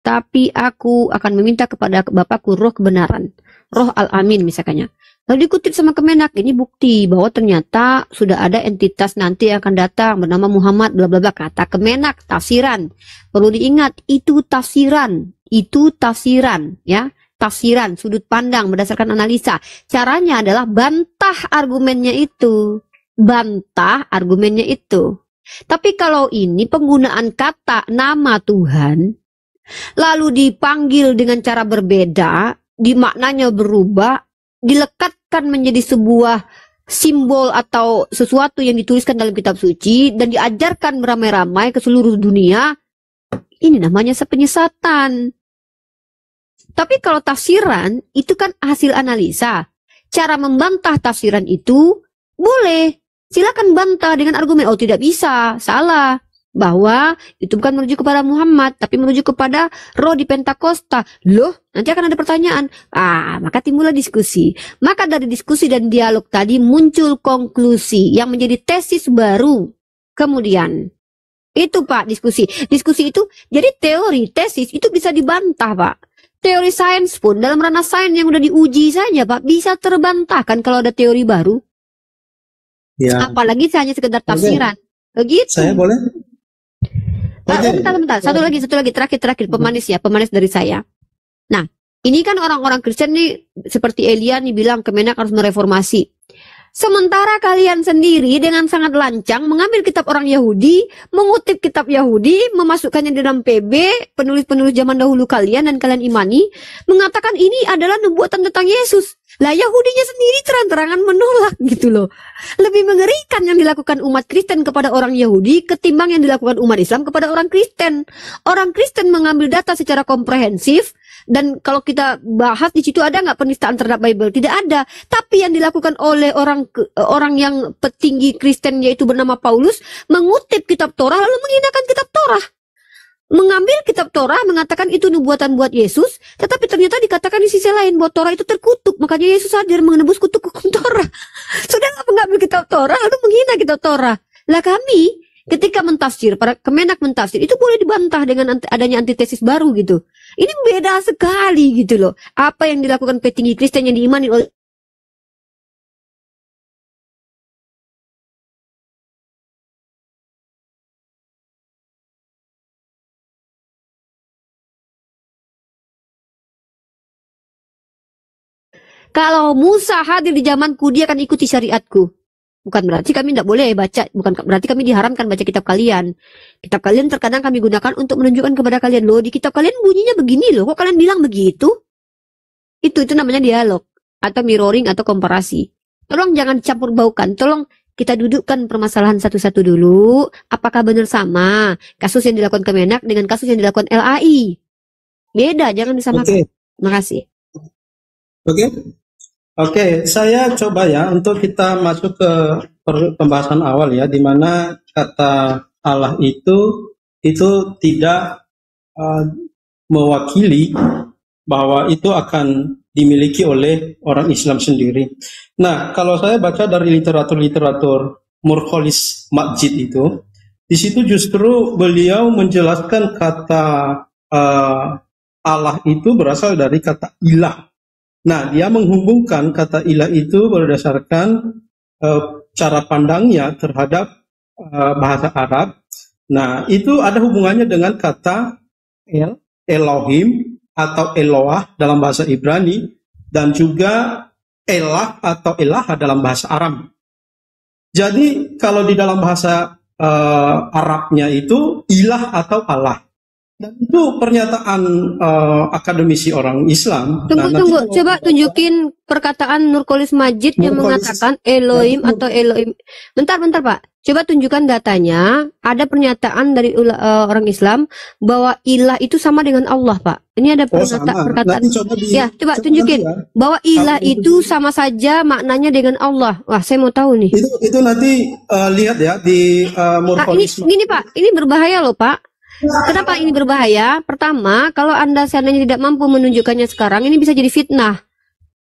tapi aku akan meminta kepada Bapakku roh kebenaran, roh Al-Amin misalnya. Lalu dikutip sama Kemenak, ini bukti bahwa ternyata sudah ada entitas nanti yang akan datang bernama Muhammad bla bla bla, kata Kemenak, tafsiran. Perlu diingat, itu tafsiran ya, tafsiran, sudut pandang berdasarkan analisa. Caranya adalah bantah argumennya itu. Tapi kalau ini penggunaan kata nama Tuhan, lalu dipanggil dengan cara berbeda, di maknanya berubah, dilekatkan menjadi sebuah simbol atau sesuatu yang dituliskan dalam kitab suci dan diajarkan beramai-ramai ke seluruh dunia, ini namanya penyesatan. Tapi kalau tafsiran, itu kan hasil analisa. Cara membantah tafsiran itu boleh. Silakan bantah dengan argumen, oh tidak bisa, salah. Bahwa itu bukan merujuk kepada Muhammad, tapi merujuk kepada roh di Pentakosta. Loh, nanti akan ada pertanyaan. Maka timbullah diskusi. Maka dari diskusi dan dialog tadi muncul konklusi yang menjadi tesis baru. Kemudian, itu Pak, diskusi. Diskusi itu, jadi teori, tesis itu bisa dibantah Pak. Teori sains pun, dalam ranah sains yang udah diuji saja Pak, bisa terbantahkan kalau ada teori baru. Ya. Apalagi hanya sekedar tafsiran. Begitu. Saya boleh? Bentar. Satu lagi, terakhir, pemanis dari saya. Nah, ini kan orang-orang Kristen nih, seperti Elia nih bilang Kemenak harus mereformasi. Sementara kalian sendiri dengan sangat lancang mengambil kitab orang Yahudi, mengutip kitab Yahudi, memasukkannya dalam PB, penulis-penulis zaman dahulu kalian dan kalian imani, mengatakan ini adalah nubuatan tentang Yesus. Lah Yahudinya sendiri terang-terangan menolak gitu loh. Lebih mengerikan yang dilakukan umat Kristen kepada orang Yahudi ketimbang yang dilakukan umat Islam kepada orang Kristen. Orang Kristen mengambil data secara komprehensif, dan kalau kita bahas di situ ada nggak penistaan terhadap Bible? Tidak ada. Tapi yang dilakukan oleh orang yang petinggi Kristen yaitu bernama Paulus, mengutip kitab Torah lalu menghinakan kitab Torah. Mengambil kitab Torah mengatakan itu nubuatan buat Yesus, tetapi ternyata dikatakan di sisi lain bahwa Torah itu terkutuk, makanya Yesus hadir menebus kutuk hukum Torah. Sudah nggak mengambil kitab Torah lalu menghina kitab Torah. Lah kami ketika mentafsir, para Kemenak mentafsir, itu boleh dibantah dengan adanya antitesis baru gitu. Ini beda sekali gitu loh. Apa yang dilakukan petinggi Kristen yang diimani oleh kalau Musa hadir di zamanku, dia akan ikuti syariatku. Bukan berarti kami tidak boleh baca, bukan berarti kami diharamkan baca kitab kalian. Kitab kalian terkadang kami gunakan untuk menunjukkan kepada kalian, loh di kitab kalian bunyinya begini loh, kok kalian bilang begitu? Itu namanya dialog, atau mirroring, atau komparasi. Tolong jangan campur baukan, tolong kita dudukkan permasalahan satu-satu dulu. Apakah benar sama kasus yang dilakukan Kemenak dengan kasus yang dilakukan LAI? Beda, jangan disamakan. Terima kasih. Oke, saya coba ya untuk kita masuk ke pembahasan awal ya, di mana kata Allah itu tidak mewakili bahwa itu akan dimiliki oleh orang Islam sendiri. Nah, kalau saya baca dari literatur Murkholis Majid itu, di situ justru beliau menjelaskan kata Allah itu berasal dari kata ilah. Nah, dia menghubungkan kata ilah itu berdasarkan cara pandangnya terhadap bahasa Arab. Nah, itu ada hubungannya dengan kata Elohim atau Eloah dalam bahasa Ibrani, dan juga Elah atau Elah dalam bahasa Aram. Jadi, kalau di dalam bahasa Arabnya itu ilah atau Allah. Dan itu pernyataan akademisi orang Islam. Tunggu. Coba tunjukin perkataan Nurkholis Majid yang mengatakan Elohim atau Elohim. Bentar Pak. Coba tunjukkan datanya. Ada pernyataan dari orang Islam bahwa ilah itu sama dengan Allah, Pak. Ini ada perkataan. Coba tunjukin bahwa ilah itu sama saja maknanya dengan Allah. Wah, saya mau tahu nih. Itu nanti lihat ya di Nurkholis. Ini Pak, ini berbahaya loh, Pak. Kenapa ini berbahaya? Pertama, kalau Anda seandainya tidak mampu menunjukkannya sekarang, ini bisa jadi fitnah.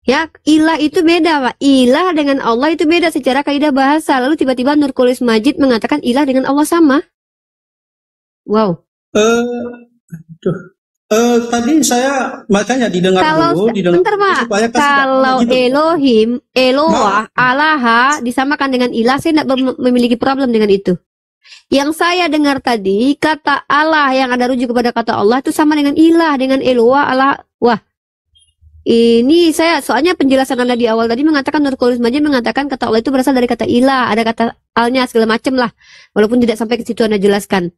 Ya, ilah itu beda, Pak. Ilah dengan Allah itu beda secara kaidah bahasa. Lalu tiba-tiba Nurkholis Majid mengatakan ilah dengan Allah sama. Wow. Tadi saya makanya didengar Kalau didengar bentar dulu Pak, supaya kasih kalau datanya gitu. Elohim, Eloah, Nah, Allah disamakan dengan ilah, saya tidak memiliki problem dengan itu. Yang saya dengar tadi, kata Allah yang ada rujuk kepada kata Allah itu sama dengan ilah, dengan Eloah, Allah. Wah, ini saya soalnya penjelasan Anda di awal tadi mengatakan Nurul Majid mengatakan kata Allah itu berasal dari kata ilah, ada kata alnya segala macam lah. Walaupun tidak sampai ke situ Anda jelaskan.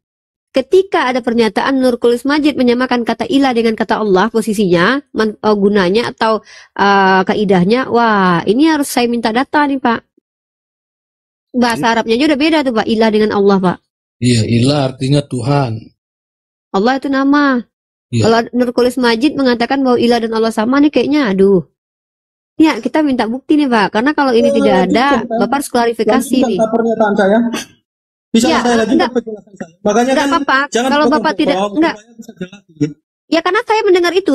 Ketika ada pernyataan Nurul Majid menyamakan kata ilah dengan kata Allah posisinya, gunanya atau kaidahnya, wah ini harus saya minta data nih Pak. Bahasa Arabnya aja udah beda tuh Pak, ilah dengan Allah Pak. Iya, ilah artinya Tuhan. Allah itu nama. Iya. Kalau Nurul Majid mengatakan bahwa ilah dan Allah sama nih kayaknya aduh. Ya kita minta bukti nih Pak, karena kalau ini tidak ada, Bapak harus klarifikasi nih. Pernyataan saya. Bisa Ya, saya lanjutkan penjelasan saya. Makanya Enggak kan apa-apa. jangan Kalau Bapak tidak enggak. supaya bisa jelas gitu. Ya karena saya mendengar itu,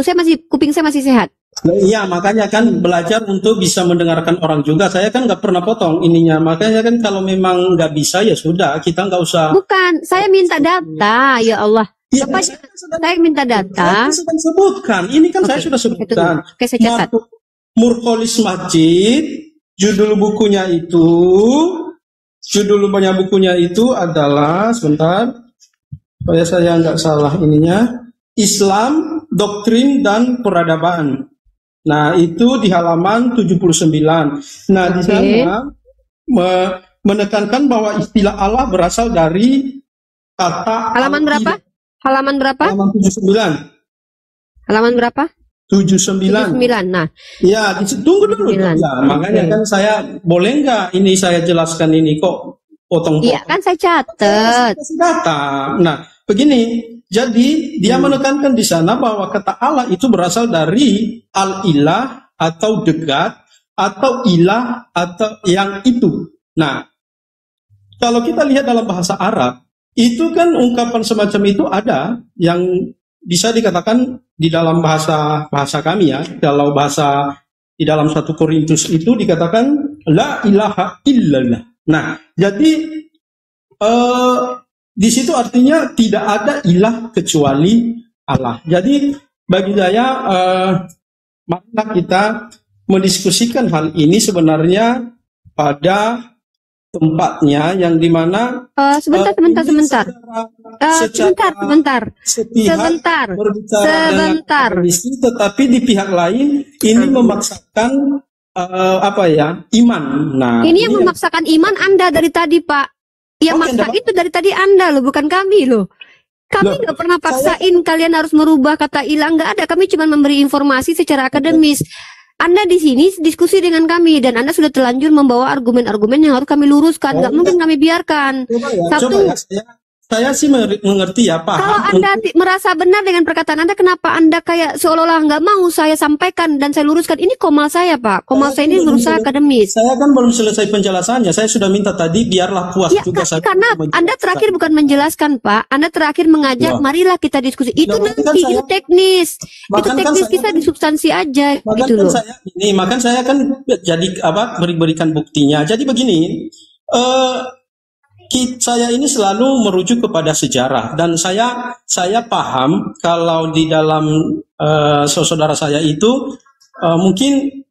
kuping saya masih sehat. Nah, iya, makanya kan belajar untuk bisa mendengarkan orang juga. Saya kan nggak pernah potong ininya. Makanya kan kalau memang nggak bisa ya sudah, kita nggak usah. Bukan, saya minta data, ya Allah. Iya, Bapak, saya minta data. Saya sudah sebutkan. Ini kan saya sudah sebutkan. Oke, saya catat. Nurul Majid, judul bukunya itu adalah, sebentar, supaya saya nggak salah ininya, Islam, Doktrin dan Peradaban. Nah, itu di halaman 79. Nah, di sana menekankan bahwa istilah Allah berasal dari kata halaman berapa? Halaman berapa? Halaman 79. Halaman berapa? 79. 79. Nah, ya, tunggu dulu. Ya, makanya kan saya boleh nggak ini saya jelaskan ini kok potong-potong. Iya, kan saya catat. Data. Nah, begini. Jadi dia menekankan di sana bahwa kata Allah itu berasal dari al-ilah atau dekat atau ilah atau yang itu. Nah, kalau kita lihat dalam bahasa Arab, itu kan ungkapan semacam itu ada yang bisa dikatakan di dalam bahasa kami ya, kalau bahasa di dalam 1 Korintus itu dikatakan la ilaha illallah. Nah, jadi di situ artinya tidak ada ilah kecuali Allah. Jadi bagi saya maka kita mendiskusikan hal ini sebenarnya pada tempatnya yang dimana sebentar. Tetapi di pihak lain ini memaksakan iman. Nah, ini yang memaksakan iman Anda dari tadi Pak. Yang maksa itu dari tadi Anda loh, bukan kami loh. Kami nggak pernah paksain kalian harus merubah kata ilah, nggak ada. Kami cuma memberi informasi secara akademis. Anda di sini diskusi dengan kami dan Anda sudah terlanjur membawa argumen-argumen yang harus kami luruskan. Nggak mungkin kami biarkan. Saya sih mengerti ya, paham. Kalau Anda merasa benar dengan perkataan Anda, kenapa Anda kayak seolah-olah nggak mau saya sampaikan dan saya luruskan? Ini komal saya, Pak. Komal saya ini berusaha akademis. Saya kan belum selesai penjelasannya. Saya sudah minta tadi biarlah puas juga saya. Karena Anda terakhir bukan menjelaskan, Pak. Anda terakhir mengajak, marilah kita diskusi. Itu nanti, itu teknis. Itu teknis, kita di substansi aja, gitu loh. Makan saya kan jadi berikan buktinya. Jadi begini, saya ini selalu merujuk kepada sejarah dan saya paham kalau di dalam saudara saya itu mungkin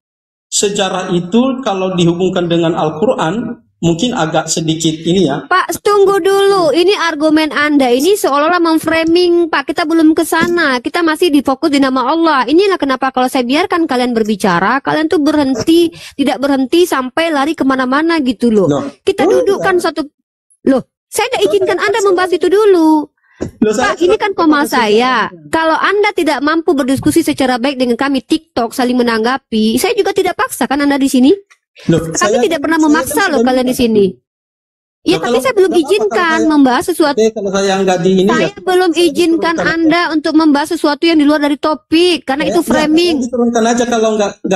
sejarah itu kalau dihubungkan dengan Al-Quran mungkin agak sedikit ini ya. Pak, tunggu dulu. Ini argumen Anda ini seolah-olah memframing, Pak. Kita belum ke sana. Kita masih difokus di nama Allah. Inilah kenapa kalau saya biarkan kalian berbicara, kalian tuh tidak berhenti sampai lari kemana-mana gitu loh. Kita dudukkan satu. Loh, saya tidak izinkan Anda membahas itu dulu. Pak, ini kan komal saya. Kalau Anda tidak mampu berdiskusi secara baik dengan kami TikTok saling menanggapi, saya juga tidak paksa kan Anda di sini. Kami tidak pernah memaksa loh kalian di sini. Ya, tapi saya belum izinkan membahas sesuatu. Kalau saya nggak di ini, saya belum izinkan Anda untuk membahas sesuatu yang di luar dari topik, karena itu framing. Diturunkan aja kalau nggak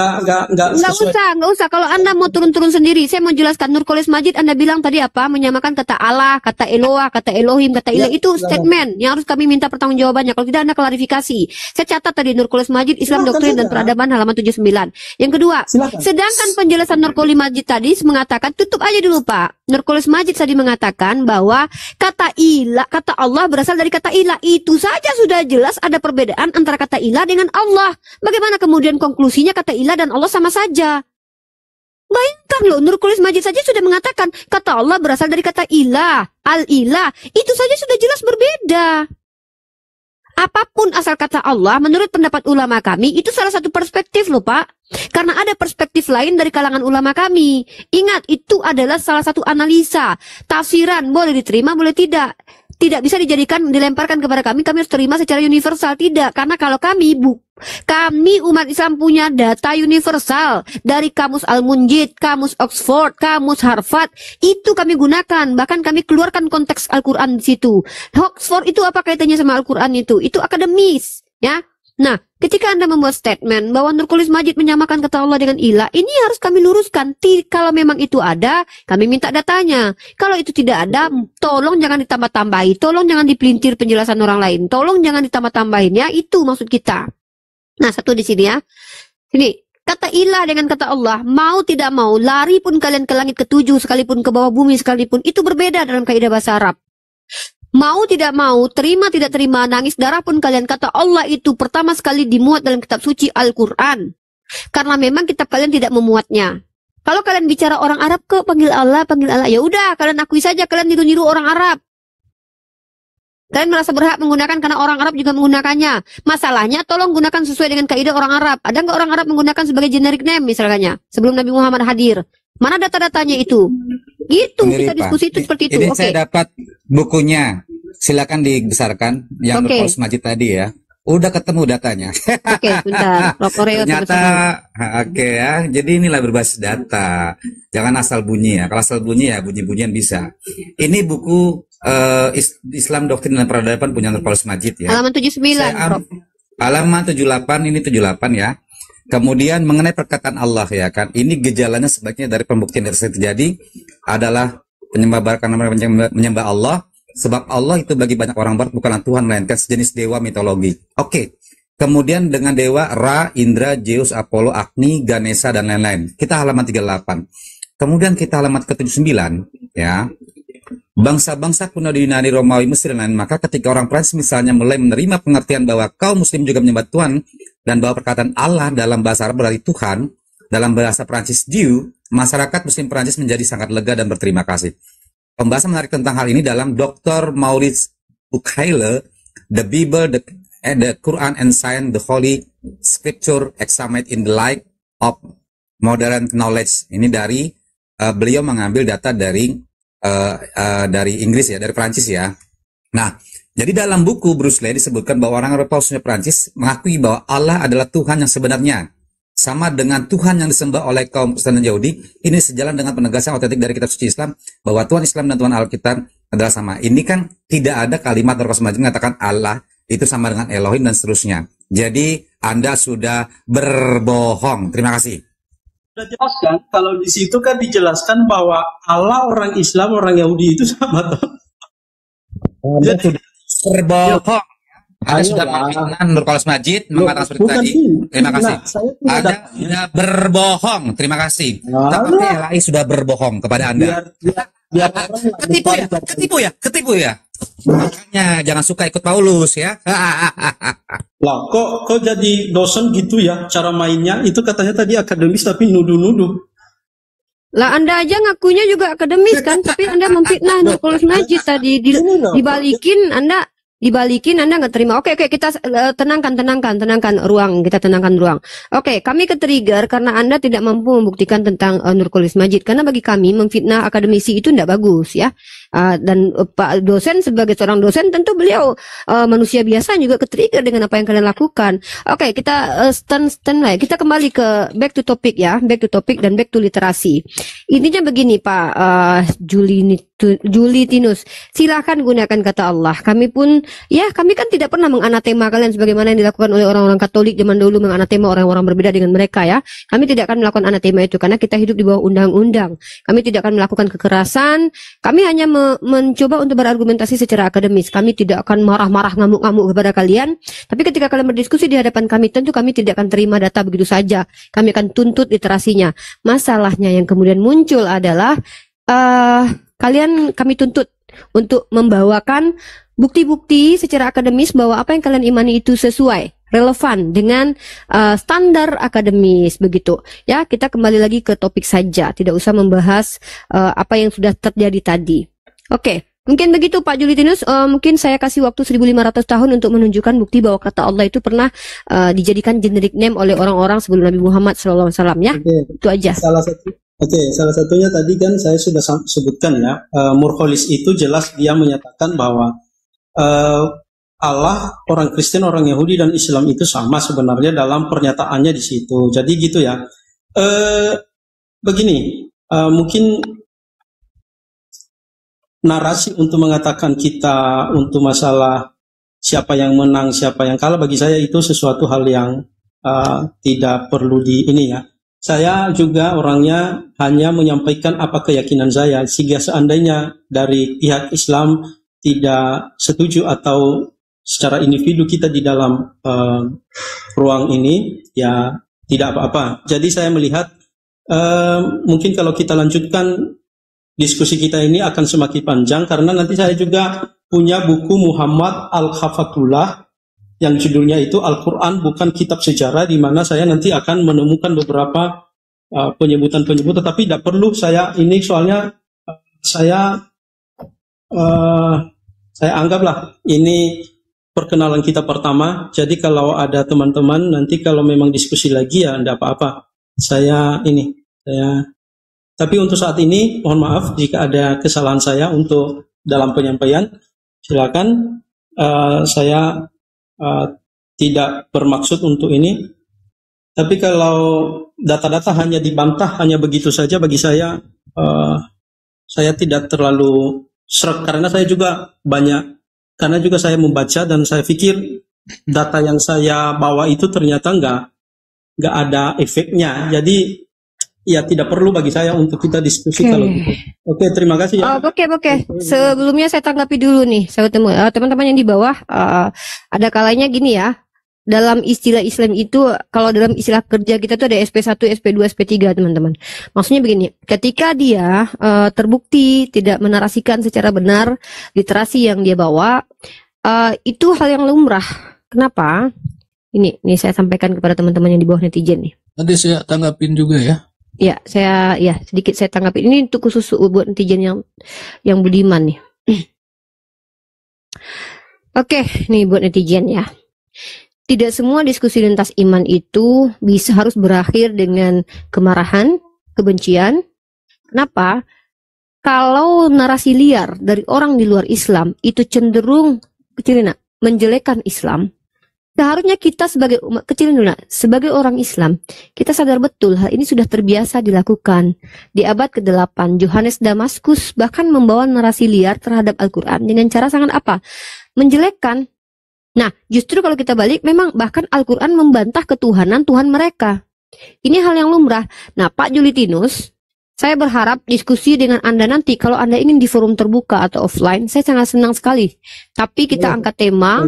usah. Kalau Anda mau turun-turun sendiri, saya mau jelaskan. Nurul Majid Anda bilang tadi apa? Menyamakan kata Allah, kata Eloah, kata Elohim, kata ilah. Itu statement yang harus kami minta pertanggungjawabannya. Kalau tidak Anda klarifikasi. Saya catat tadi Nurul Majid, Islam, Doktrin dan Peradaban halaman 79. Yang kedua, sedangkan penjelasan Nurul Majid tadi mengatakan tutup aja dulu Pak. Nurul Majid Majid tadi mengatakan bahwa kata ilah, kata Allah berasal dari kata ilah. Itu saja sudah jelas ada perbedaan antara kata ilah dengan Allah. Bagaimana kemudian konklusinya kata ilah dan Allah sama saja? Bayangkan loh, Nurul Majid saja sudah mengatakan kata Allah berasal dari kata ilah, al-ilah. Itu saja sudah jelas berbeda. Apapun asal kata Allah, menurut pendapat ulama kami, itu salah satu perspektif loh Pak. Karena ada perspektif lain dari kalangan ulama kami. Ingat, itu adalah salah satu analisa. Tafsiran, boleh diterima, boleh tidak. Tidak bisa dijadikan, dilemparkan kepada kami harus terima secara universal. Tidak, karena kalau kami umat Islam punya data universal dari Kamus Al-Munjid, Kamus Oxford, Kamus Harvard, itu kami gunakan. Bahkan kami keluarkan konteks Al-Quran di situ. Oxford itu apa kaitannya sama Al-Quran itu? Itu akademis, ya. Nah, ketika Anda membuat statement bahwa Nurul Majid menyamakan kata Allah dengan ilah, ini harus kami luruskan. Kalau memang itu ada, kami minta datanya. Kalau itu tidak ada, tolong jangan ditambah-tambahi. Tolong jangan dipelintir penjelasan orang lain. Tolong jangan ditambah-tambahin, ya. Itu maksud kita. Nah, satu di sini ya. Ini kata ilah dengan kata Allah, mau tidak mau, lari pun kalian ke langit ketujuh, sekalipun ke bawah bumi sekalipun, itu berbeda dalam kaidah bahasa Arab. Mau tidak mau, terima tidak terima, nangis darah pun kalian, kata Allah itu pertama sekali dimuat dalam kitab suci Al-Quran. Karena memang kitab kalian tidak memuatnya. Kalau kalian bicara orang Arab kok panggil Allah, ya udah kalian akui saja kalian niru-niru orang Arab. Kalian merasa berhak menggunakan karena orang Arab juga menggunakannya. Masalahnya tolong gunakan sesuai dengan kaidah orang Arab. Ada nggak orang Arab menggunakan sebagai generic name misalnya sebelum Nabi Muhammad hadir? Mana data-datanya itu? Gitu, kita diskusi itu seperti itu. Ini saya dapat bukunya. Silakan dibesarkan yang Nurul Majid tadi ya. Udah ketemu datanya. Oke, bentar. Ternyata ya. Jadi inilah berbasis data. Jangan asal bunyi ya. Kalau asal bunyi ya bunyi-bunyian bisa. Ini buku Islam Doktrin dan Peradaban punya Nurul Majid ya. Halaman 79. Halaman 78, ini 78 ya. Kemudian mengenai perkataan Allah ya kan, ini gejalanya sebaiknya dari pembuktian yang terjadi adalah menyembah Allah, sebab Allah itu bagi banyak orang barat bukanlah Tuhan melainkan sejenis dewa mitologi. Oke. Kemudian dengan dewa Ra, Indra, Zeus, Apollo, Agni, Ganesha dan lain-lain. Kita halaman 38. Kemudian kita halaman ke-79 ya. Bangsa-bangsa kuno di Yunani, Romawi, Mesir dan lain, maka ketika orang Prancis misalnya mulai menerima pengertian bahwa kaum muslim juga menyembah Tuhan dan bahwa perkataan Allah dalam bahasa Arab berarti Tuhan, dalam bahasa Prancis Dieu, masyarakat muslim Prancis menjadi sangat lega dan berterima kasih. Pembahasan menarik tentang hal ini dalam Dr. Maurice Bucaille, The Bible, the Quran and Science, the Holy Scripture Examined in the Light of Modern Knowledge. Ini dari beliau mengambil data dari Inggris ya, dari Prancis ya. Nah, jadi dalam buku Bruce Lee disebutkan bahwa orang Eropa khususnya Prancis mengakui bahwa Allah adalah Tuhan yang sebenarnya, sama dengan Tuhan yang disembah oleh kaum Kristen dan Yahudi. Ini sejalan dengan penegasan otentik dari kitab suci Islam bahwa Tuhan Islam dan Tuhan Alkitab adalah sama. Ini kan tidak ada kalimat Nurul Majid mengatakan Allah itu sama dengan Elohim dan seterusnya. Jadi Anda sudah berbohong. Terima kasih. Sudah jelas kan, kalau di situ kan dijelaskan bahwa Allah orang Islam, orang Yahudi itu sama toh. Anda sudah berbohong. Anda sudah memfitnah Nurul Majid mengatakan seperti tadi. Terima kasih. Anda sudah berbohong. Terima kasih. Tapi LAI sudah berbohong kepada Anda. Ketipu ya. Makanya jangan suka ikut Paulus ya. Lah, kok jadi dosen gitu ya cara mainnya? Itu katanya tadi akademis tapi nuduh-nuduh. Lah Anda aja ngakunya juga akademis kan, tapi Anda memfitnah Nurul Majid tadi. Dibalikin Anda nggak terima. Oke, kita tenangkan ruang, kita tenangkan ruang. Oke, kami ke-trigger karena Anda tidak mampu membuktikan tentang Nurul Majid. Karena bagi kami memfitnah akademisi itu tidak bagus ya. Dan Pak dosen sebagai seorang dosen tentu beliau manusia biasa juga ke-trigger dengan apa yang kalian lakukan. Oke, kita stand lah. Kita kembali ke back to topic ya, back to topic dan back to literasi. Intinya begini Pak Julitinus, silahkan gunakan kata Allah. Kami kan tidak pernah menganatema kalian sebagaimana yang dilakukan oleh orang-orang Katolik zaman dulu, menganatema orang-orang berbeda dengan mereka ya. Kami tidak akan melakukan anatema itu karena kita hidup di bawah undang-undang. Kami tidak akan melakukan kekerasan. Kami hanya mencoba untuk berargumentasi secara akademis. Kami tidak akan marah-marah ngamuk-ngamuk kepada kalian. Tapi ketika kalian berdiskusi di hadapan kami, tentu kami tidak akan terima data begitu saja. Kami akan tuntut literasinya. Masalahnya yang kemudian muncul adalah kami tuntut untuk membawakan bukti-bukti secara akademis bahwa apa yang kalian imani itu sesuai, relevan dengan standar akademis begitu. Ya, kita kembali lagi ke topik saja, tidak usah membahas apa yang sudah terjadi tadi. Oke, mungkin begitu Pak Julitinus. Mungkin saya kasih waktu 1500 tahun untuk menunjukkan bukti bahwa kata Allah itu pernah dijadikan generic name oleh orang-orang sebelum Nabi Muhammad SAW ya. Itu aja. Salah satunya tadi kan saya sudah sebutkan ya, Murkholis itu jelas dia menyatakan bahwa Allah, orang Kristen, orang Yahudi dan Islam itu sama sebenarnya dalam pernyataannya di situ. Jadi gitu ya. Begini, mungkin narasi untuk mengatakan kita untuk masalah siapa yang menang, siapa yang kalah, bagi saya itu sesuatu hal yang tidak perlu di ini ya. Saya juga orangnya hanya menyampaikan apa keyakinan saya, sehingga seandainya dari pihak Islam tidak setuju atau secara individu kita di dalam ruang ini, ya tidak apa-apa. Jadi saya melihat mungkin kalau kita lanjutkan diskusi kita ini akan semakin panjang, karena nanti saya juga punya buku Muhammad Al-Khafatullah yang judulnya itu Al-Quran Bukan Kitab Sejarah, di mana saya nanti akan menemukan beberapa penyebutan-penyebutan, tapi tidak perlu saya ini, soalnya saya anggaplah ini perkenalan kita pertama. Jadi kalau ada teman-teman nanti kalau memang diskusi lagi ya tidak apa-apa. Tapi untuk saat ini mohon maaf jika ada kesalahan saya untuk dalam penyampaian. Silakan, saya tidak bermaksud untuk ini. Tapi kalau data-data hanya dibantah hanya begitu saja, bagi saya tidak terlalu serak, karena saya juga karena juga saya membaca dan saya pikir data yang saya bawa itu ternyata nggak ada efeknya. Jadi ya tidak perlu bagi saya untuk kita diskusi kalau gitu. Oke, terima kasih ya. Oke. Sebelumnya saya tanggapi dulu nih, teman-teman yang di bawah. Ada kalanya gini ya, dalam istilah Islam itu, kalau dalam istilah kerja kita tuh ada SP1, SP2, SP3 teman-teman. Maksudnya begini, ketika dia terbukti tidak menarasikan secara benar literasi yang dia bawa, itu hal yang lumrah. Kenapa? Ini saya sampaikan kepada teman-teman yang di bawah netizen nih. Nanti saya tanggapin juga ya. Ya, sedikit saya tanggapin. Ini untuk khusus buat netizen yang budiman nih. Oke, nih buat netizen ya. Tidak semua diskusi lintas iman itu harus berakhir dengan kemarahan, kebencian. Kenapa? Kalau narasi liar dari orang di luar Islam itu cenderung menjelekkan Islam, seharusnya kita sebagai umat kecil sebagai orang Islam, kita sadar betul hal ini sudah terbiasa dilakukan. Di abad ke-8, Johannes Damaskus bahkan membawa narasi liar terhadap Al-Quran dengan cara sangat apa? Menjelekkan. Nah, justru kalau kita balik, memang bahkan Al-Quran membantah ketuhanan Tuhan mereka. Ini hal yang lumrah. Nah, Pak Julitinus, saya berharap diskusi dengan Anda nanti, kalau Anda ingin di forum terbuka atau offline, saya sangat senang sekali. Tapi kita angkat tema,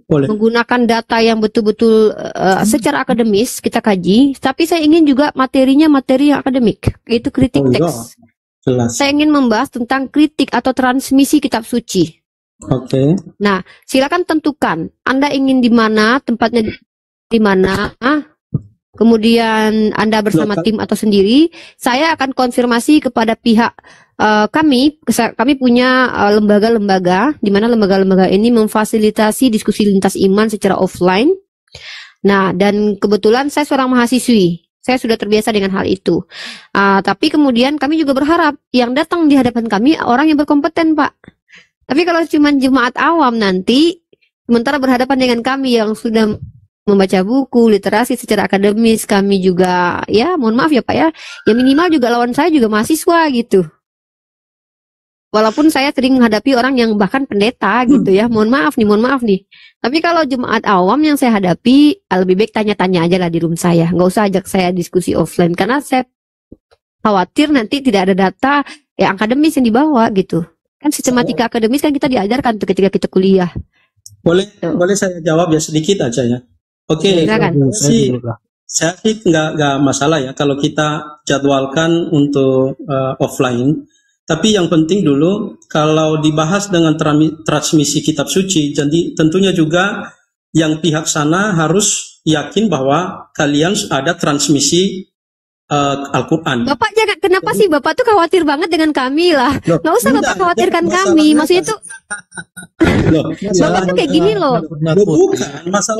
boleh. Menggunakan data yang betul-betul secara akademis, kita kaji. Tapi saya ingin juga materinya materi yang akademik, yaitu kritik teks. Saya ingin membahas tentang kritik atau transmisi kitab suci. Oke. Nah, silakan tentukan Anda ingin di mana, tempatnya di mana. Kemudian Anda bersama tim atau sendiri, saya akan konfirmasi kepada pihak kami punya lembaga-lembaga, di mana lembaga-lembaga ini memfasilitasi diskusi lintas iman secara offline. Nah, dan kebetulan saya seorang mahasiswi, saya sudah terbiasa dengan hal itu. Tapi kemudian kami juga berharap yang datang di hadapan kami orang yang berkompeten, Pak. Tapi kalau cuma jemaat awam nanti, sementara berhadapan dengan kami yang sudah membaca buku, literasi secara akademis, kami juga, ya mohon maaf ya Pak ya minimal juga lawan saya juga mahasiswa gitu. Walaupun saya sering menghadapi orang yang bahkan pendeta gitu ya, mohon maaf nih. Tapi kalau jemaat awam yang saya hadapi, lebih baik tanya-tanya aja lah di room saya, nggak usah ajak saya diskusi offline, karena saya khawatir nanti tidak ada data yang akademis yang dibawa gitu. Kan sistematika akademis kan kita diajarkan tuh ketika kita kuliah. Boleh saya jawab ya sedikit aja ya. Oke, saya sih nggak masalah ya kalau kita jadwalkan untuk offline. Tapi yang penting dulu, kalau dibahas dengan transmisi kitab suci, jadi tentunya juga yang pihak sana harus yakin bahwa kalian ada transmisi Al-Quran. Bapak jangan, kenapa sih Bapak tuh khawatir banget dengan kami lah? Loh, Nggak usah Bapak khawatirkan kami. Maksudnya tuh Bapak tuh kayak gini loh. Bukan masalah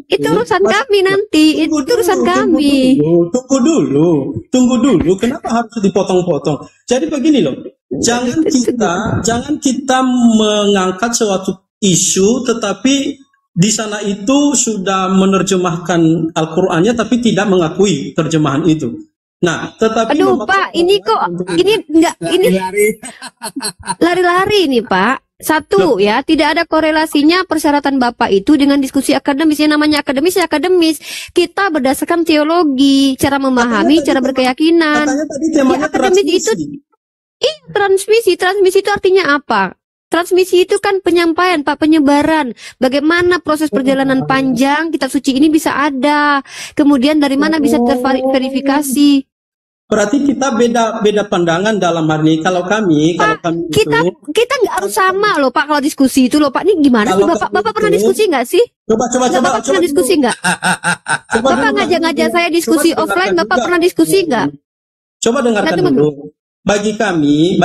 Itu urusan kami nanti. Itu urusan kami. Tunggu dulu. Kenapa harus dipotong-potong? Jadi begini loh. Jangan kita mengangkat suatu isu, tetapi di sana itu sudah menerjemahkan Al-Qur'annya tapi tidak mengakui terjemahan itu. Nah, tetapi aduh Pak, ini kok ini lari-lari ini Pak. Satu ya, tidak ada korelasinya persyaratan Bapak itu dengan diskusi akademis. Yang namanya akademis. Kita berdasarkan teologi, cara memahami, cara berkeyakinan. Katanya tadi temanya akademis itu transmisi itu artinya apa? Transmisi itu kan penyampaian, Pak, penyebaran. Bagaimana proses perjalanan panjang kitab suci ini bisa ada. Kemudian dari mana bisa terverifikasi. Berarti kita beda pandangan dalam hal ini. Kalau kami kita nggak harus sama loh, Pak, kalau diskusi itu loh, Pak. Ini gimana sih Bapak pernah diskusi nggak sih? Bapak pernah diskusi nggak? Bapak ngajak-ngajak saya diskusi offline, Bapak pernah diskusi nggak? Coba dengarkan dulu. Bagi kami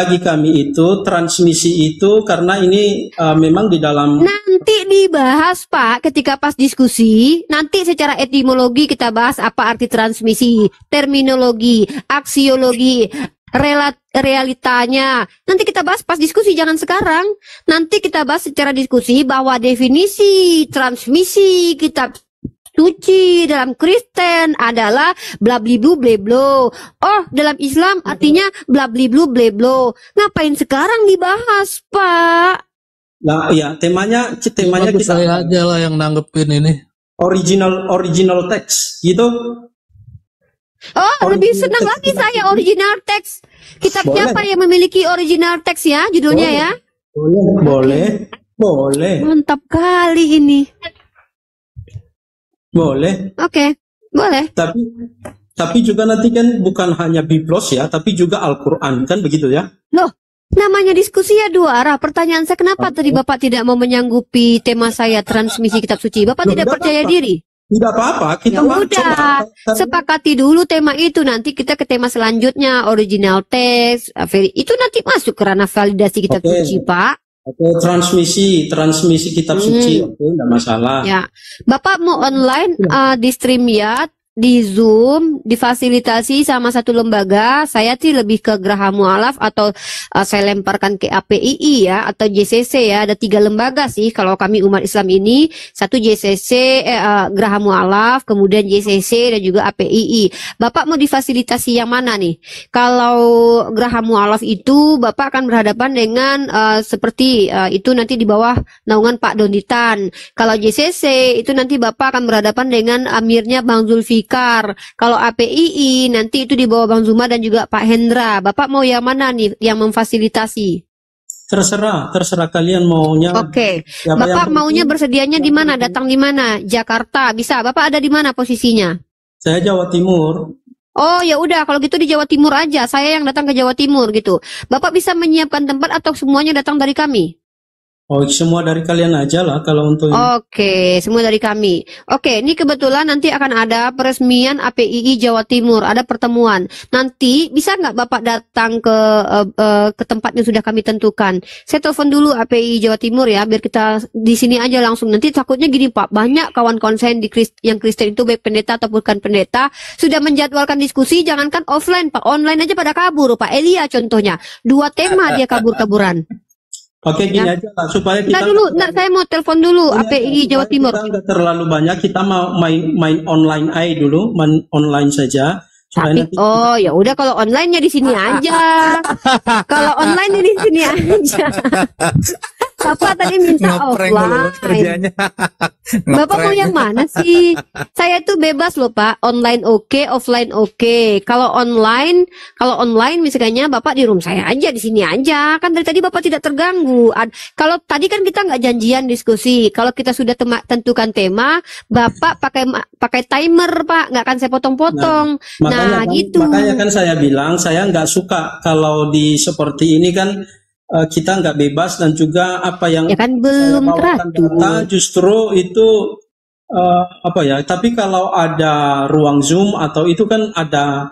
itu transmisi itu karena ini memang di dalam nanti dibahas Pak ketika pas diskusi, nanti secara etimologi kita bahas apa arti transmisi, terminologi, aksiologi, realitanya. Nanti kita bahas pas diskusi, jangan sekarang. Nanti kita bahas secara diskusi bahwa definisi transmisi kitab suci dalam Kristen adalah blabliblu bleblo. Oh, dalam Islam artinya blabliblu bleblo. Ngapain sekarang dibahas, Pak? Nah, ya temanya kita saya aja lah yang nanggepin ini. Original text gitu. Oh, lebih senang lagi saya original text. Kitab siapa yang memiliki original text ya, judulnya ya? Boleh. Mantap kali ini. Boleh. Oke, boleh. Tapi juga nanti kan bukan hanya Biblos ya, tapi juga Al-Quran, kan begitu ya? Loh, namanya diskusi ya dua arah. Pertanyaan saya, kenapa tadi Bapak tidak mau menyanggupi tema saya transmisi kitab suci? Bapak tidak percaya diri? Tidak apa-apa, kita udah sepakati dulu tema itu. Nanti kita ke tema selanjutnya, original text. Itu nanti masuk ke ranah validasi kitab suci, Pak. Oke, transmisi kitab suci, oke, enggak masalah. Ya, Bapak mau online di StreamYard, di Zoom, difasilitasi sama satu lembaga. Saya sih lebih ke Geraha Mu'alaf atau saya lemparkan ke APII ya, atau JCC ya. Ada 3 lembaga sih kalau kami umat Islam ini. Satu JCC, Geraha Mu'alaf, kemudian JCC dan juga APII. Bapak mau difasilitasi yang mana nih? Kalau Geraha Mu'alaf itu Bapak akan berhadapan dengan seperti itu nanti di bawah naungan Pak Donditan. Kalau JCC itu nanti Bapak akan berhadapan dengan amirnya Bang Zulfikar. Kalau APII nanti itu di bawah Bang Zuma dan juga Pak Hendra. Bapak mau yang mana nih yang memfasilitasi? Terserah kalian maunya. Oke. Bapak maunya bersedianya di mana? Datang di mana? Jakarta. Bisa. Bapak ada di mana posisinya? Saya Jawa Timur. Oh ya udah, kalau gitu di Jawa Timur aja. Saya yang datang ke Jawa Timur gitu. Bapak bisa menyiapkan tempat atau semuanya datang dari kami? Oh, semua dari kalian aja lah kalau untuk ini. Oke, semua dari kami. Oke, ini kebetulan nanti akan ada peresmian APII Jawa Timur, ada pertemuan. Nanti bisa nggak Bapak datang ke tempat yang sudah kami tentukan? Saya telepon dulu APII Jawa Timur ya, biar kita di sini aja langsung. Nanti takutnya gini Pak, banyak kawan-kawan saya yang Kristen itu baik pendeta atau bukan pendeta sudah menjadwalkan diskusi, jangankan offline Pak, online aja pada kabur Pak. Elia contohnya, 2 tema dia kabur-kaburan. Oke, gini aja lah, supaya kita saya mau telepon dulu APII Jawa Timur. Kita nggak terlalu banyak, kita mau main online aja dulu, main online saja. Tapi ya udah kalau online-nya di sini aja. Kalau online di sini aja. Bapak tadi minta Ngeprank dulu offline. kerjanya. Bapak mau Ngeprank. yang mana sih? Saya tuh bebas loh Pak, online oke, offline oke. Kalau online misalnya Bapak di room saya aja, di sini aja. Kan dari tadi Bapak tidak terganggu. Kalau tadi kan kita nggak janjian diskusi. Kalau kita sudah tentukan tema, Bapak pakai timer Pak, nggak akan saya potong-potong. Nah, gitu. Makanya kan saya bilang saya nggak suka kalau di seperti ini kan kita nggak bebas, dan juga apa yang Ya kan saya belum bawakan teratur. data justru itu apa ya? Tapi kalau ada ruang Zoom atau itu kan ada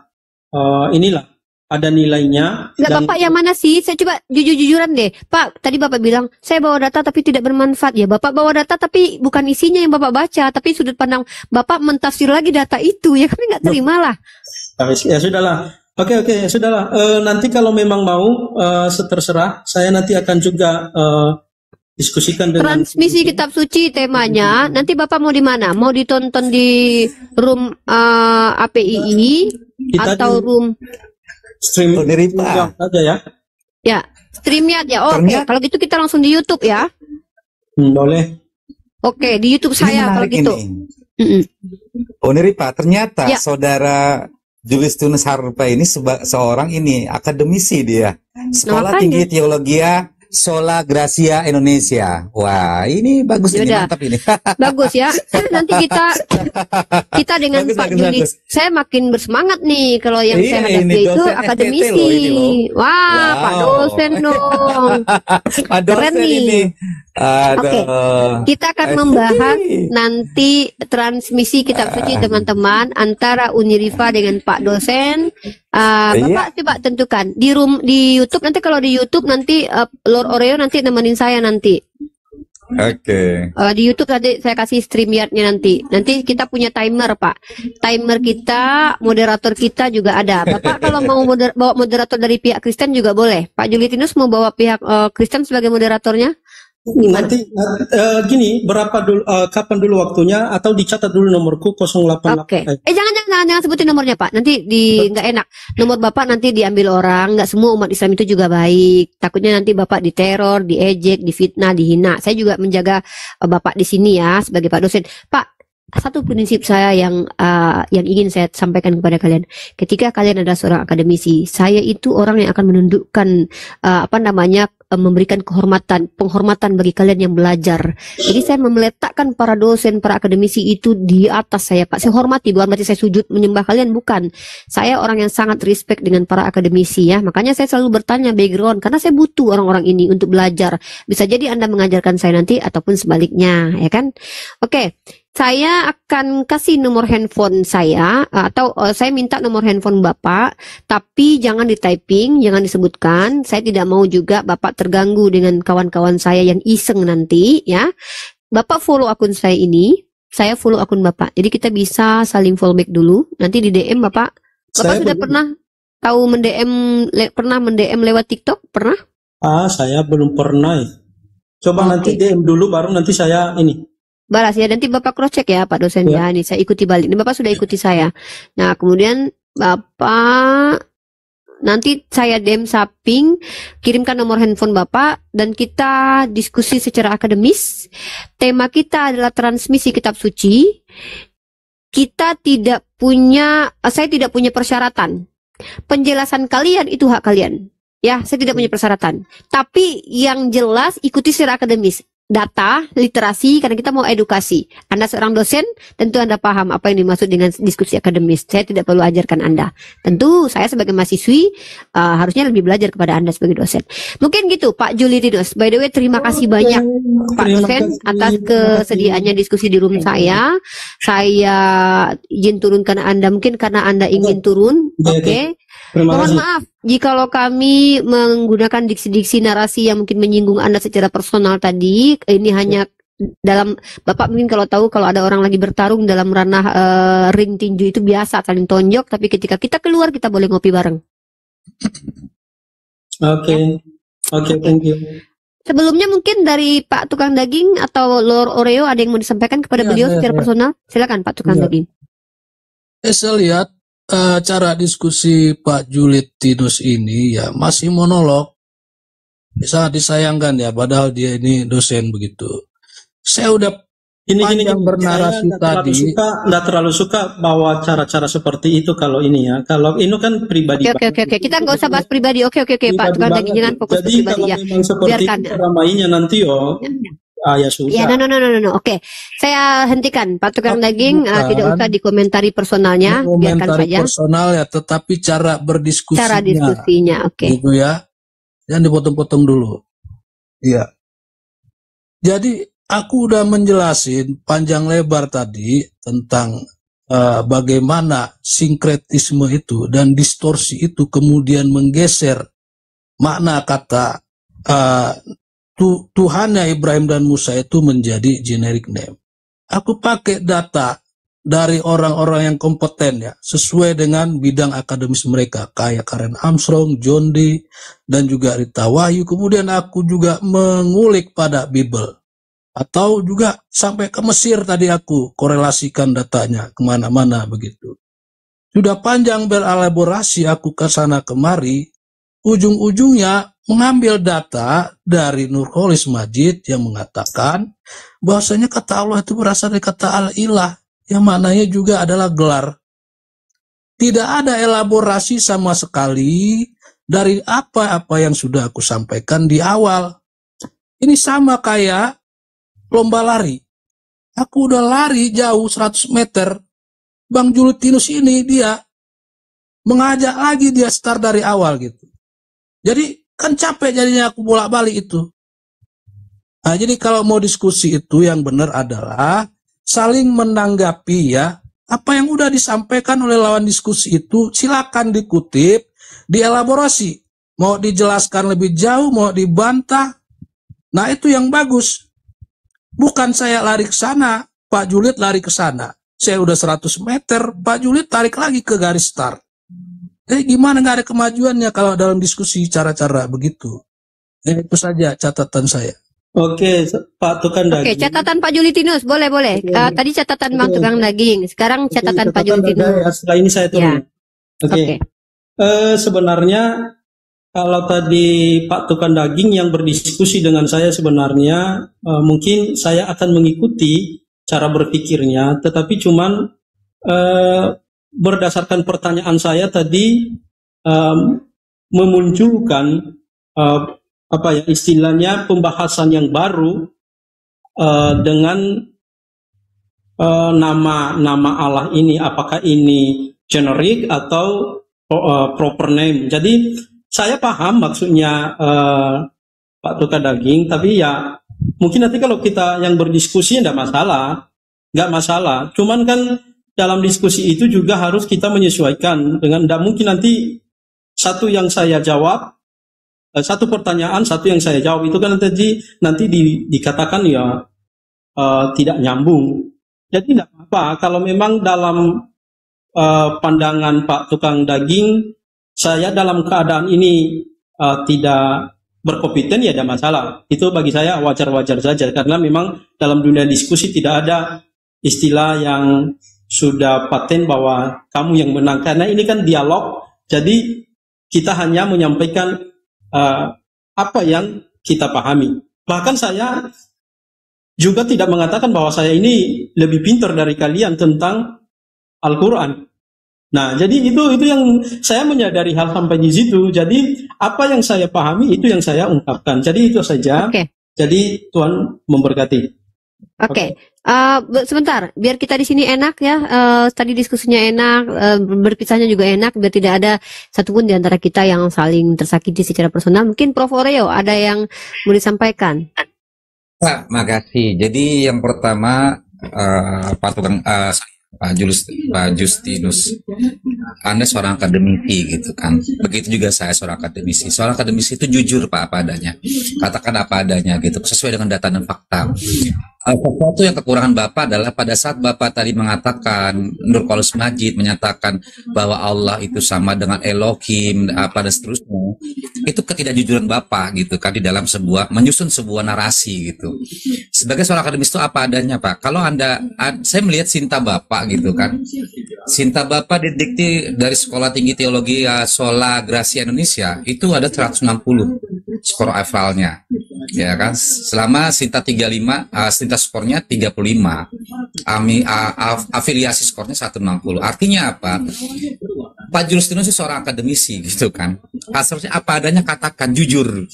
inilah, ada nilainya. Enggak, Dan Bapak yang mana sih? Saya coba jujur-jujuran deh. Pak, tadi Bapak bilang, saya bawa data tapi tidak bermanfaat. Ya, Bapak bawa data tapi bukan isinya yang Bapak baca, tapi sudut pandang Bapak mentafsir lagi data itu. Ya kan nggak terima lah. ya sudahlah. Oke, ya sudahlah. Nanti kalau memang mau, terserah. Saya nanti akan juga diskusikan dengan Transmisi kitab suci temanya. Nanti Bapak mau di mana? Mau ditonton di room APII kita atau di room stream Uniripa. aja ya. ya StreamYard ya? Oke, Ternyata- kalau gitu kita langsung di YouTube ya. Boleh. Oke, di YouTube Ini saya kalau menarik gitu. ini. Mm-mm. Uniripa, ternyata Ya. saudara Julistinus Harpa ini seorang ini akademisi dia. Sekolah Makanya. Tinggi Teologia Sola Gracia Indonesia. Wah, ini bagus ini, Yaudah. mantap ini. Bagus ya. Nanti kita dengan Bagus, Pak bagus, Juli, bagus. saya makin bersemangat nih kalau yang Iya, saya hadapi ini itu dosen FPT akademisi. loh ini loh. Wah, Pak Wow. dosen dong. Pak dosen Keren nih. ini. Aduh. Kita akan membahas nanti transmisi kitab suci teman-teman antara Uniriva dengan Pak dosen. Bapak coba tentukan di YouTube, nanti kalau di YouTube nanti Lord Oreo nanti nemenin saya nanti. Oke. Di YouTube tadi saya kasih StreamYard-nya nanti. Nanti kita punya timer, Pak. Timer kita, moderator kita juga ada. Bapak kalau mau bawa moderator dari pihak Kristen juga boleh. Pak Julitinus mau bawa pihak Kristen sebagai moderatornya? Gimana? Nanti gini, kapan dulu waktunya, atau dicatat dulu nomorku 088. Oke. Jangan sebutin nomornya, Pak. Nanti nggak enak. Nomor Bapak nanti diambil orang. Nggak semua umat Islam itu juga baik. Takutnya nanti Bapak diteror, diejek, difitnah, dihina. Saya juga menjaga Bapak di sini ya sebagai Pak dosen. Pak, satu prinsip saya yang ingin saya sampaikan kepada kalian. Ketika kalian adalah seorang akademisi, saya itu orang yang akan menundukkan memberikan penghormatan bagi kalian yang belajar. Jadi saya meletakkan para dosen, para akademisi itu di atas saya, Pak. Saya hormati, bukan berarti saya sujud menyembah kalian, bukan. Saya orang yang sangat respect dengan para akademisi ya. Makanya saya selalu bertanya background, karena saya butuh orang-orang ini untuk belajar. Bisa jadi Anda mengajarkan saya nanti ataupun sebaliknya, ya kan? Oke. Saya akan kasih nomor handphone saya atau saya minta nomor handphone Bapak, tapi jangan di-typing, jangan disebutkan. Saya tidak mau juga Bapak terganggu dengan kawan-kawan saya yang iseng nanti ya. Bapak follow akun saya ini, saya follow akun Bapak. Jadi kita bisa saling follow back dulu. Nanti di DM Bapak. Bapak sudah pernah tahu pernah mendm lewat TikTok? Pernah? Saya belum pernah. Coba nanti DM dulu, baru nanti saya ini. Balas ya, nanti Bapak cross check ya Pak dosen ya. Ini saya ikuti balik. Ini Bapak sudah ikuti saya. Nah, kemudian Bapak nanti saya DM Saping, kirimkan nomor handphone Bapak dan kita diskusi secara akademis. Tema kita adalah transmisi kitab suci. Saya tidak punya persyaratan. Penjelasan kalian itu hak kalian. Ya, saya tidak punya persyaratan. Tapi yang jelas ikuti secara akademis. Data, literasi, karena kita mau edukasi. Anda seorang dosen, tentu Anda paham apa yang dimaksud dengan diskusi akademis. Saya tidak perlu ajarkan Anda. Tentu saya sebagai mahasiswi harusnya lebih belajar kepada Anda sebagai dosen. Mungkin gitu Pak Julitinus. By the way, terima kasih banyak Pak dosen atas kesediaannya diskusi di room saya. Saya izin turunkan Anda, mungkin karena Anda ingin turun. Oke. Mohon maaf jikalau kami menggunakan diksi-diksi narasi yang mungkin menyinggung Anda secara personal tadi. Ini hanya dalam Bapak mungkin kalau tahu kalau ada orang lagi bertarung dalam ranah ring tinju itu biasa saling tonjok, tapi ketika kita keluar kita boleh ngopi bareng. Oke, thank you. Sebelumnya mungkin dari Pak Tukang Daging atau Lord Oreo ada yang mau disampaikan kepada beliau secara personal? Silakan Pak Tukang Daging. Saya lihat cara diskusi Pak Julitinus ini ya masih monolog. Sangat disayangkan ya, padahal dia ini dosen begitu. Saya udah Ini panjang bernarasi tadi. Nggak terlalu suka bawa cara-cara seperti itu kalau ini ya. Kalau ini kan pribadi. Oke. Kita nggak usah bahas pribadi. Oke, Pak Pribadi Tukang banget. Daging, jangan fokus ke Jadi pribadi kalau ya. memang seperti Biarkan. itu ramainya nanti ya sudah. Ya, no. Oke, saya hentikan Pak Tukang Daging. Bukan. Tidak usah dikomentari personalnya, biarkan Komentari saja. personal ya, tetapi cara berdiskusinya. Cara diskusinya, oke. Gitu ya. Jangan dipotong-potong dulu. Iya. Jadi aku udah menjelasin panjang lebar tadi tentang bagaimana sinkretisme itu dan distorsi itu kemudian menggeser makna kata Tuhannya Ibrahim dan Musa itu menjadi generic name. Aku pakai data dari orang-orang yang kompeten ya, sesuai dengan bidang akademis mereka, kayak Karen Armstrong, John Dee, dan juga Rita Wahyu. Kemudian aku juga mengulik pada Bible. Atau juga sampai ke Mesir tadi aku korelasikan datanya kemana-mana begitu. Sudah panjang berelaborasi aku ke sana kemari, ujung-ujungnya mengambil data dari Nurholis Majid yang mengatakan bahwasanya kata Allah itu berasal dari kata al-ilah, yang maknanya juga adalah gelar. Tidak ada elaborasi sama sekali dari apa-apa yang sudah aku sampaikan di awal. Ini sama kayak lomba lari. Aku udah lari jauh 100 meter. Bang Julitinus ini dia mengajak lagi dia start dari awal gitu. Jadi kan capek jadinya aku bolak-balik itu. Nah, jadi kalau mau diskusi itu yang benar adalah saling menanggapi ya. Apa yang udah disampaikan oleh lawan diskusi itu silakan dikutip, dielaborasi. Mau dijelaskan lebih jauh, mau dibantah. Nah, itu yang bagus. Bukan saya lari ke sana, Pak Julid lari ke sana. Saya udah 100 meter, Pak Julid tarik lagi ke garis start. Gimana nggak ada kemajuannya kalau dalam diskusi cara-cara begitu? Itu saja catatan saya. Oke, Pak Tukang Daging. Oke, catatan Pak Julitinus, boleh. Tadi catatan Bang Tukang Daging, sekarang catatan Pak Julitinus. Setelah ini saya turun. Oke. Sebenarnya kalau tadi Pak Tukang Daging yang berdiskusi dengan saya sebenarnya mungkin saya akan mengikuti cara berpikirnya, tetapi cuman berdasarkan pertanyaan saya tadi memunculkan istilahnya pembahasan yang baru dengan nama Allah ini, apakah ini generik atau proper name. Jadi saya paham maksudnya Pak Tukang Daging, tapi ya mungkin nanti kalau kita yang berdiskusi nggak masalah. Cuman kan dalam diskusi itu juga harus kita menyesuaikan dengan, nggak mungkin nanti satu yang saya jawab, satu pertanyaan, satu yang saya jawab, itu kan nanti dikatakan ya tidak nyambung. Jadi tidak apa-apa kalau memang dalam pandangan Pak Tukang Daging saya dalam keadaan ini tidak berkompeten, ya ada masalah. Itu bagi saya wajar-wajar saja, karena memang dalam dunia diskusi tidak ada istilah yang sudah paten bahwa kamu yang menang, karena ini kan dialog. Jadi kita hanya menyampaikan apa yang kita pahami. Bahkan saya juga tidak mengatakan bahwa saya ini lebih pintar dari kalian tentang Al-Quran. Nah, jadi itu yang saya menyadari hal sampai di situ. Jadi apa yang saya pahami itu yang saya ungkapkan. Jadi itu saja. Jadi Tuhan memberkati. Oke. Sebentar, biar kita di sini enak ya. Tadi diskusinya enak, berpisahnya juga enak, biar tidak ada satupun di antara kita yang saling tersakiti secara personal. Mungkin Prof. Oreo ada yang mau disampaikan. Pak, makasih. Jadi yang pertama Pak Justinus, Anda seorang akademisi gitu kan. Begitu juga saya seorang akademisi. Seorang akademisi itu jujur Pak apa adanya. Katakan apa adanya gitu, sesuai dengan data dan fakta. Sesuatu yang kekurangan Bapak adalah pada saat Bapak tadi mengatakan, Nurholis Majid menyatakan bahwa Allah itu sama dengan Elohim, dan seterusnya. Itu ketidakjujuran Bapak gitu kan di dalam menyusun sebuah narasi gitu. Sebagai seorang akademis itu apa adanya Pak. Kalau saya melihat Sinta Bapak gitu kan. Sinta Bapak didikti dari Sekolah Tinggi Teologi Sola Gracia Indonesia itu ada 160. skor averalnya. Ya kan? Selama Sinta 35, Sinta skornya 35. Afiliasi skornya 160. Artinya apa? Pak Justinus itu seorang akademisi gitu kan. Harusnya apa adanya katakan jujur.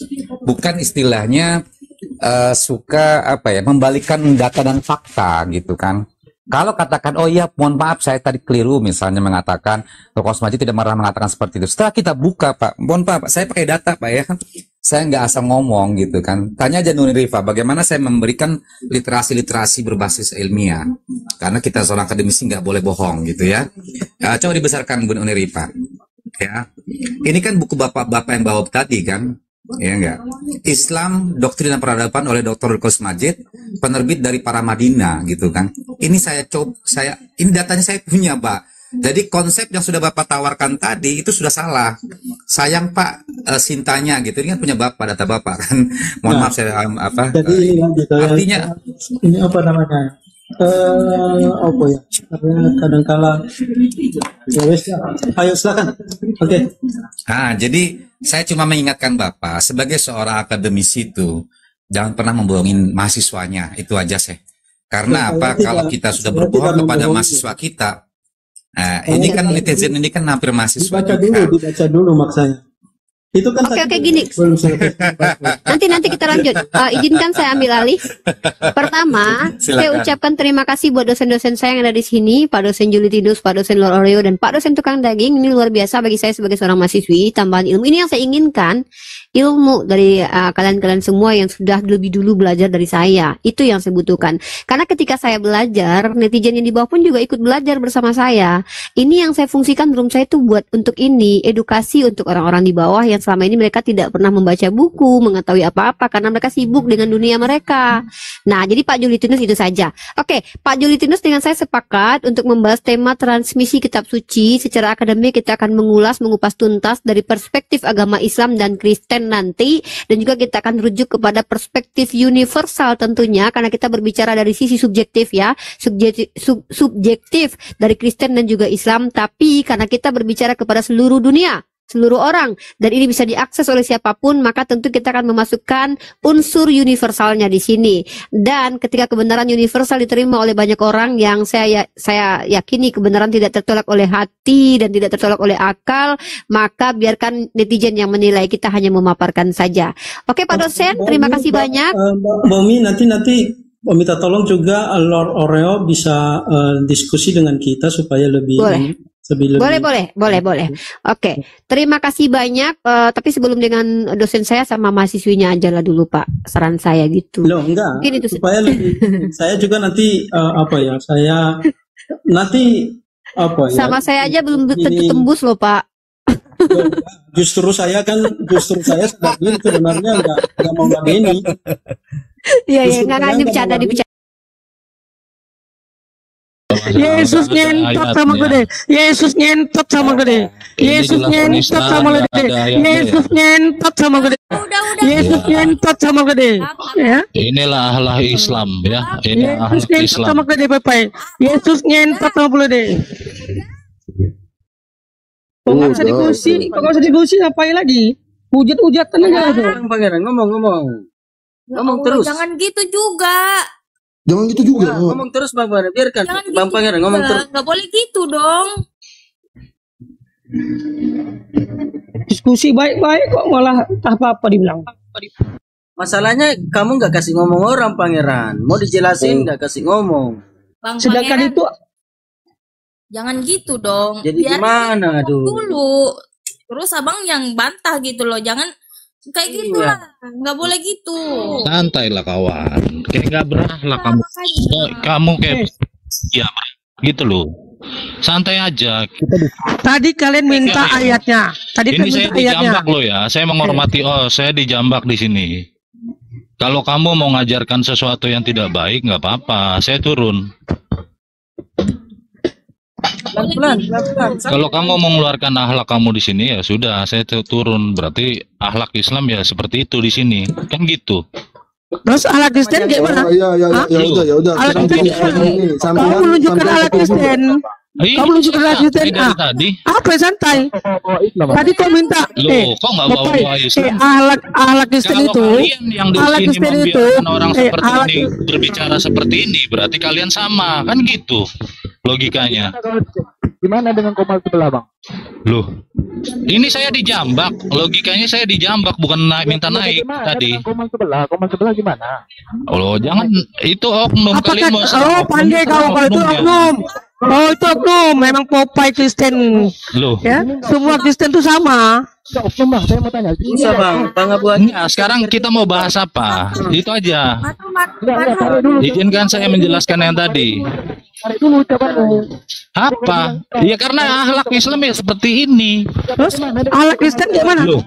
Bukan istilahnya suka apa ya, membalikan data dan fakta gitu kan. Kalau katakan, oh iya, mohon maaf saya tadi keliru, misalnya mengatakan Dr. Kosmaji tidak pernah mengatakan seperti itu. Setelah kita buka, Pak, mohon maaf, saya pakai data, Pak ya. Saya nggak asal ngomong gitu kan. Tanya aja Nuni Rifa, bagaimana saya memberikan literasi-literasi berbasis ilmiah. Karena kita seorang akademisi nggak boleh bohong gitu ya. Coba dibesarkan Bu Nuni Rifa. Ya. Ini kan buku bapak-bapak yang bawa tadi kan. Ya enggak. Islam, Doktrin dan Peradaban oleh Dr. Rukos Majid, penerbit dari Paramadina gitu kan. Ini ini datanya saya punya, Pak. Jadi konsep yang sudah Bapak tawarkan tadi itu sudah salah. Sayang Pak, Sintanya gitu. Ini kan punya Bapak, data Bapak kan. Mohon maaf saya Jadi gitu, artinya ini apa namanya? Apa ya? Karena kadang-kala ya wes, ayo silakan. Oke. Jadi saya cuma mengingatkan Bapak sebagai seorang akademisi itu jangan pernah membohongin mahasiswanya, itu aja sih. Karena apa? Kalau kita sudah berbohong kepada mahasiswa kita, ini kan netizen ini kan hampir mahasiswa dibaca dulu maksanya. Itu kan Oke, gini. Nanti kita lanjut. Izinkan saya ambil alih. Pertama, saya ucapkan terima kasih buat dosen-dosen saya yang ada di sini, Pak dosen Julitinus, Pak dosen Lord Oreo, dan Pak dosen tukang daging. Ini luar biasa bagi saya sebagai seorang mahasiswi, tambahan ilmu. Ini yang saya inginkan, ilmu dari kalian-kalian semua yang sudah lebih dulu belajar dari saya. Itu yang saya butuhkan. Karena ketika saya belajar, netizen yang di bawah pun juga ikut belajar bersama saya. Ini yang saya fungsikan room saya itu buat untuk ini, edukasi untuk orang-orang di bawah yang selama ini mereka tidak pernah membaca buku, mengetahui apa-apa karena mereka sibuk dengan dunia mereka. Nah, jadi Pak Julitinus itu saja. Oke, Pak Julitinus dengan saya sepakat untuk membahas tema transmisi kitab suci. Secara akademik kita akan mengupas tuntas dari perspektif agama Islam dan Kristen nanti, dan juga kita akan rujuk kepada perspektif universal tentunya karena kita berbicara dari sisi subjektif ya, subjektif dari Kristen dan juga Islam, tapi karena kita berbicara kepada seluruh dunia, seluruh orang, dan ini bisa diakses oleh siapapun, maka tentu kita akan memasukkan unsur universalnya di sini. Dan ketika kebenaran universal diterima oleh banyak orang yang saya yakini kebenaran tidak tertolak oleh hati dan tidak tertolak oleh akal, maka biarkan netizen yang menilai, kita hanya memaparkan saja. Oke Pak dosen, terima kasih banyak. Mbak Umi, nanti minta tolong juga Lord Oreo bisa diskusi dengan kita supaya lebih Boleh. Oke, terima kasih banyak. Tapi sebelum dengan dosen saya sama mahasiswinya aja lah dulu Pak, saran saya gitu. Loh, enggak. Mungkin itu supaya lebih. Saya juga nanti saya nanti sama saya aja belum tentu tembus loh Pak. Justru saya sadar diri sebenarnya enggak mau ngabeni. Iya, enggak dibicarakan. Yesus nyentot sama gede. Yesus nyentot sama gede. Yesus nyentot sama gede. Yesus nyentot sama gede. Yesus nyentot sama gede. Ya. Inilah akhlak Islam ya. Ini Yesus akhlak nyentot Islam. sama gede Bapak. Yesus nyentot sama gede. Kok nggak bisa diskusi, ngapain lagi? Hujat-hujatan aja tuh. Pangeran ngomong terus. Jangan gitu juga. Ngomong terus Bang Pangeran, biarkan Bang Pangeran ngomong terus. Nggak boleh gitu dong. Diskusi baik-baik kok malah apa-apa dibilang. Masalahnya kamu nggak kasih ngomong orang Pangeran. Mau dijelasin nggak kasih ngomong. Bang Sedangkan Pangeran, itu jangan gitu dong. Jadi gimana aduh? Dulu. Terus abang yang bantah gitu loh. Jangan kayak gitu lah. Nggak boleh gitu. Santai lah kawan. Kayak nggak berakhlak kamu. Kamu kayak ya gitu loh. Santai aja. tadi kalian minta ayatnya. Tadi Ini saya minta ayatnya. dijambak loh ya. Saya menghormati. Oh, saya dijambak di sini. Kalau kamu mau ngajarkan sesuatu yang tidak baik, nggak apa-apa. Saya turun. Pelan-pelan. Kalau kamu mau mengeluarkan akhlak kamu di sini, ya sudah, saya turun. Berarti akhlak Islam ya seperti itu di sini, kan gitu. Terus ala Kristen gimana? Ya udah. Ala Kristen gimana? Kamu menunjukkan ala Kristen. Kamu lucu dari asisten. dari tadi. Apa santai? Tadi kau minta. Loh, kok nggak bawa Islam? Ahlak Kristen Kalau itu. kalian yang di Ahlak sini Kristen itu. membiarkan orang seperti ini berbicara seperti ini, berarti kalian sama, kan gitu logikanya. Gimana dengan Komal sebelah, Bang? Loh, ini saya dijambak, logikanya saya dijambak, bukan minta naik tadi. Komal sebelah gimana? Oh, jangan itu oknum. Apakah, Kalian mau oh pandai kau kalau itu oknum. Oh itu oknum, memang Popeye Kristen. Loh, Ya, semua Kristen itu sama. Oknum, Bang, saya mau tanya. Bisa bang, Enggak, sekarang kita mau bahas apa? Itu aja. Izinkan saya menjelaskan yang tadi. Tarik dulu ucapanmu. Apa? Ya karena akhlak Islam ya seperti ini. Terus ahlak Kristen gimana? Loh,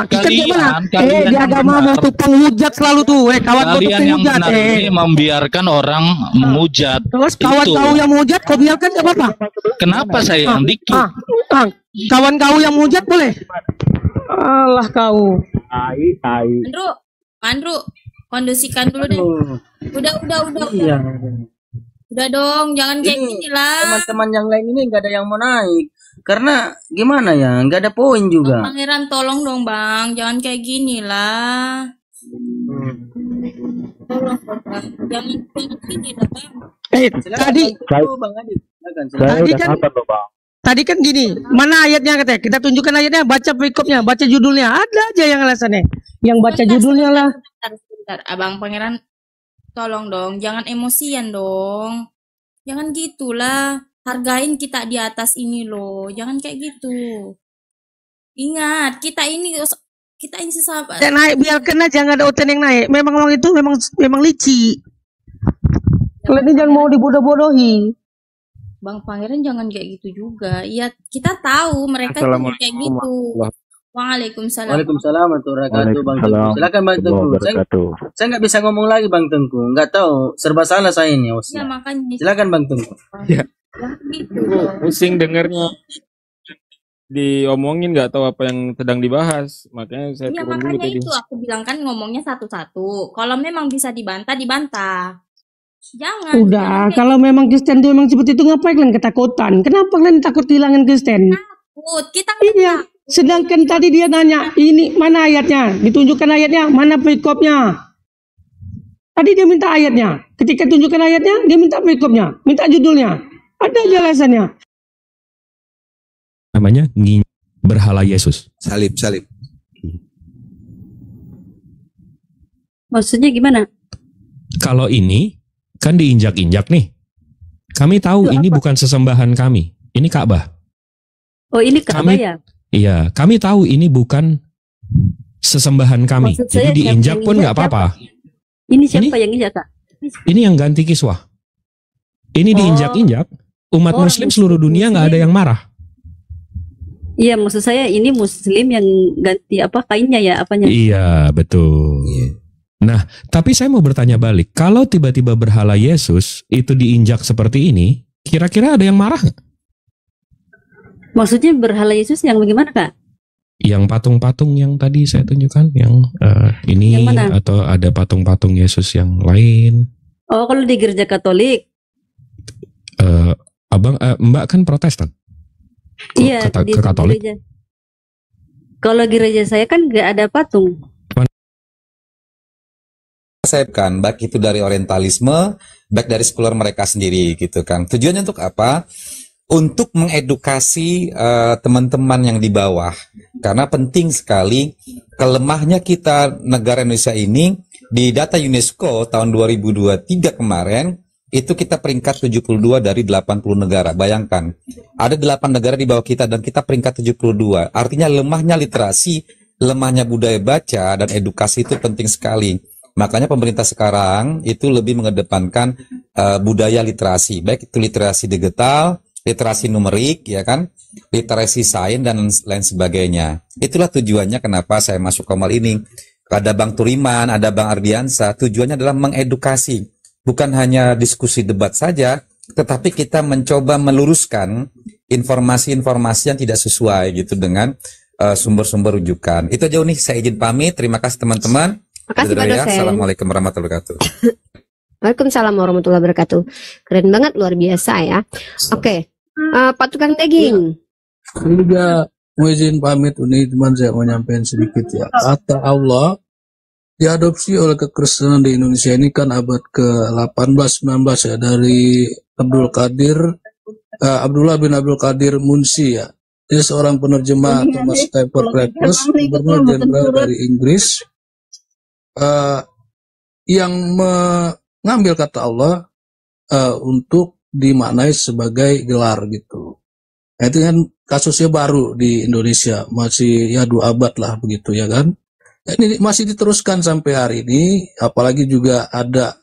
Kristen gimana? kalian Di agama tuh penghujat selalu tuh. Kawan kau tuh kalian yang penghujat. benar ini membiarkan orang menghujat. Terus kawan Itu. kau yang menghujat kau biarkan gak apa-apa. Kenapa saya yang dikit? Kawan kau yang menghujat boleh? Allah kau. Andrew, kondisikan dulu deh. Udah. Iya. Udah dong, jangan kayak gini lah. Teman-teman yang lain ini nggak ada yang mau naik. Karena gimana ya, nggak ada poin juga. Pangeran tolong dong bang, jangan kayak gini lah. Jangan gini lah bang. Tadi kan gini, mana ayatnya katanya? Kita tunjukkan ayatnya, baca perikopnya, baca judulnya. Ada aja yang alasannya. Yang baca judulnya lah. Sebentar, abang pangeran. Tolong dong, jangan emosian dong. Jangan gitulah. Hargain kita di atas ini loh. Jangan kayak gitu. Ingat, kita ini sesama. Ya, naik biarkan aja, nggak ada oten yang naik. Memang orang itu memang licik. Kalian jangan mau dibodoh-bodohi. Bang Pangeran jangan kayak gitu juga. Ya kita tahu mereka juga kayak gitu. Waalaikumsalam. Waalaikumsalam warahmatullahi wabarakatuh, Bang Tengku. Silakan Bang Tengku. Saya nggak bisa ngomong lagi Bang Tengku. Nggak tahu, serba salah saya ini. Ya makanya. Silakan Bang Tengku. Ya. Gitu. Pusing dengernya. Diomongin nggak tahu apa yang sedang dibahas. Makanya saya Ya turun dulu makanya tadi. itu aku bilang kan ngomongnya satu-satu. Kalau memang bisa dibantah, dibantah. Jangan. Udah, kalau memang Kristen itu memang seperti itu, ngapain kalian ketakutan? Kenapa kalian takut kehilangan Kristen? Takut. Kita Iya. Sedangkan tadi dia nanya, ini mana ayatnya? Ditunjukkan ayatnya, mana perikopnya? Tadi dia minta ayatnya. Ketika tunjukkan ayatnya, dia minta perikopnya, minta judulnya. Ada jelasannya. Namanya berhala Yesus. Salib. Maksudnya gimana? Kalau ini kan diinjak-injak nih. Kami tahu ini bukan sesembahan kami. Ini Ka'bah. Oh ini Ka'bah ya? Iya, kami tahu ini bukan sesembahan kami. Maksud saya Jadi diinjak yang pun injak nggak apa-apa. Ini siapa yang injak, Kak? Ini yang ganti kiswah. Ini diinjak-injak. Umat Oh, Muslim seluruh dunia nggak ada yang marah. Iya, maksud saya ini Muslim yang ganti apa kainnya ya, apanya? Iya, betul. Nah, tapi saya mau bertanya balik. Kalau tiba-tiba berhala Yesus itu diinjak seperti ini, kira-kira ada yang marah nggak? Maksudnya berhala Yesus yang bagaimana, Kak? Yang patung-patung yang tadi saya tunjukkan, yang ini Yang mana? atau ada patung-patung Yesus yang lain? Oh, kalau di gereja Katolik. Mbak kan Protestan? Iya, ke Katolik? gereja. Kalau gereja saya kan nggak ada patung. Saya kan, baik itu dari orientalisme, baik dari sekuler mereka sendiri gitu kan. Tujuannya untuk apa? Untuk mengedukasi teman-teman yang di bawah. Karena penting sekali kelemahnya kita negara Indonesia ini di data UNESCO tahun 2023 kemarin itu kita peringkat 72 dari 80 negara. Bayangkan, ada 8 negara di bawah kita dan kita peringkat 72. Artinya lemahnya literasi, lemahnya budaya baca dan edukasi itu penting sekali. Makanya pemerintah sekarang itu lebih mengedepankan budaya literasi, baik itu literasi digital, literasi numerik, ya kan, literasi sains dan lain sebagainya. Itulah tujuannya kenapa saya masuk Komal ini. Ada Bang Turiman, ada Bang Ardiansa. Tujuannya adalah mengedukasi, bukan hanya diskusi debat saja, tetapi kita mencoba meluruskan informasi-informasi yang tidak sesuai gitu dengan sumber-sumber rujukan. Itu aja nih, saya izin pamit. Terima kasih teman-teman. Makasih Pak dosen. Assalamualaikum warahmatullahi wabarakatuh. Waalaikumsalam warahmatullahi wabarakatuh. Keren banget, luar biasa ya. Oke, Pak tukang daging. Juga izin pamit ini teman saya mau nyampein sedikit ya. Kata Allah diadopsi oleh kekristenan di Indonesia ini kan abad ke-18-19 ya, dari Abdullah bin Abdul Qadir Munshi ya. Dia seorang penerjemah Thomas Stafford Raffles, gubernur jenderal dari Inggris, yang mengambil kata Allah untuk dimaknai sebagai gelar gitu. Nah, itu kan kasusnya baru di Indonesia, masih ya 2 abad lah begitu ya kan. Ini masih diteruskan sampai hari ini, apalagi juga ada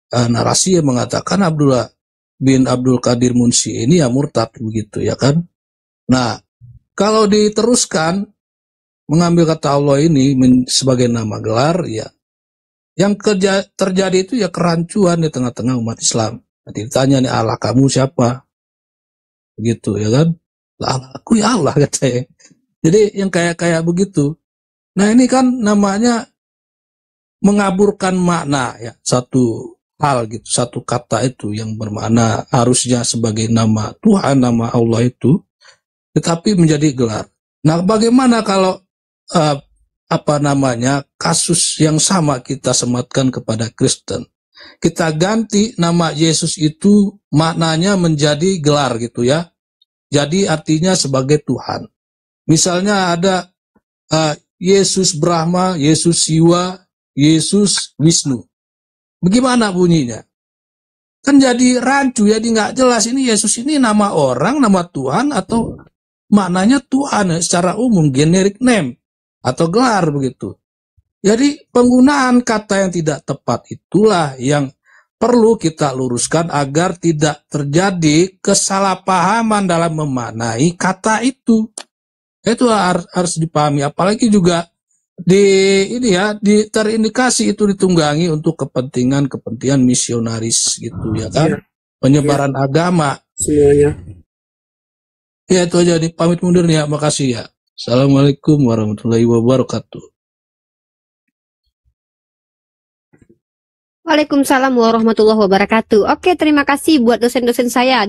narasi yang mengatakan Abdullah bin Abdul Qadir Munshi ini ya murtad begitu ya kan. Nah, kalau diteruskan mengambil kata Allah ini sebagai nama gelar ya, yang terjadi itu ya kerancuan di tengah-tengah umat Islam. Nanti ditanya nih, Allah kamu siapa? Begitu ya kan. Allah, aku ya Allah katanya. Jadi yang kayak begitu. Nah ini kan namanya mengaburkan makna ya, satu hal gitu, satu kata itu yang bermakna harusnya sebagai nama Tuhan, nama Allah itu, tetapi menjadi gelar. Nah bagaimana kalau kasus yang sama kita sematkan kepada Kristen? Kita ganti nama Yesus itu maknanya menjadi gelar gitu ya. Jadi artinya sebagai Tuhan. Misalnya ada Yesus Brahma, Yesus Siwa, Yesus Wisnu. Bagaimana bunyinya? Kan jadi rancu, jadi nggak jelas ini Yesus ini nama orang, nama Tuhan, atau maknanya Tuhan secara umum, generic name, atau gelar begitu. Jadi penggunaan kata yang tidak tepat itulah yang perlu kita luruskan agar tidak terjadi kesalahpahaman dalam memaknai kata itu. Itu harus dipahami, apalagi juga terindikasi itu ditunggangi untuk kepentingan misionaris gitu ya kan, penyebaran agama semuanya. Ya itu aja, pamit mundur nih ya, makasih ya. Assalamualaikum warahmatullahi wabarakatuh. Waalaikumsalam warahmatullahi wabarakatuh. Oke, terima kasih buat dosen saya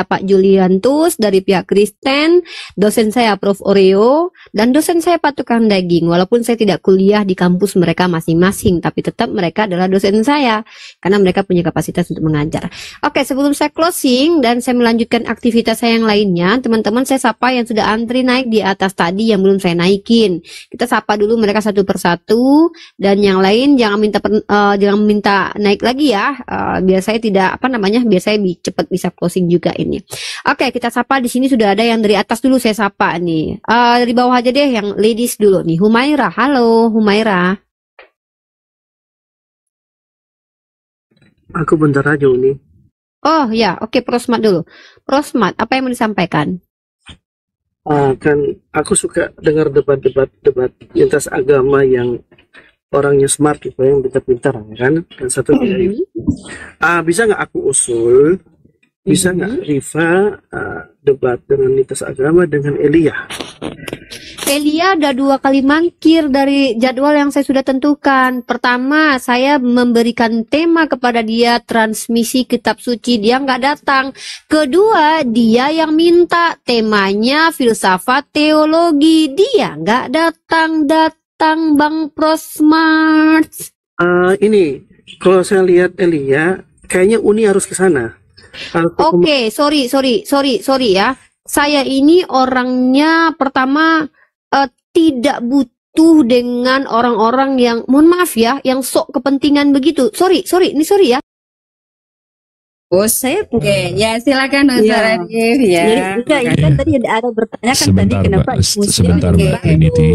Pak Juliantus dari pihak Kristen, dosen saya Prof Oreo, dan dosen saya Pak Tukang Daging. Walaupun saya tidak kuliah di kampus mereka masing-masing, tapi tetap mereka adalah dosen saya, karena mereka punya kapasitas untuk mengajar. Oke, sebelum saya closing dan saya melanjutkan aktivitas saya yang lainnya, teman-teman saya sapa yang sudah antri naik di atas tadi yang belum saya naikin. Kita sapa dulu mereka satu persatu, dan yang lain jangan minta naik lagi ya, biar saya biar saya cepat bisa closing juga ini. Oke, kita sapa. Di sini sudah ada yang dari atas dulu saya sapa nih. Dari bawah aja deh, yang ladies dulu nih. Humaira, halo Humaira. Aku bentar aja Uni. Oh ya, oke, Prosmat dulu. Prosmat, apa yang mau disampaikan? Kan aku suka dengar debat lintas agama yang orangnya smart gitu, yang pintar-pintar kan. Dan satu bisa nggak aku usul, bisa nggak Rifa debat dengan lintas agama dengan Elia? Elia ada 2 kali mangkir dari jadwal yang saya sudah tentukan. Pertama, saya memberikan tema kepada dia, transmisi kitab suci, dia nggak datang. Kedua, dia yang minta temanya filsafat teologi, dia nggak datang Bang Prosmart. Ini kalau saya lihat Elia, kayaknya Uni harus ke sana. Oke, sorry ya. Saya ini orangnya pertama tidak butuh dengan orang-orang yang, mohon maaf ya, yang sok kepentingan begitu. Sorry ya. Oh, saya ya silakan Ustaz Arif ya. Jadi kan tadi ada bertanya kan tadi kenapa sebentar Mbak Trinity,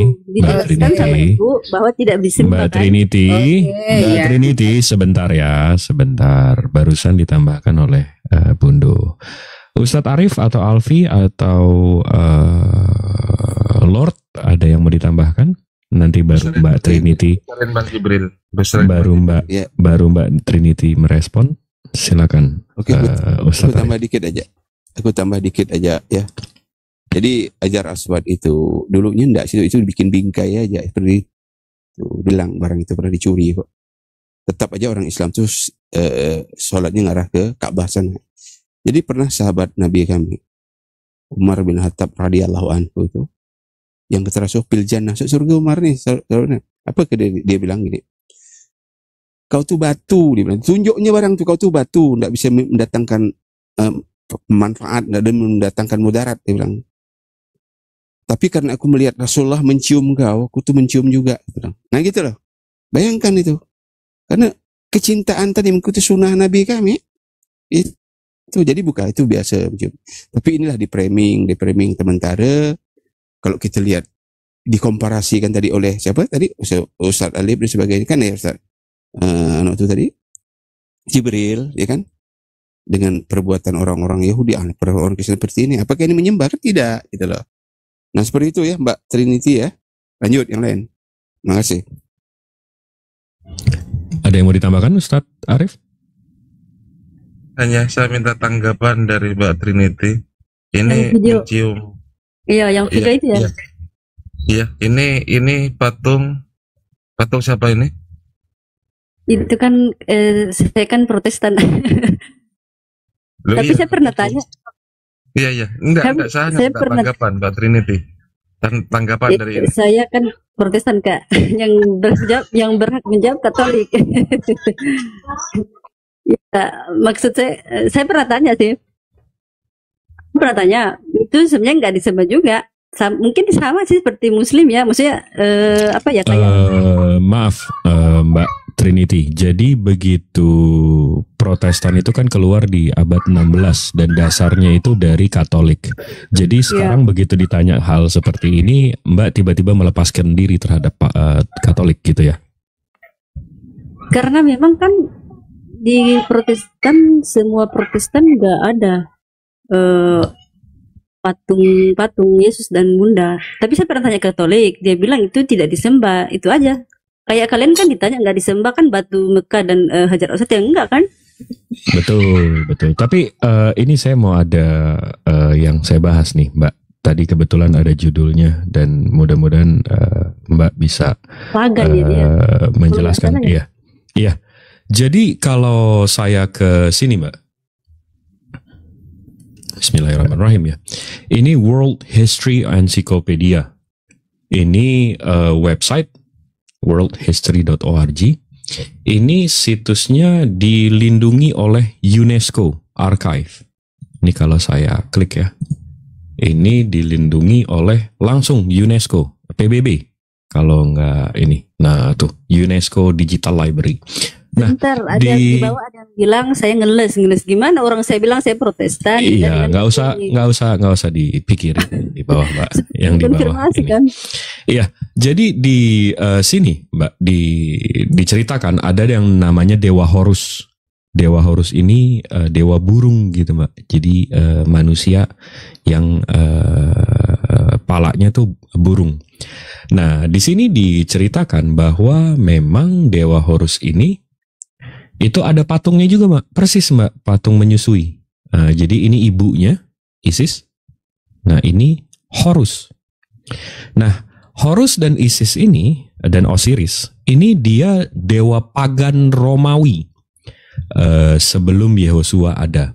bahwa tidak bisa Mbak Trinity sebentar ya, barusan ditambahkan oleh Bundo. Ustadz Arif atau Alfi atau Lord ada yang mau ditambahkan? Nanti baru Mbak Trinity, baru Mbak Trinity merespon. Silakan. Oke, aku tambah dikit aja ya. Jadi Hajar Aswad itu dulunya enggak itu bikin bingkai aja, seperti itu bilang barang itu pernah dicuri kok. Tetap aja orang Islam tuh sholatnya ngarah ke Ka'bah sana. Jadi pernah sahabat Nabi kami, Umar bin Khattab radhiyallahu anhu itu, yang keterasuh fil jannah, surga Umar nih, apa ke dia bilang gini, kau tuh batu, dia bilang, tunjuknya barang tuh, kau tuh batu, tidak bisa mendatangkan manfaat dan mendatangkan mudarat, dia bilang. Tapi karena aku melihat Rasulullah mencium kau, aku tuh mencium juga, dia bilang. Nah gitu loh, bayangkan itu, karena kecintaan tadi mengikuti sunnah Nabi kami, itu jadi bukan itu biasa mencium. Tapi inilah di framing sementara kalau kita lihat dikomparasikan tadi oleh siapa tadi, Ustaz Alif dan sebagainya kan ya Ustaz, anak itu tadi Jibril ya kan, dengan perbuatan orang-orang Yahudi, orang Kristen seperti ini, apakah ini menyembah? Tidak, gitu loh. Nah seperti itu ya Mbak Trinity ya. Lanjut yang lain. Terima kasih. Ada yang mau ditambahkan Ustaz Arif? Hanya saya minta tanggapan dari Mbak Trinity. Ini mencium. Iya, yang video itu ya. Iya, ini patung siapa ini? Itu kan saya kan Protestan. Tapi saya pernah tanya. Iya, enggak saya pernah tanggapan Mbak Trinity. Tanggapan dari ini. Saya kan Protestan Kak, yang berhak menjawab Katolik. Ya, maksud saya pernah tanya sih. Itu sebenarnya nggak disembah juga. Mungkin sama sih seperti Muslim ya, maksudnya apa ya kayak. Maaf Mbak Trinity. Jadi begitu Protestan itu kan keluar di abad 16 dan dasarnya itu dari Katolik. Jadi sekarang begitu ditanya hal seperti ini, Mbak tiba-tiba melepaskan diri terhadap Katolik gitu ya? Karena memang kan di Protestan, semua Protestan nggak ada patung Yesus dan Bunda. Tapi saya pernah tanya Katolik, dia bilang itu tidak disembah, itu aja. Kayak kalian kan ditanya nggak disembah kan batu Mekah dan Hajar Aswad, yang enggak kan? Betul. Tapi ini saya mau ada yang saya bahas nih, Mbak. Tadi kebetulan ada judulnya dan mudah-mudahan Mbak bisa menjelaskan. Iya. Jadi kalau saya ke sini, Mbak. Bismillahirrahmanirrahim ya. Ini World History Encyclopedia. Ini website worldhistory.org. Ini situsnya dilindungi oleh UNESCO Archive. Ini kalau saya klik ya. Ini dilindungi oleh langsung UNESCO, PBB. Kalau enggak ini. Nah, tuh UNESCO Digital Library. Nah, bentar, ada di bawah ada yang bilang saya ngeles gimana? Orang saya bilang saya Protestan. Iya, nggak usah dipikirin di bawah, Mbak. Yang di bawah. Kan? Iya, jadi di sini, Mbak, diceritakan ada yang namanya Dewa Horus. Dewa Horus ini dewa burung gitu, Mbak. Jadi manusia yang palanya tuh burung. Nah, di sini diceritakan bahwa memang Dewa Horus ini itu ada patungnya juga, Mbak. Persis, Mbak, patung menyusui. Jadi ini ibunya, Isis. Nah, ini Horus. Nah, Horus dan Isis ini, dan Osiris, ini dia dewa pagan Romawi sebelum Yehosua ada.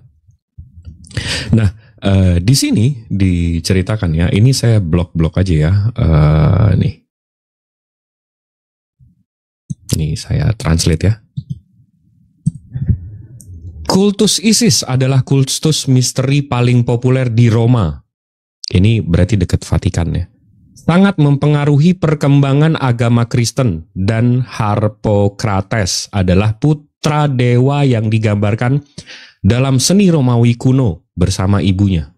Nah, di sini diceritakan ya, ini saya blok-blok aja ya. Nih saya translate ya. Kultus Isis adalah kultus misteri paling populer di Roma. Ini berarti dekat Vatikan ya. Sangat mempengaruhi perkembangan agama Kristen, dan Harpokrates adalah putra dewa yang digambarkan dalam seni Romawi kuno bersama ibunya.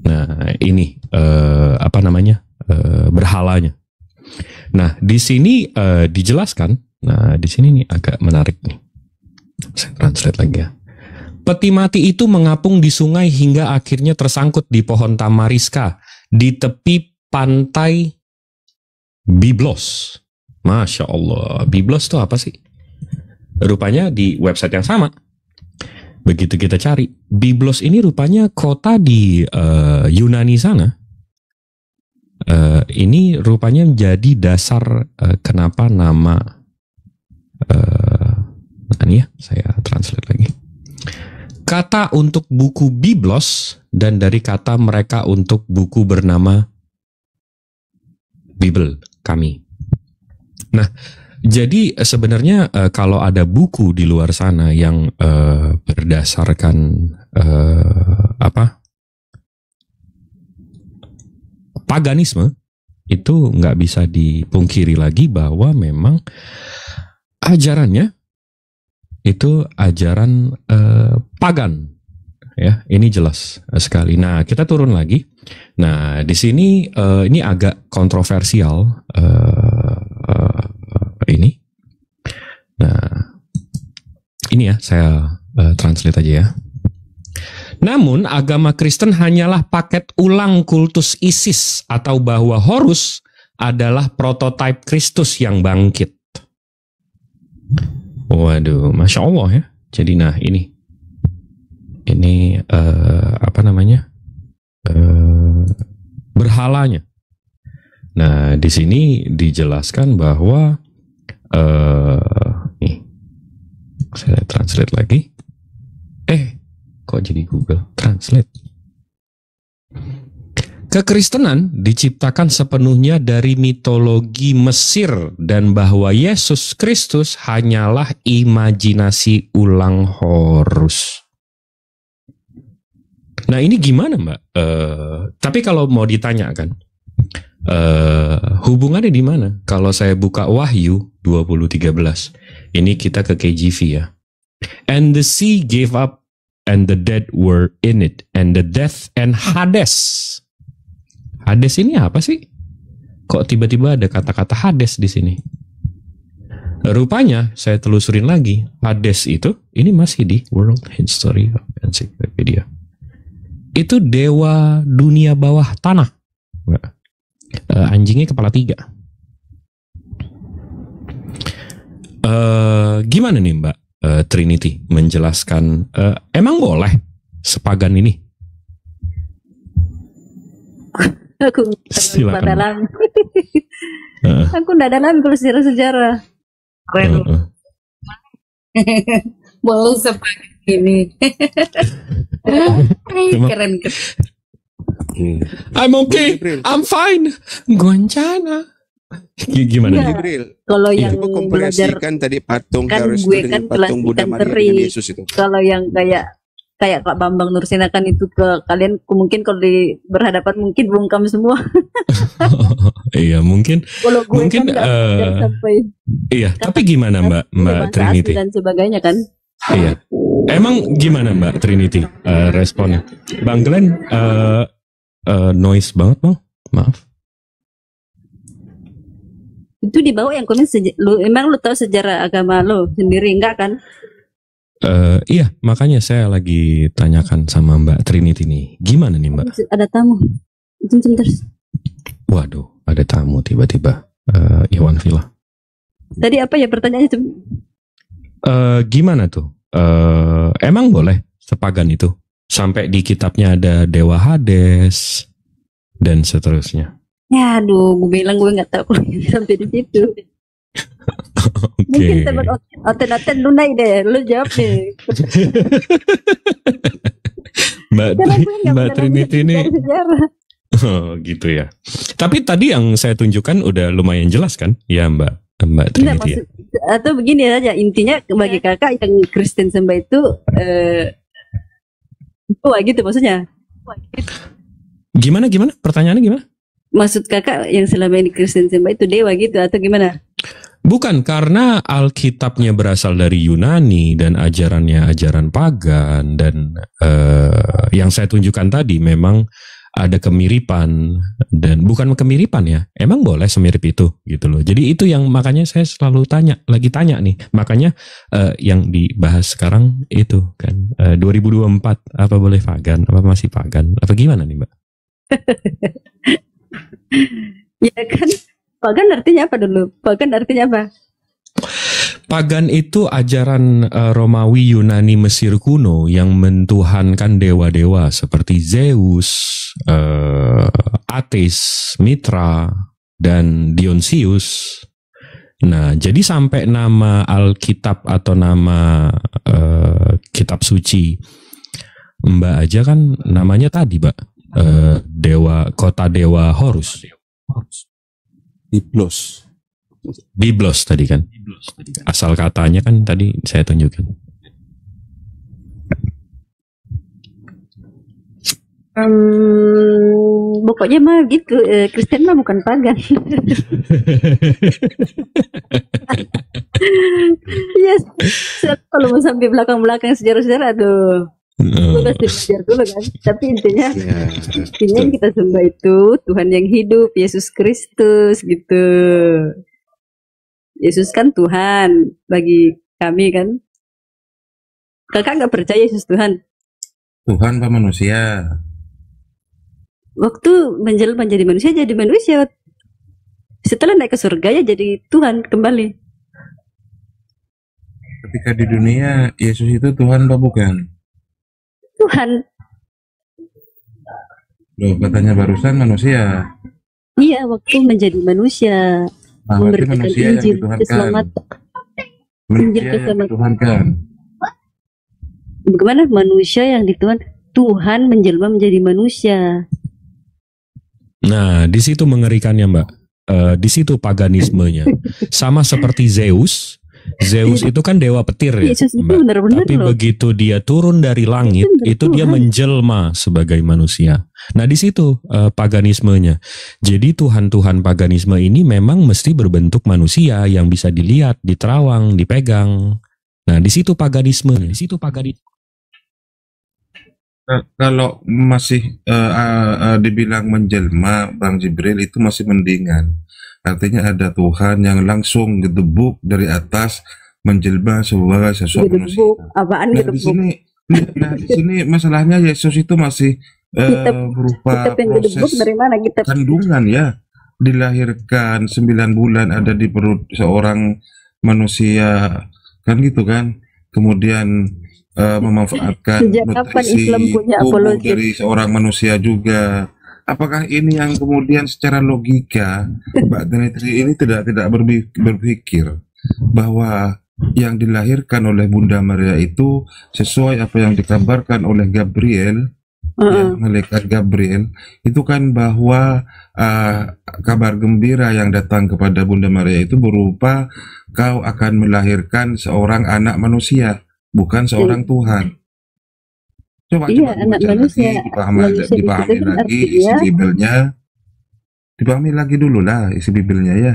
Nah, ini berhalanya. Nah, di sini dijelaskan. Nah, di sini nih agak menarik nih. Saya translate lagi ya. Peti mati itu mengapung di sungai hingga akhirnya tersangkut di pohon tamariska di tepi pantai Byblos. Masya Allah, Byblos itu apa sih? Rupanya di website yang sama. Begitu kita cari, Byblos ini rupanya kota di Yunani sana. Ini rupanya menjadi dasar kenapa nama ini ya, saya translate lagi. kata untuk buku Biblos dan dari kata mereka untuk buku bernama Bible kami. Nah, jadi sebenarnya kalau ada buku di luar sana yang berdasarkan paganisme, itu nggak bisa dipungkiri lagi bahwa memang ajarannya itu ajaran pagan, ya. Ini jelas sekali. Nah, kita turun lagi. Nah, di sini ini agak kontroversial ini. Nah, ini ya saya translate aja ya. Namun, agama Kristen hanyalah paket ulang kultus Isis atau bahwa Horus adalah prototipe Kristus yang bangkit. Waduh, Masya Allah ya. Jadi nah ini berhalanya. Nah, di sini dijelaskan bahwa nih saya translate lagi. Kok jadi Google Translate? Kekristenan diciptakan sepenuhnya dari mitologi Mesir dan bahwa Yesus Kristus hanyalah imajinasi ulang Horus. Nah, ini gimana, Mbak? Tapi kalau mau ditanyakan, hubungannya di mana? Kalau saya buka Wahyu 20:13, ini kita ke KJV ya. And the sea gave up, and the dead were in it, and the death and Hades. Hades ini apa sih? Kok tiba-tiba ada kata-kata Hades di sini? Rupanya saya telusurin lagi, Hades itu ini masih di World History of Encyclopedia. Itu dewa dunia bawah tanah. Anjingnya kepala 3. Gimana nih Mbak Trinity menjelaskan, emang boleh sepagan ini? Aku Silakan, dalam. Aku tidak dalam kalau sejarah. Boleh seperti ini. Keren. I'm okay, I'm fine. Goncana. Gimana? Jibril. Kalau yang komparasikan tadi patung kan Taurus gue dengan kan patung Buddha klasikan Maria teri. dengan Yesus itu. Kalau yang kayak Kak Bambang Nursina kan itu ke kalian mungkin kalau berhadapan mungkin bungkam semua. Iya mungkin. Kalau gue mungkin kan sampai. Iya. Tapi gimana Mbak Trinity? Dan sebagainya kan. Iya. Emang gimana Mbak Trinity responnya? Bang Glenn noise banget Bang. Maaf. Itu dibawa yang komen emang lu tahu sejarah agama lo sendiri enggak kan? Iya, makanya saya lagi tanyakan sama Mbak Trinity nih. Gimana nih Mbak? Ada tamu. Sebentar. Waduh, ada tamu tiba-tiba. Iwan Villa. Tadi apa ya pertanyaannya? Gimana tuh? Emang boleh sepagan itu? Sampai di kitabnya ada Dewa Hades dan seterusnya. Ya aduh, gue bilang gue nggak tahu kalau sampai di situ. Mungkin teman oten lunai deh, lu jawab deh. Mbak Trinity ini. Oh gitu ya. Tapi tadi yang saya tunjukkan udah lumayan jelas kan, ya Mbak Trinity. Ya? Atau begini saja, intinya bagi kakak yang Kristen sembah itu, gitu maksudnya. Gimana? Pertanyaannya gimana? Maksud kakak yang selama ini Kristen sembah itu dewa gitu atau gimana? Bukan, karena Alkitabnya berasal dari Yunani dan ajarannya ajaran pagan dan yang saya tunjukkan tadi memang ada kemiripan dan bukan kemiripan ya. Emang boleh semirip itu gitu loh. Jadi itu yang makanya saya selalu lagi tanya nih. Makanya yang dibahas sekarang itu kan 2024 apa boleh pagan, apa masih pagan, apa gimana nih Mbak? Ya kan, pagan artinya apa dulu? Pagan artinya apa? Pagan itu ajaran Romawi, Yunani, Mesir kuno yang mentuhankan dewa-dewa seperti Zeus, Atis, Mitra, dan Dionysius. Nah, jadi sampai nama Alkitab atau nama kitab suci Mbak aja kan namanya tadi, Mbak, kota dewa Horus. Biblos tadi kan. Asal katanya kan tadi saya tunjukin. Pokoknya mah gitu, Kristen mah bukan pagan. Yes, kalau mau sampai belakang-belakang sejarah-sejarah, aduh, gue pasti belajar dulu kan. Tapi intinya yang kita sembah itu Tuhan yang hidup, Yesus Kristus gitu. Yesus kan Tuhan bagi kami kan. Kakak nggak percaya Yesus Tuhan? Tuhan apa manusia? Waktu menjelma jadi manusia. Setelah naik ke surga ya jadi Tuhan kembali. Ketika di dunia Yesus itu Tuhan apa bukan? Tuhan. Loh, katanya barusan manusia. Iya, waktu menjadi manusia. Nah, memberikan manusia Injil yang keselamatan. Injil keselamatan. Bagaimana manusia yang dituhan? Tuhan menjelma menjadi manusia. Nah, di situ mengerikannya, Mbak. Di situ paganismenya. Sama seperti Zeus. Zeus itu kan dewa petir ya, Mbak. Tapi begitu dia turun dari langit, itu dia menjelma sebagai manusia. Nah, di situ paganismenya. Jadi Tuhan-Tuhan paganisme ini memang mesti berbentuk manusia yang bisa dilihat, diterawang, dipegang. Nah, di situ paganismenya. Kalau masih dibilang menjelma, Bang Jibril, itu masih mendingan. Artinya ada Tuhan yang langsung gedebuk dari atas menjelma sebagai sesuatu manusia. Apaan gedebuk? Di sini masalahnya Yesus itu masih berupa proses dari mana kita? Kandungan ya, dilahirkan 9 bulan ada di perut seorang manusia kan gitu kan, kemudian memanfaatkan nutrisi tubuh dari seorang manusia juga. Apakah ini yang kemudian secara logika Mbak Trinity ini tidak berpikir bahwa yang dilahirkan oleh Bunda Maria itu sesuai apa yang dikabarkan oleh Gabriel, ya, malaikat Gabriel itu kan, bahwa kabar gembira yang datang kepada Bunda Maria itu berupa kau akan melahirkan seorang anak manusia, bukan seorang Tuhan. Coba anak manusia. Dipahami lagi isi Bibelnya. Dipahami lagi dulu lah isi Bibelnya ya.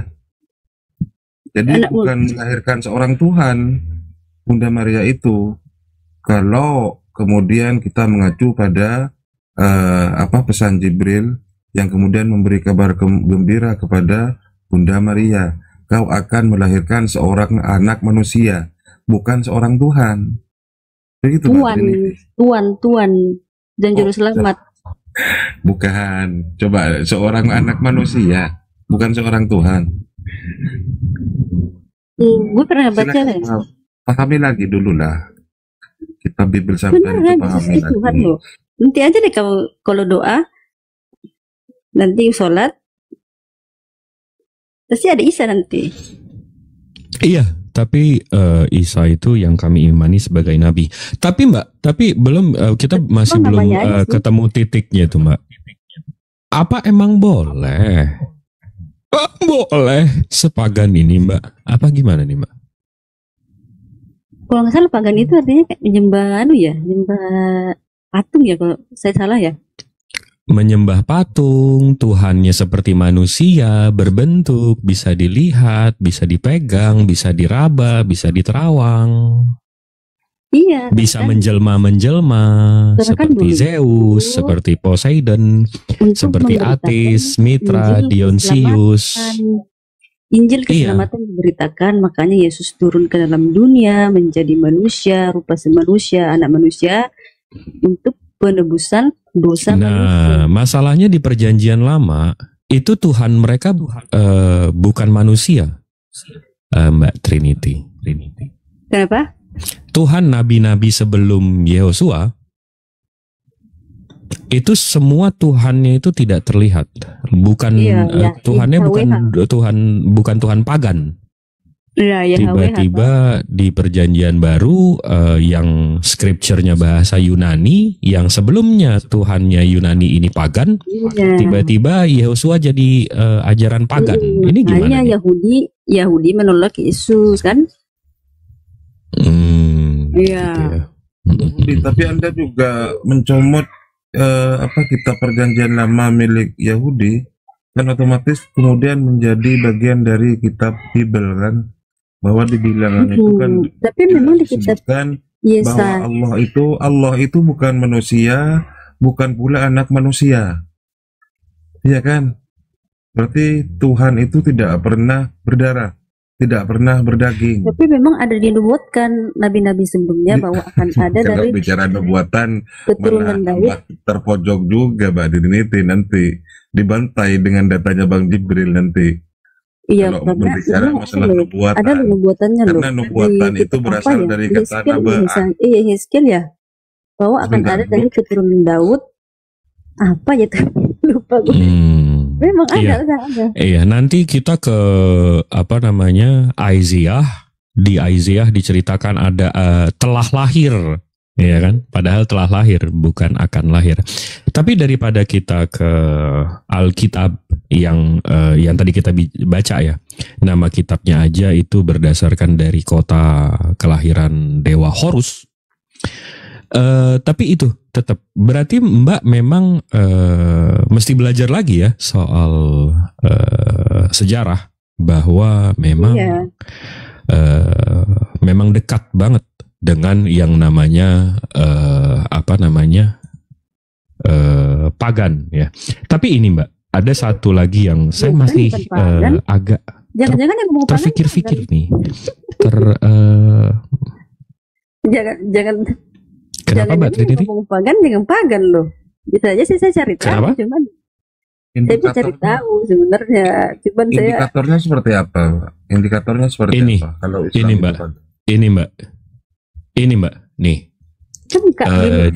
Jadi bukan melahirkan seorang Tuhan Bunda Maria itu. Kalau kemudian kita mengacu pada pesan Jibril yang kemudian memberi kabar gembira kepada Bunda Maria, kau akan melahirkan seorang anak manusia, bukan seorang Tuhan. Begitu, Tuhan dan juru selamat. Bukan, coba seorang anak manusia, bukan seorang Tuhan. Gue pernah baca ya. Pahami lagi dulu lah. Kita Bibel sampai pahami lagi. Tuhan loh. Nanti aja deh kalau doa, nanti sholat, pasti ada Isa nanti. Iya. Tapi Isa itu yang kami imani sebagai nabi. Tapi Mbak, belum kita masih belum ketemu titiknya itu, Mbak. Apa emang boleh? Boleh sepagan ini, Mbak? Apa gimana nih, Mbak? Kalau nggak salah pagan itu artinya kayak menyembah menyembah patung ya, kalau saya salah ya. Menyembah patung, Tuhannya seperti manusia, berbentuk, bisa dilihat, bisa dipegang, bisa diraba, bisa diterawang. Iya. Bisa menjelma-menjelma, seperti Zeus, seperti Poseidon, seperti Atis, Mitra, Dionysius. Injil keselamatan diberitakan, makanya Yesus turun ke dalam dunia menjadi manusia, rupa semanusia, anak manusia, untuk penebusan dosa manusia. Masalahnya di perjanjian lama itu Tuhan mereka bukan manusia, Mbak Trinity. Kenapa? Tuhan nabi-nabi sebelum Yehosua itu semua Tuhannya itu tidak terlihat, bukan Tuhannya bukan Tuhan pagan. Ya, Yahweh Tiba-tiba di perjanjian baru yang scripture-nya bahasa Yunani, yang sebelumnya Tuhannya Yunani ini pagan, Iya. tiba-tiba Yehosua jadi ajaran pagan. Ini gimana? Hanya Yahudi menolak Yesus kan? Iya. Tapi Anda juga mencomot kitab perjanjian lama milik Yahudi, kan otomatis kemudian menjadi bagian dari kitab Bible kan, bahwa di bilangan itu kan Tapi memang di kitab disebutkan Yesaya. bahwa Allah itu bukan manusia, bukan pula anak manusia, iya kan? Berarti Tuhan itu tidak pernah berdarah, tidak pernah berdaging. Tapi memang ada dinubuatkan nabi-nabi sebelumnya bahwa akan ada Kalau dari bicara nubuatan, keturunan mana Daud. Mbak terpojok juga Mbak Diniti, nanti dibantai dengan datanya Bang Jibril nanti. Iya, Kalau karena berbicara memang masalah ada nubuatan, nubuatannya loh. karena nubuatan Di itu kitab berasal apa ya? dari kata Hezkiel, naba'ah. Hezkiel ya, bahwa akan Sebentar, ada Bu. dari keturunan Daud. Apa ya tuh? Lupa gue. Memang Iya. ada. Iya, nanti kita ke Isaiah. Di Isaiah diceritakan ada telah lahir, ya kan? Padahal telah lahir, bukan akan lahir. Tapi daripada kita ke Alkitab yang tadi kita baca ya, nama kitabnya aja itu berdasarkan dari kota kelahiran dewa Horus. Tapi itu tetap berarti Mbak memang mesti belajar lagi ya soal sejarah, bahwa memang Iya. memang dekat banget dengan yang namanya pagan ya. Tapi ini Mbak, ada satu lagi yang saya Bukan, masih bukan pagan. agak Jangan-jangan yang ngomong pagan terfikir-fikir pagan. nih. Jangan Kenapa Mbak Trinity? ngomong pagan dengan pagan loh. Bisa aja sih saya cari tahu, Kenapa? cuman saya bisa cari tahu sebenarnya. Cuman saya Indikatornya seperti apa, Pak? Indikatornya seperti Ini, apa? Kalau Islam ini itu Mbak, kan? ini Mbak, nih. kan Kak,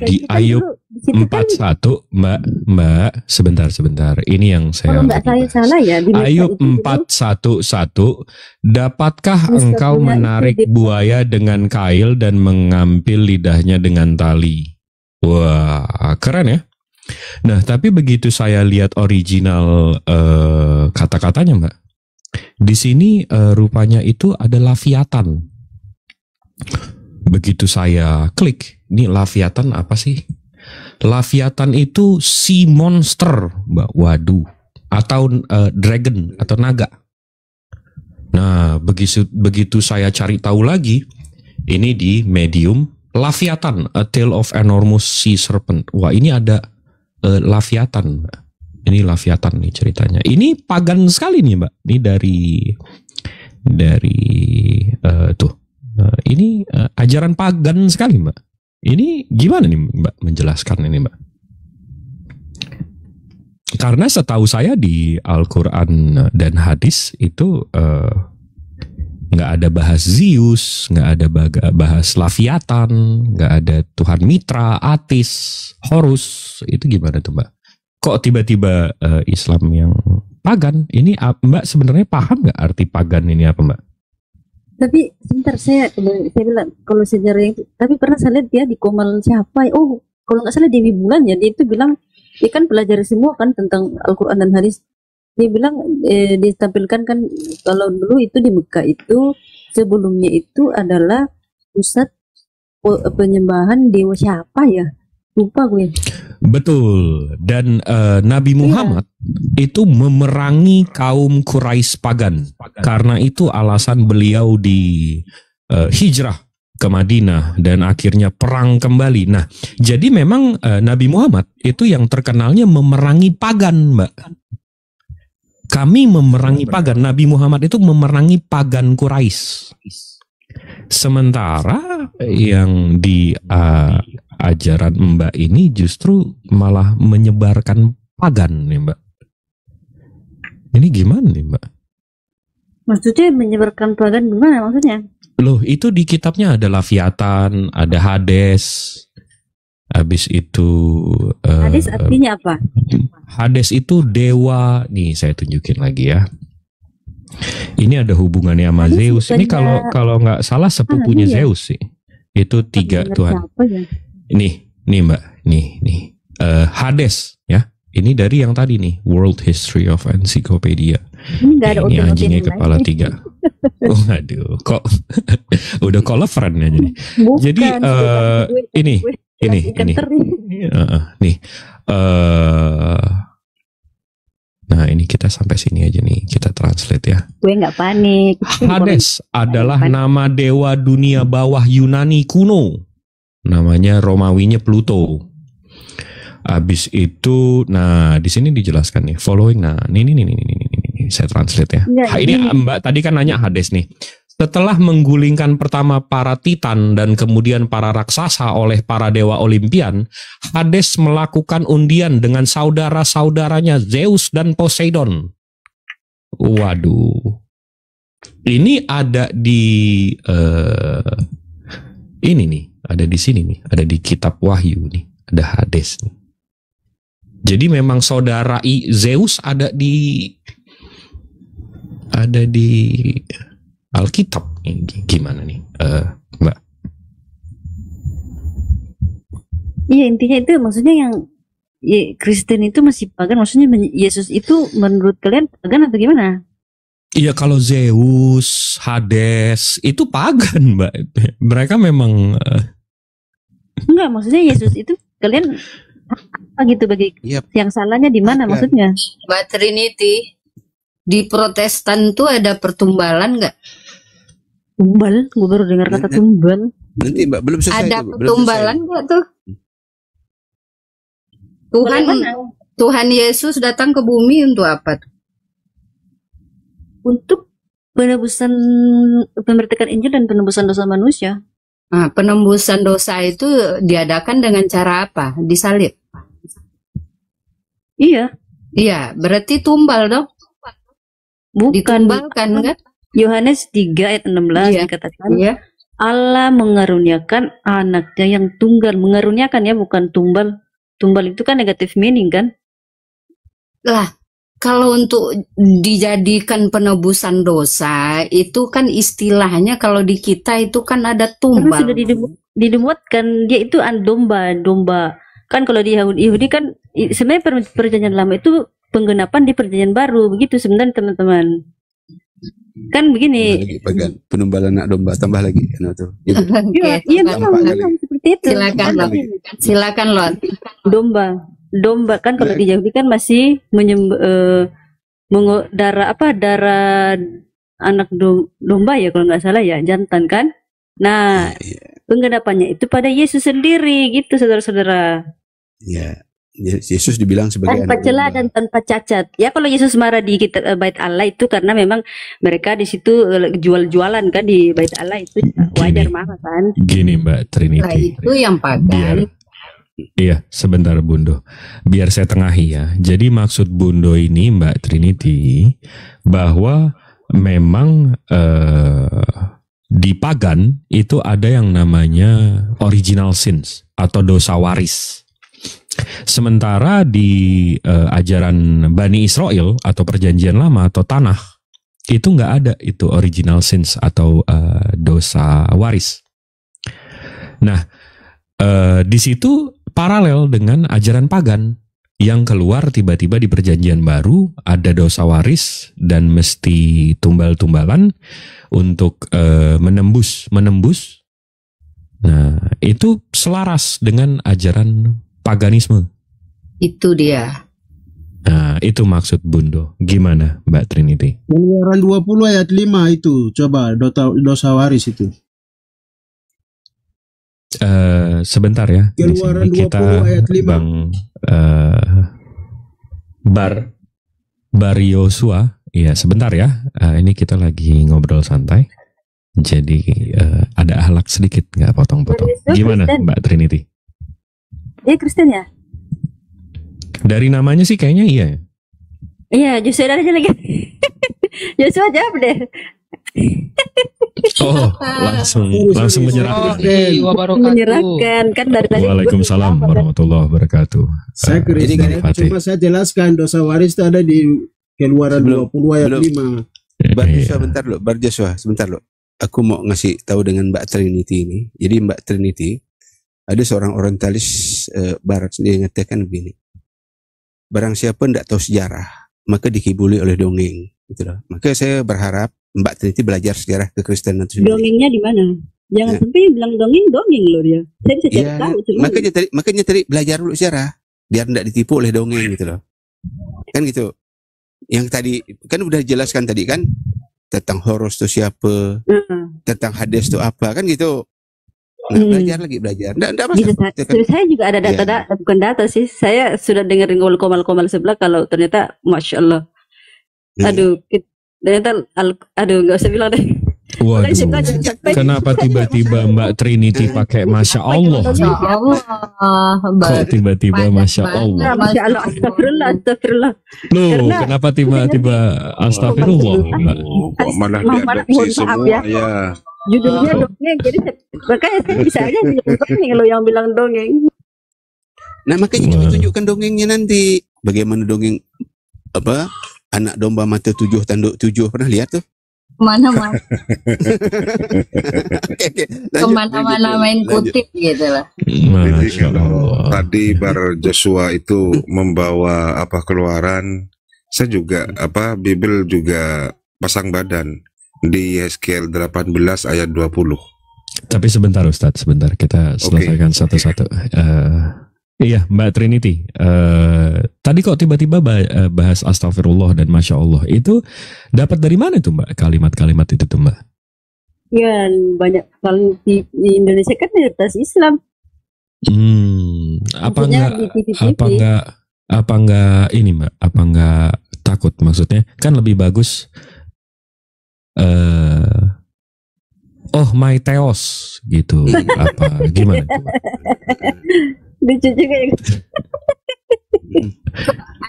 Di Ayub 41 Mbak, sebentar. Ini yang saya kalau nggak saya salah ya di Mika Ayub itu dulu, 4:11, dapatkah Mister engkau punya menarik itu di- buaya dengan kail dan mengambil lidahnya dengan tali? Wah, keren ya. Nah, tapi begitu saya lihat original kata-katanya Mbak, di sini rupanya itu ada Laviatan. Begitu saya klik, ini Laviatan apa sih? Laviatan itu sea monster, Mbak. Waduh. Atau dragon atau naga. Nah, begitu saya cari tahu lagi, ini di Medium, Laviatan, A Tale of Enormous Sea Serpent. Wah, ini ada Laviatan, Mbak. Ini Laviatan nih ceritanya. Ini pagan sekali nih, Mbak. Ini dari tuh. Ini ajaran pagan sekali, Mbak. Ini gimana nih Mbak menjelaskan ini, Mbak? Karena setahu saya di Al-Quran dan hadis itu nggak ada bahas Zeus, nggak ada bahas Laviatan, nggak ada Tuhan Mitra, Atis, Horus. Itu gimana tuh Mbak? Kok tiba-tiba Islam yang pagan? Ini Mbak sebenarnya paham nggak arti pagan ini apa Mbak? tapi sebentar saya bilang kalau sejarah yang tapi pernah saya lihat dia di Komal siapa ya? Oh kalau nggak salah Dewi Bulan ya, dia itu bilang dia kan pelajari semua kan tentang Al-Quran dan hadis. Dia bilang ditampilkan kan kalau dulu itu di Mekah itu sebelumnya itu adalah pusat penyembahan dewa siapa ya, lupa gue. Betul. Dan Nabi Muhammad itu memerangi kaum Quraisy pagan. Karena itu alasan beliau di hijrah ke Madinah dan akhirnya perang kembali. Nah, jadi memang Nabi Muhammad itu yang terkenalnya memerangi pagan, Mbak. Kami memerangi pagan. Nabi Muhammad itu memerangi pagan Quraisy. Sementara yang di ajaran Mbak ini justru malah menyebarkan pagan nih Mbak. Ini gimana nih Mbak? Maksudnya menyebarkan pagan gimana maksudnya? Loh itu di kitabnya ada Laviatan, ada Hades. Habis itu Hadis artinya apa? Hades itu dewa. Nih saya tunjukin lagi ya. Ini ada hubungannya sama Zeus. Ini kalau nggak salah sepupunya Zeus sih. Itu 3 Tuhan. Ini Mbak, nih. Hades ya. Ini dari yang tadi nih, World History of Encyclopedia. Ini anjingnya kepala 3. Oh aduh, kok udah call a friend aja nih. Jadi ini. Nah ini kita sampai sini aja nih, kita translate ya. Gue nggak panik. Hades adalah nama dewa dunia bawah Yunani kuno. Namanya Romawinya Pluto. Abis itu, nah di sini dijelaskan nih, following. Nah, ini saya translate ya. Ini Mbak tadi kan nanya Hades nih. Setelah menggulingkan pertama para titan dan kemudian para raksasa oleh para dewa Olimpian, Hades melakukan undian dengan saudara-saudaranya Zeus dan Poseidon. Waduh. Ini ada di ini nih, ada di sini nih, ada di kitab Wahyu nih, ada Hades nih. Jadi memang saudara Zeus ada di Alkitab. Gimana nih, Mbak? Iya, intinya itu maksudnya yang Kristen itu masih pagan, maksudnya Yesus itu menurut kalian pagan atau gimana? Iya, kalau Zeus, Hades itu pagan, Mbak. Mereka memang enggak, maksudnya Yesus itu kalian apa gitu bagi yang salahnya di mana maksudnya? Mbak Trinity, di Protestan tuh ada pertumbalan nggak? Tumbal, gue baru dengar kata tumbal. Nanti Mbak belum selesai. Ada pertumbalan nggak tuh? Tuhan Yesus datang ke bumi untuk apa tuh? Untuk penebusan, pemberitakan Injil dan penebusan dosa manusia. Nah, penembusan dosa itu diadakan dengan cara apa? Disalib. Iya. Iya, berarti tumbal dong. Bukan. Ditumbalkan kan? Yohanes 3 ayat 16 dikatakan Allah mengaruniakan anaknya yang tunggal. Mengaruniakan ya, bukan tumbal. Tumbal itu kan negatif meaning kan? Lah, kalau untuk dijadikan penebusan dosa itu kan istilahnya kalau di kita itu kan ada tumbal. Karena sudah didemuatkan, dia itu domba. Kan kalau di Yahudi kan sebenarnya perjanjian lama itu penggenapan di perjanjian baru, begitu sebenarnya teman-teman. Kan begini. Penumbalan anak domba tambah lagi. Iya, seperti itu. Silakan Lord. Domba kan kalau di Yahudi kan masih darah anak domba ya kalau nggak salah ya, jantan kan. Nah, penggenapannya itu pada Yesus sendiri gitu, saudara-saudara. Ya, Yesus dibilang sebagai tanpa celah dan tanpa cacat. Ya kalau Yesus marah di Bait Allah itu karena memang mereka di situ jual-jualan kan di Bait Allah, itu wajar marah kan. Gini Mbak Trinity. Nah, itu yang pagan. Iya, sebentar Bundo. Biar saya tengahi ya. Jadi maksud Bundo ini Mbak Trinity bahwa memang di pagan itu ada yang namanya original sins atau dosa waris. Sementara di ajaran Bani Israel atau perjanjian lama atau tanah itu nggak ada itu original sins atau dosa waris. Nah, di situ paralel dengan ajaran pagan yang keluar tiba-tiba di perjanjian baru ada dosa waris dan mesti tumbal-tumbalan untuk menembus. Nah, itu selaras dengan ajaran paganisme. Itu dia. Nah, itu maksud Bundo. Gimana Mbak Trinity? Keluaran 20 ayat 5 itu. Coba dosa waris itu. Sebentar ya. Keluaran 20 ayat 5. Bang Bar Yosua. Iya, sebentar ya. Ini kita lagi ngobrol santai. Jadi ada ahlak sedikit, nggak potong-potong. Gimana Mbak Trinity? Dia Kristen ya? Dari namanya sih kayaknya iya. Iya, Joshua aja lagi. Joshua jawab deh. Oh, langsung menyerahkan. Menyerahkan kan dari tadi. Waalaikumsalam warahmatullahi wabarakatuh. Saya Kristen, cuma saya jelaskan dosa waris itu ada di Keluaran 20 ayat 5. Bar Joshua, sebentar lo. Aku mau ngasih tahu dengan Mbak Trinity ini. Jadi Mbak Trinity, ada seorang orientalis barat, dia mengatakan begini. Barang siapa tidak tahu sejarah, maka dikibuli oleh dongeng. Gitu loh. Maka saya berharap Mbak Trinity belajar sejarah kekristenan itu sendiri. Dongengnya di mana? Jangan sampai bilang dongeng loh dia. Saya bisa cari tahu. Makanya tadi belajar dulu sejarah, biar tidak ditipu oleh dongeng gitu loh. Kan gitu. Yang tadi kan udah jelaskan tadi kan tentang Horus itu siapa, tentang Hades itu apa, kan gitu. Nah, belajar. Nggak masalah. Saya juga ada data, bukan data sih. Saya sudah dengerin komal-komal sebelah kalau ternyata, masya Allah. Aduh, ternyata, nggak usah bilang deh. Waduh, kenapa tiba-tiba Mbak Trinity pakai Masya Allah? Kok tiba-tiba Masya Allah? Masya Allah, astagfirullah. Loh, kenapa tiba-tiba astagfirullah, Mbak? Kok malah diadopsi semua ya? Judulnya dongeng, jadi makanya saya bisa aja dongeng lo yang bilang dongeng. Nah, makanya kita tunjukkan dongengnya nanti. Bagaimana dongeng apa? Anak domba mata 7, tanduk 7, pernah lihat tuh? Kemana-mana. Kemana-mana main kutip gitu lah. Jadi kalau tadi Bar Joshua itu membawa keluaran, saya juga Bible juga pasang badan di Yeskiel 18 ayat 20. Tapi sebentar Ustadz, sebentar kita selesaikan satu-satu. Iya, Mbak Trinity. Tadi kok tiba-tiba bahas astagfirullah dan Masya Allah. Itu dapat dari mana tuh Mbak? Kalimat-kalimat itu tuh Mbak? Ya, banyak kalau di Indonesia kan mayoritas Islam. Apa enggak ini Mbak? Apa enggak takut maksudnya? Kan lebih bagus my Theos gitu. Apa gimana tuh, Mbak? Lucu juga ya.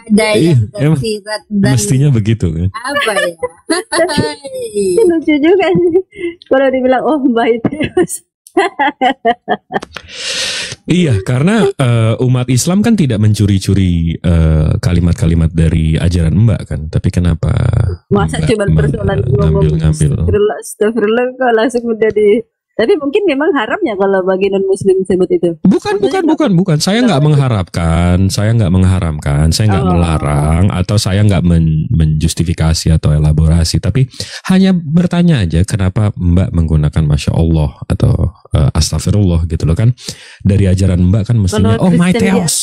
Ada yang tersirat dan mestinya begitu kan? Apa ya? Lucu juga sih kalau dibilang Mbak Theos. Iya, karena umat Islam kan tidak mencuri-curi kalimat-kalimat dari ajaran Mbak kan, tapi kenapa masa cuma persoalan ngambil astagfirullah kok langsung udah di. Tapi mungkin memang haramnya kalau bagi non muslim sebut itu. Bukan. Saya nggak mengharapkan, saya nggak melarang, atau saya nggak menjustifikasi atau elaborasi. Tapi hanya bertanya aja kenapa Mbak menggunakan Masya Allah atau astagfirullah gitu loh kan. Dari ajaran Mbak kan mestinya my Theos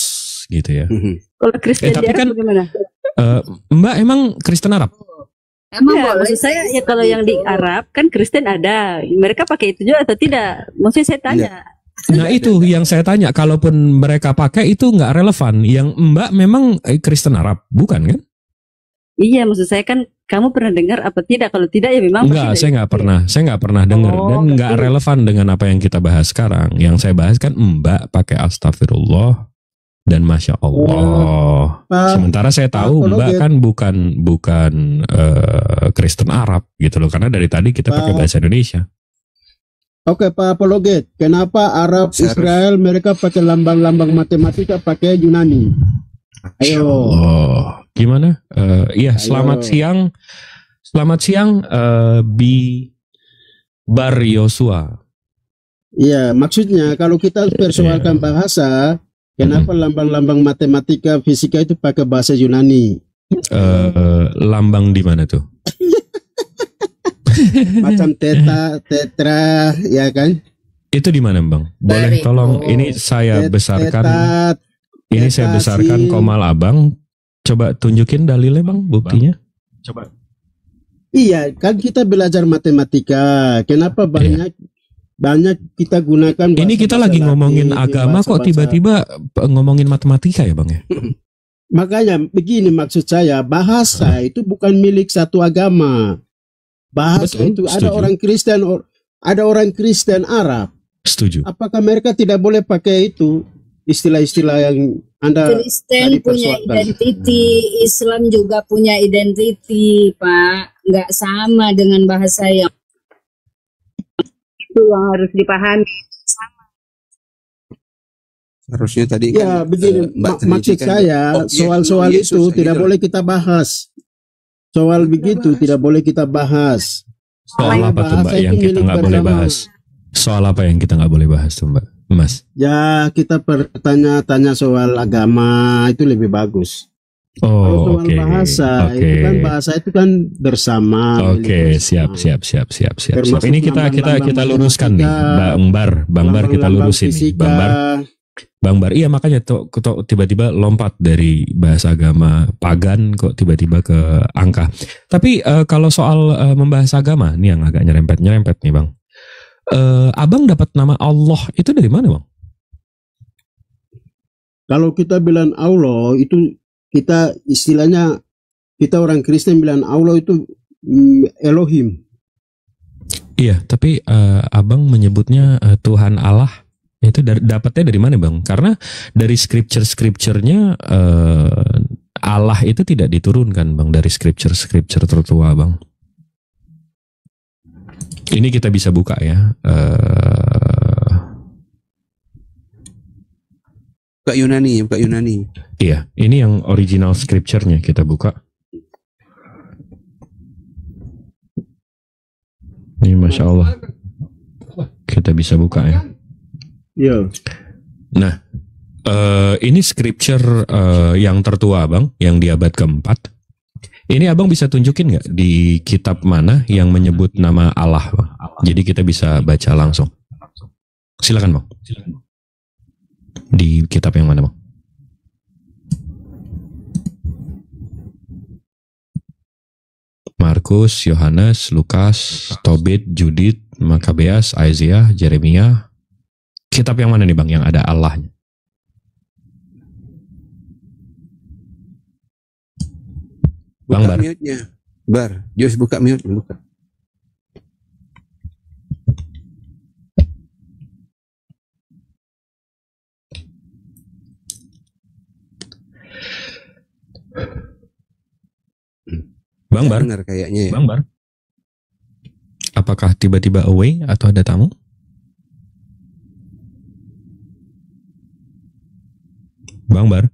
gitu ya. Kalau Kristen tapi kan bagaimana? Mbak emang Kristen Arab? Emang maksud saya ya kalau yang di Arab kan Kristen ada, mereka pakai itu juga atau tidak? Maksudnya saya tanya. Nah itu yang saya tanya, kalaupun mereka pakai itu nggak relevan. Yang Mbak memang Kristen Arab, bukan kan? Iya, maksud saya kan kamu pernah dengar apa tidak? Kalau tidak ya memang. Enggak, saya nggak pernah dengar dan nggak relevan dengan apa yang kita bahas sekarang. Yang saya bahas kan Mbak pakai astagfirullah dan Masya Allah. Sementara saya tahu Mbak kan bukan Kristen Arab gitu loh, karena dari tadi kita pakai bahasa Indonesia. Oke, Pak Apologet, kenapa Arab Israel mereka pakai lambang-lambang matematika pakai Yunani? Ayo. Gimana? Iya, selamat siang Bar Joshua. Iya, maksudnya kalau kita persoalkan bahasa, kenapa lambang-lambang matematika, fisika itu pakai bahasa Yunani? Lambang di mana tuh? Macam tetra, ya kan? Itu di mana, Bang? Boleh tolong ini saya besarkan. Ini saya besarkan komal Abang. Coba tunjukin dalilnya, Bang, buktinya. Coba. Iya, kan kita belajar matematika. Kenapa banyak kita gunakan? Ini kita lagi ngomongin agama kok tiba-tiba ngomongin matematika ya Bang ya? Makanya begini maksud saya, bahasa itu bukan milik satu agama. Bahasa itu ada orang Kristen Arab. Setuju. Apakah mereka tidak boleh pakai itu istilah-istilah yang Anda Kristen punya identiti, Islam juga punya identiti, Pak. Nggak sama dengan bahasa yang itu yang harus dipahami. Harusnya tadi ya begini, maksud saya soal-soal itu tidak boleh kita bahas. Soal begitu tidak boleh kita bahas. Soal apa tuh Mbak yang kita nggak boleh bahas? Soal apa yang kita nggak boleh bahas tuh Mbak, Mas? Ya kita tanya soal agama itu lebih bagus. Kalau soal bahasa itu kan bersama. Oke, siap. Ini kita luruskan nih, Bang Bar kita lurusin nih, Bang Bar. Iya makanya tuh tiba-tiba lompat dari bahasa agama pagan kok tiba-tiba ke angka. Tapi kalau soal membahas agama nih yang agak nyerempet nih Bang. Abang dapat nama Allah itu dari mana Bang? Kalau kita bilang Allah itu kita istilahnya kita orang Kristen bilang Allah itu Elohim. Iya, tapi abang menyebutnya Tuhan Allah itu dapatnya dari mana Bang? Karena dari scripture-nya Allah itu tidak diturunkan Bang dari scripture tertua Bang. Ini kita bisa buka ya. Buka Yunani. Iya, ini yang original scripture-nya kita buka. Ini Masya Allah. Kita bisa buka ya. Iya. Nah, ini scripture yang tertua Bang, yang di abad keempat. Ini Abang bisa tunjukin nggak di kitab mana yang menyebut nama Allah Bang? Jadi kita bisa baca langsung. Silakan Bang. Di kitab yang mana Bang? Markus, Yohanes, Lukas, Tobit, Judit, Makabeas, Isaiah, Jeremia. Kitab yang mana nih Bang yang ada Allahnya? Bang Bar. Mute-nya. Bar, Jos buka mute, buka. Bang Bar, dengar kayaknya ya. Bang Bar. Apakah tiba-tiba away atau ada tamu? Bang Bar.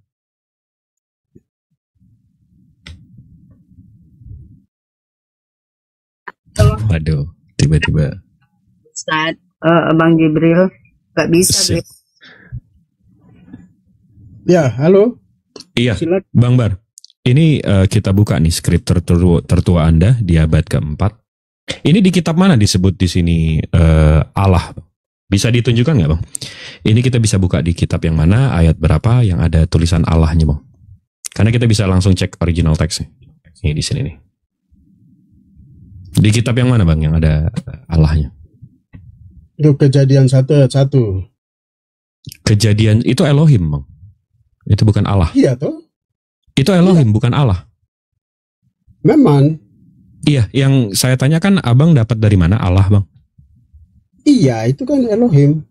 Waduh, tiba-tiba. Ustaz, Bang Jibril, gak bisa. Ya, halo. Iya, Bang Bar. Ini kita buka nih skrip tertua Anda di abad keempat. Ini di kitab mana disebut di sini Allah? Bisa ditunjukkan nggak Bang? Ini kita bisa buka di kitab yang mana, ayat berapa yang ada tulisan Allahnya Bang? Karena kita bisa langsung cek original teksnya. Ini di sini nih. Di kitab yang mana Bang yang ada Allahnya? Itu Kejadian 1 ayat 1. Kejadian itu Elohim Bang. Itu bukan Allah. Iya toh? Itu Elohim bukan Allah. Memang. Iya, yang saya tanyakan Abang dapat dari mana Allah Bang? Iya, itu kan Elohim.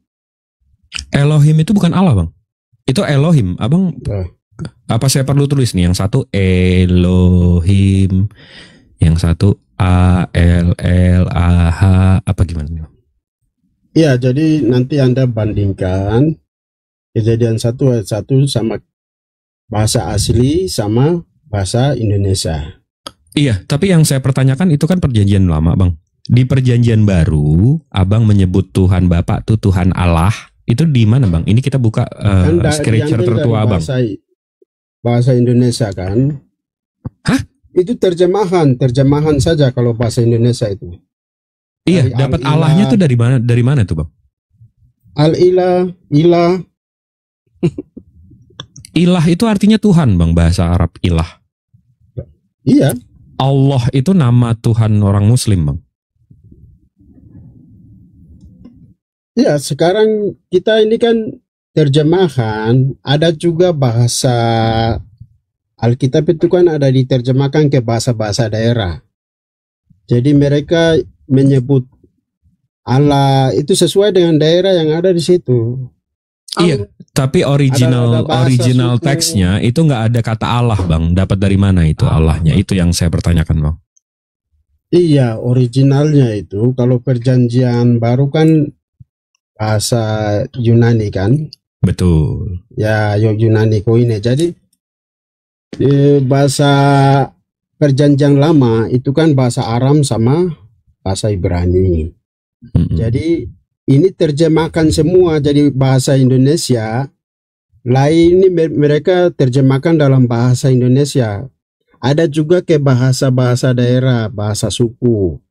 Elohim itu bukan Allah Bang. Itu Elohim. Abang apa saya perlu tulis nih? Yang satu Elohim, yang satu A-L-L-A-H, apa gimana nih Bang? Iya, jadi nanti Anda bandingkan Kejadian 1 ayat 1 sama bahasa asli sama bahasa Indonesia. Iya, tapi yang saya pertanyakan itu kan perjanjian lama Bang. Di perjanjian baru, Abang menyebut Tuhan Bapa tuh Tuhan Allah. Itu di mana Bang? Ini kita buka scripture tertua Bang. Bahasa Indonesia kan? Hah? Itu terjemahan saja kalau bahasa Indonesia itu. Iya, dapat Allahnya tuh dari mana? Dari mana tuh Bang? Al-ilah, ilah. Ilah itu artinya Tuhan Bang, bahasa Arab ilah. Iya. Allah itu nama Tuhan orang Muslim Bang. Ya, sekarang kita ini kan terjemahan, ada juga bahasa Alkitab itu kan ada diterjemahkan ke bahasa-bahasa daerah. Jadi mereka menyebut Allah itu sesuai dengan daerah yang ada di situ. Iya, tapi original teksnya itu nggak ada kata Allah Bang. Dapat dari mana itu Allahnya? Itu yang saya pertanyakan Bang. Iya, originalnya itu kalau perjanjian baru kan bahasa Yunani kan? Betul. Ya, Yunani koine. Jadi bahasa perjanjian lama itu kan bahasa Aram sama bahasa Ibrani. Jadi ini terjemahkan semua jadi bahasa Indonesia. Lain ini mereka terjemahkan dalam bahasa Indonesia. Ada juga ke bahasa-bahasa daerah, bahasa suku.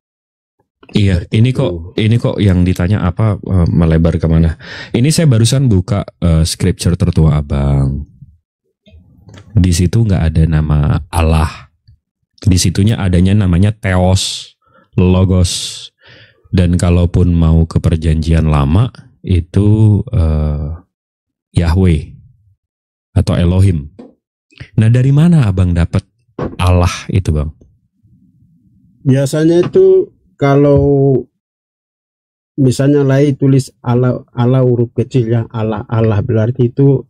Iya, ini kok yang ditanya apa melebar kemana? Ini saya barusan buka scripture tertua Abang. Di situ nggak ada nama Allah. Di situnya adanya namanya Theos, Logos. Dan kalaupun mau ke perjanjian lama itu Yahweh atau Elohim. Nah, dari mana Abang dapat Allah itu, Bang? Biasanya itu kalau misalnya Lai tulis Allah, Allah huruf kecil ya, Allah, Allah berarti itu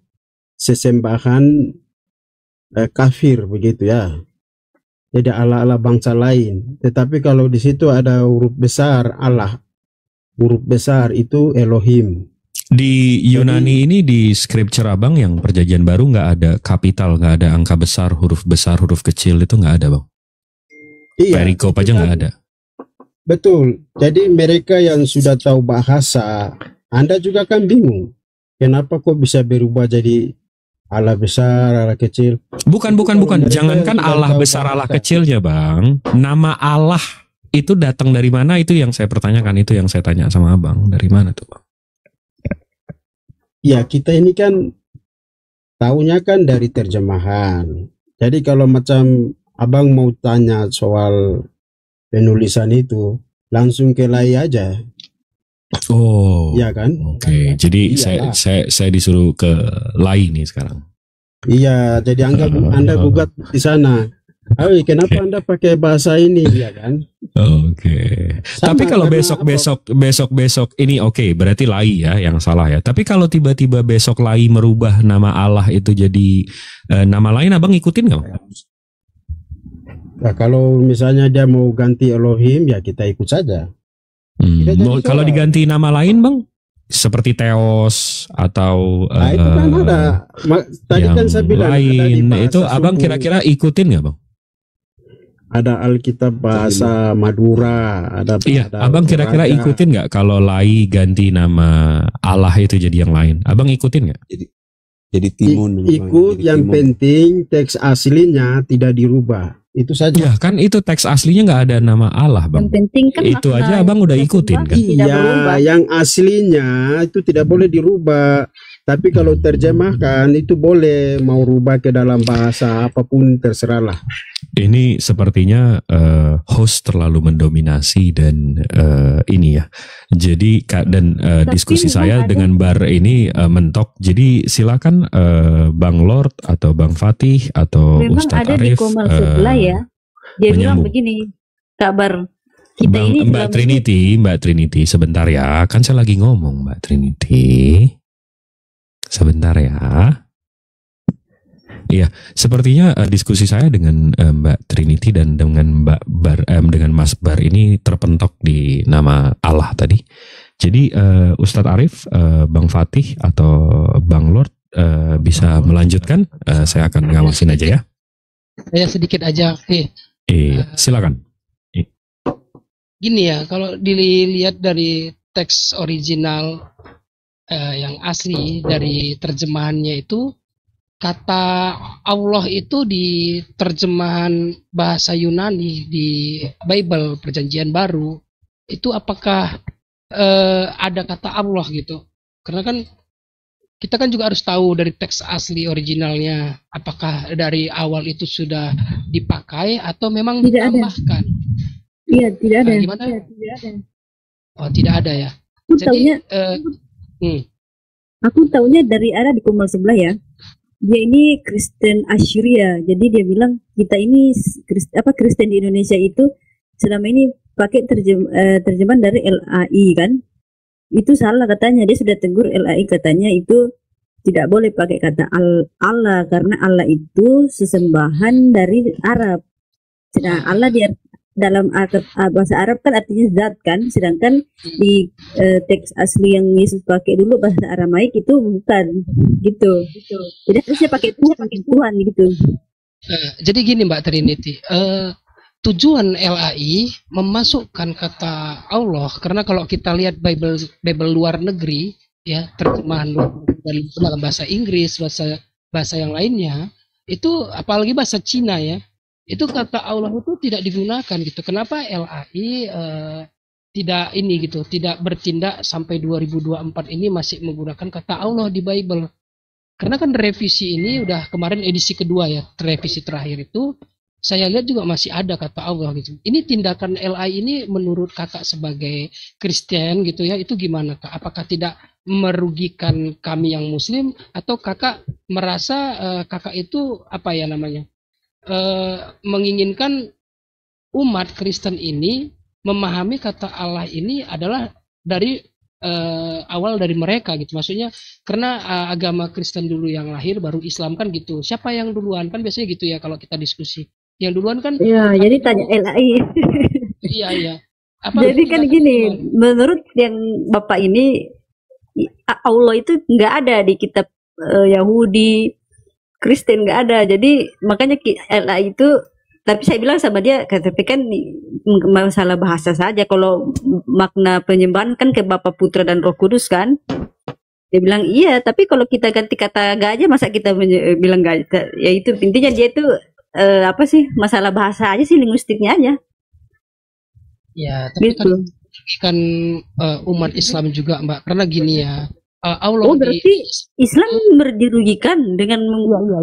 sesembahan kafir begitu ya. Jadi Allah-Allah bangsa lain. Tetapi kalau di situ ada huruf besar Allah, huruf besar itu Elohim. Di Yunani ini di scripture Abang yang perjanjian baru nggak ada kapital, nggak ada angka besar, huruf kecil itu nggak ada, Bang. Iya. Perikop aja nggak ada. Betul. Jadi mereka yang sudah tahu bahasa, Anda juga kan bingung. Kenapa kok bisa berubah jadi Allah besar, Allah kecil? Bukan. Jangankan Allah besar, Allah kecilnya, Bang. Nama Allah itu datang dari mana? Itu yang saya pertanyakan, itu yang saya tanya sama Abang. Dari mana tuh, Bang? Ya, kita ini kan tahunya kan dari terjemahan. Jadi kalau macam Abang mau tanya soal penulisan itu, langsung ke Lai aja. Oh, iya kan? Oke. Jadi saya disuruh ke Lai nih sekarang. Iya, jadi Anda gugat di sana. Kenapa Anda pakai bahasa ini, ya kan? Oke. Tapi kalau besok ini oke, berarti Lai ya yang salah ya. Tapi kalau tiba-tiba besok Lai merubah nama Allah itu jadi nama lain, Abang ikutin nggak? Nah, kalau misalnya dia mau ganti Elohim, ya kita ikut saja. Kalau diganti nama lain, Bang, seperti Theos atau itu kan ada. Tadi kan saya bilang lain, itu Abang kira-kira ikutin nggak, Bang? Ada Alkitab bahasa Madura, ada. Iya, Abang kira-kira ikutin nggak kalau Lai ganti nama Allah itu jadi yang lain? Abang ikutin nggak? Jadi timun. Ikut, yang penting teks aslinya tidak dirubah. Itu saja. Ya kan itu teks aslinya nggak ada nama Allah, Bang. Yang penting kan itu aja Abang udah ikutin kan? Iya, yang aslinya itu tidak boleh dirubah. Tapi kalau terjemahkan itu boleh, mau rubah ke dalam bahasa apapun terserahlah. Ini sepertinya host terlalu mendominasi dan ini ya. Jadi diskusi saya dengan Bar ini mentok. Jadi silakan Bang Lord atau Bang Fatih atau memang Ustadz ada Arif. Di Komal sebelah ya. Dia bilang begini, Kak Bar, kita ini Mbak Trinity, sebentar ya. Kan saya lagi ngomong, Mbak Trinity. Sebentar ya. Iya, sepertinya diskusi saya dengan Mbak Trinity dan dengan dengan Mas Bar ini terpentok di nama Allah tadi. Jadi Ustadz Arif, Bang Fatih atau Bang Lord bisa melanjutkan. Saya akan ngawasin aja ya. Saya sedikit aja. Silakan. Gini ya, kalau dilihat dari teks original yang asli dari terjemahannya itu, kata Allah itu di terjemahan bahasa Yunani di Bible Perjanjian Baru itu apakah ada kata Allah gitu? Karena kan kita kan juga harus tahu dari teks asli originalnya apakah dari awal itu sudah dipakai atau memang ditambahkan. Iya, tidak ada. Gimana? Ya, tidak ada. Oh, tidak ada ya. Aku taunya dari ada di Komal sebelah ya. Dia ini Kristen Assyria. Jadi dia bilang kita ini Kristen di Indonesia itu selama ini pakai terjemahan dari LAI kan. Itu salah katanya. Dia sudah tegur LAI, katanya itu tidak boleh pakai kata Allah karena Allah itu sesembahan dari Arab. Sedangkan Allah dalam bahasa Arab kan artinya zat kan, sedangkan di teks asli yang Yesus pakai dulu bahasa Aramaik itu bukan gitu. Jadi harusnya pakai Tuhan gitu. Jadi gini Mbak Trinity, tujuan LAI memasukkan kata Allah, karena kalau kita lihat Bible luar negeri, ya terjemahan luar negeri dalam bahasa Inggris, bahasa yang lainnya, itu apalagi bahasa Cina ya, itu kata Allah itu tidak digunakan gitu. Kenapa LAI tidak ini gitu, tidak bertindak sampai 2024 ini masih menggunakan kata Allah di Bible? Karena kan revisi ini udah kemarin edisi kedua ya, revisi terakhir itu saya lihat juga masih ada kata Allah gitu. Ini tindakan LAI ini menurut kakak sebagai Kristen gitu ya, itu gimana kak? Apakah tidak merugikan kami yang Muslim, atau kakak merasa kakak itu apa ya namanya, menginginkan umat Kristen ini memahami kata Allah ini adalah dari awal dari mereka gitu, maksudnya karena agama Kristen dulu yang lahir baru Islam kan gitu. Siapa yang duluan kan biasanya gitu ya kalau kita diskusi. Yang duluan kan ya, jadi tanya LAI. Iya. Jadi kan gini, menurut yang Bapak ini Allah itu nggak ada di kitab Yahudi, Kristen nggak ada. Jadi makanya LAI itu, tapi saya bilang sama dia, tapi kan masalah bahasa saja. Kalau makna penyembahan kan ke Bapa, Putra dan Roh Kudus kan. Dia bilang iya, tapi kalau kita ganti kata gak aja, masa kita bilang gak? Ya itu intinya dia itu apa sih, masalah bahasa aja sih, linguistiknya aja. Ya, tapi gitu. kan umat Islam juga Mbak, karena gini ya, Allah berarti Islam dirugikan dengan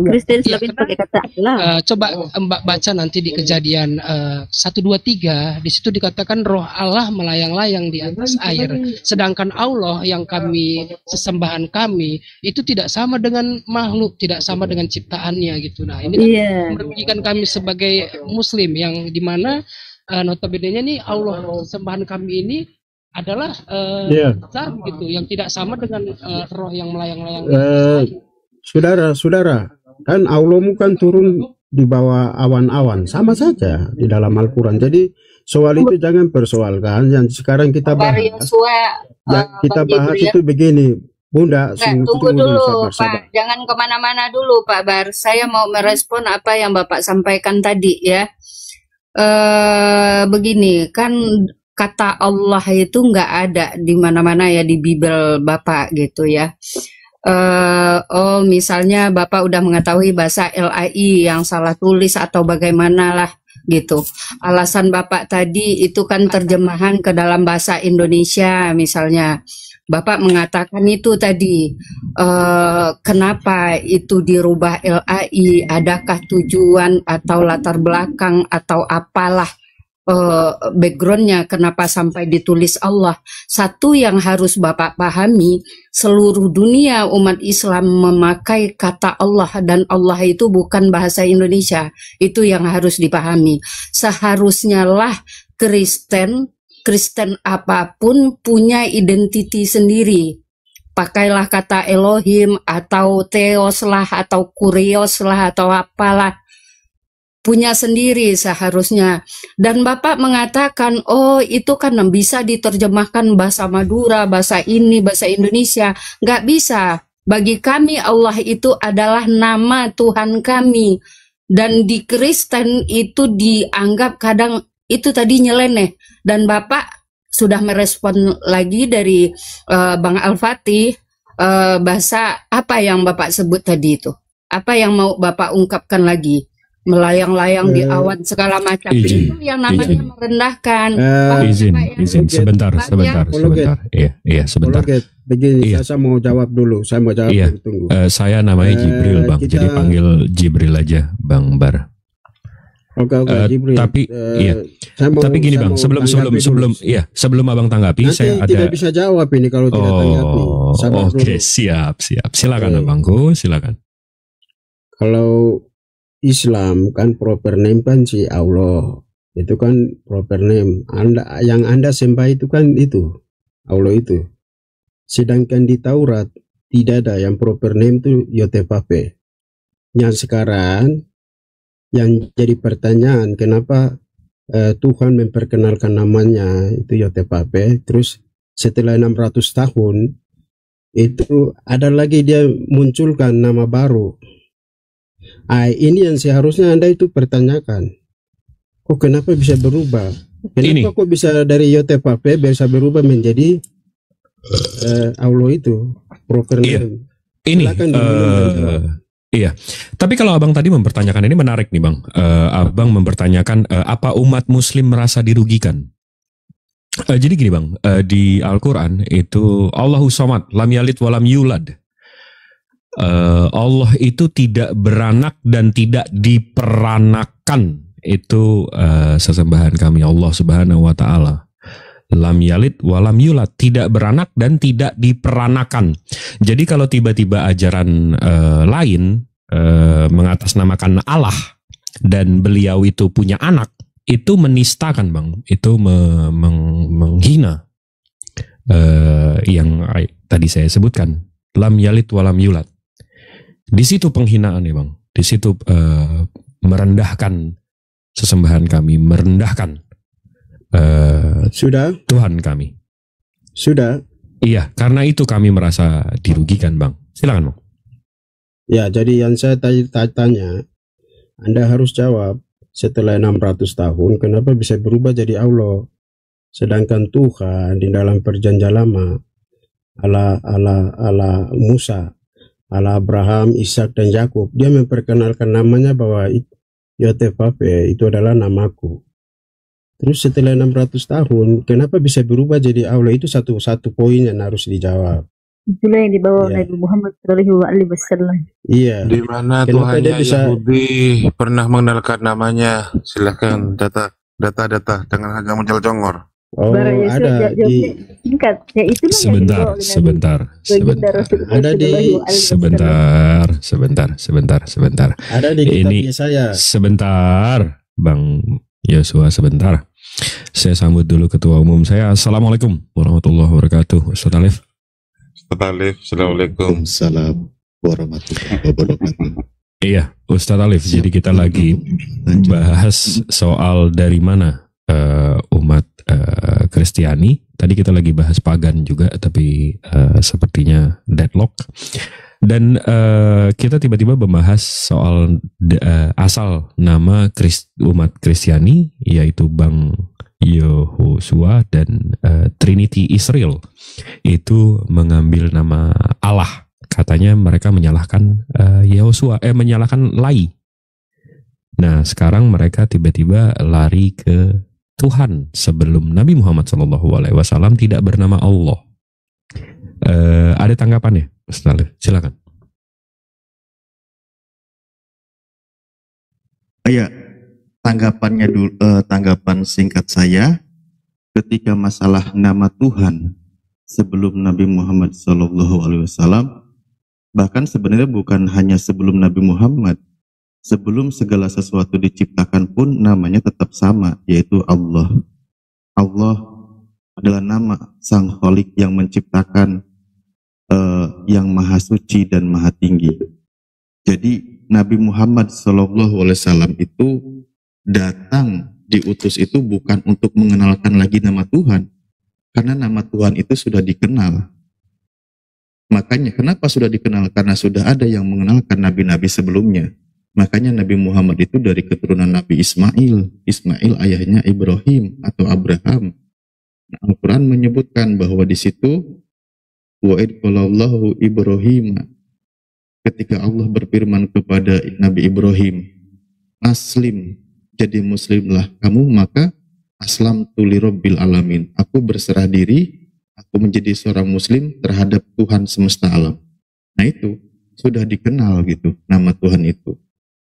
Kristen Islam pakai kata Allah. Coba Mbak baca nanti di Kejadian 1-2-3, di situ dikatakan roh Allah melayang-layang di atas air, sedangkan Allah yang kami sesembahan kami itu tidak sama dengan makhluk, tidak sama dengan ciptaannya gitu. Nah ini kan merugikan kami sebagai Muslim, yang dimana notabene-nya nih Allah sembahan kami ini adalah gitu, yang tidak sama dengan roh yang melayang-layang. Saudara, kan Allah kan turun di bawah awan-awan, sama saja di dalam Al-Quran. Jadi soal itu jangan persoalkan. Yang sekarang kita bahas, kita bahas itu begini, Bunda. Tunggu dulu, Pak. Jangan kemana-mana dulu, Pak Bar. Saya mau merespon apa yang Bapak sampaikan tadi ya. Begini, kan kata Allah itu nggak ada di mana-mana ya di Bible Bapak gitu ya. Misalnya Bapak udah mengetahui bahasa LAI yang salah tulis atau bagaimana lah gitu. Alasan Bapak tadi itu kan terjemahan ke dalam bahasa Indonesia misalnya. Bapak mengatakan itu tadi, kenapa itu dirubah LAI, adakah tujuan atau latar belakang atau apalah backgroundnya kenapa sampai ditulis Allah. Satu yang harus Bapak pahami, seluruh dunia umat Islam memakai kata Allah, dan Allah itu bukan bahasa Indonesia. Itu yang harus dipahami. Seharusnya lah Kristen apapun punya identiti sendiri. Pakailah kata Elohim atau Theos lah atau Kurios lah atau apalah. Punya sendiri seharusnya. Dan Bapak mengatakan, oh itu kan bisa diterjemahkan bahasa Madura, bahasa ini, bahasa Indonesia. Nggak bisa. Bagi kami Allah itu adalah nama Tuhan kami. Dan di Kristen itu dianggap kadang itu tadi nyeleneh. Dan Bapak sudah merespon lagi dari Bang Al-Fatih, bahasa apa yang Bapak sebut tadi itu? Apa yang mau Bapak ungkapkan lagi? Melayang-layang di awan segala macam, itu yang namanya merendahkan. Izin sebentar. Iya, sebentar. Begini, saya mau jawab dulu. Tunggu. Saya namanya Jibril, Bang. Jadi panggil Jibril aja, Bang Bar. Oke, Jibril. Tapi gini Bang, sebelum Abang tanggapi, nanti saya tidak bisa jawab ini kalau tidak tanggapi. Oke, siap. Silakan Abangku, silakan. Kalau Islam kan proper name kan si Allah, itu kan proper name. Anda sembah itu kan itu Allah itu. Sedangkan di Taurat tidak ada yang proper name itu Yotepape. Yang sekarang yang jadi pertanyaan, kenapa Tuhan memperkenalkan namanya itu Yotepape, terus setelah 600 tahun itu ada lagi dia munculkan nama baru. Ini yang seharusnya Anda itu pertanyakan. Kok kenapa bisa berubah? Kenapa kok bisa dari YOTPP bisa berubah menjadi Allah itu proper name? Iya, tapi kalau abang tadi mempertanyakan ini menarik nih bang. Abang mempertanyakan apa umat Muslim merasa dirugikan? Jadi gini bang, di Al-Quran itu Allahu Samad, lam yalid walam yulad. Allah itu tidak beranak dan tidak diperanakan. Itu sesembahan kami Allah Subhanahu wa Ta'ala. Lam yalid walam yulad, tidak beranak dan tidak diperanakan. Jadi kalau tiba-tiba ajaran lain mengatasnamakan Allah dan beliau itu punya anak, itu menistakan bang, itu menghina yang tadi saya sebutkan, lam yalid walam yulad. Di situ penghinaan ya bang, di situ merendahkan sesembahan kami, merendahkan sudah Tuhan kami. Sudah. Iya, karena itu kami merasa dirugikan bang. Silakan bang. Ya, jadi yang saya tanya, Anda harus jawab setelah 600 tahun kenapa bisa berubah jadi Allah, sedangkan Tuhan di dalam perjanjian lama ala Musa, ala Abraham, Ishak dan Yakub, dia memperkenalkan namanya bahwa YOTPP itu adalah namaku. Terus setelah 600 tahun kenapa bisa berubah jadi Allah? Itu satu poin yang harus dijawab. Itulah yang dibawa Nabi Muhammad SAW. Iya. Di mana Tuhannya Yahudi pernah mengenalkan namanya? Silahkan data, jangan hanya muncul congor. Oh, ada di singkat. Ya itulah sebentar. Sebentar. Ada di kitabnya saya. Sebentar, Bang Yosua, sebentar. Saya sambut dulu ketua umum saya. Assalamualaikum warahmatullahi wabarakatuh. Ustaz Alif. Assalamualaikum. Salam warahmatullahi wabarakatuh. Iya, Ustaz Alif. Jadi kita lagi bahas soal dari mana umat Kristiani. Tadi kita lagi bahas pagan juga, tapi sepertinya deadlock. Dan kita tiba-tiba membahas soal asal nama umat Kristiani, yaitu Bang Yosua dan Trinity Israel itu mengambil nama Allah. Katanya mereka menyalahkan menyalahkan Lai. Nah, sekarang mereka tiba-tiba lari ke Tuhan sebelum Nabi Muhammad SAW tidak bernama Allah. Ada tanggapannya, Ustaz? Silakan. Ya, tanggapannya dulu, tanggapan singkat saya ketika masalah nama Tuhan sebelum Nabi Muhammad SAW, bahkan sebenarnya bukan hanya sebelum Nabi Muhammad, sebelum segala sesuatu diciptakan pun namanya tetap sama, yaitu Allah. Allah adalah nama Sang Khalik yang menciptakan, yang maha suci dan maha tinggi. Jadi Nabi Muhammad SAW itu datang, diutus itu bukan untuk mengenalkan lagi nama Tuhan, karena nama Tuhan itu sudah dikenal. Makanya kenapa sudah dikenal? Karena sudah ada yang mengenalkan nabi-nabi sebelumnya. Makanya Nabi Muhammad itu dari keturunan Nabi Ismail. Ismail ayahnya Ibrahim atau Abraham. Nah, Al-Quran menyebutkan bahwa di situ wa'id qalallahu Ibrahim, ketika Allah berfirman kepada Nabi Ibrahim, aslim, jadi muslimlah kamu, maka aslam tuli rabbil alamin, aku berserah diri, aku menjadi seorang muslim terhadap Tuhan semesta alam. Nah itu sudah dikenal gitu nama Tuhan itu.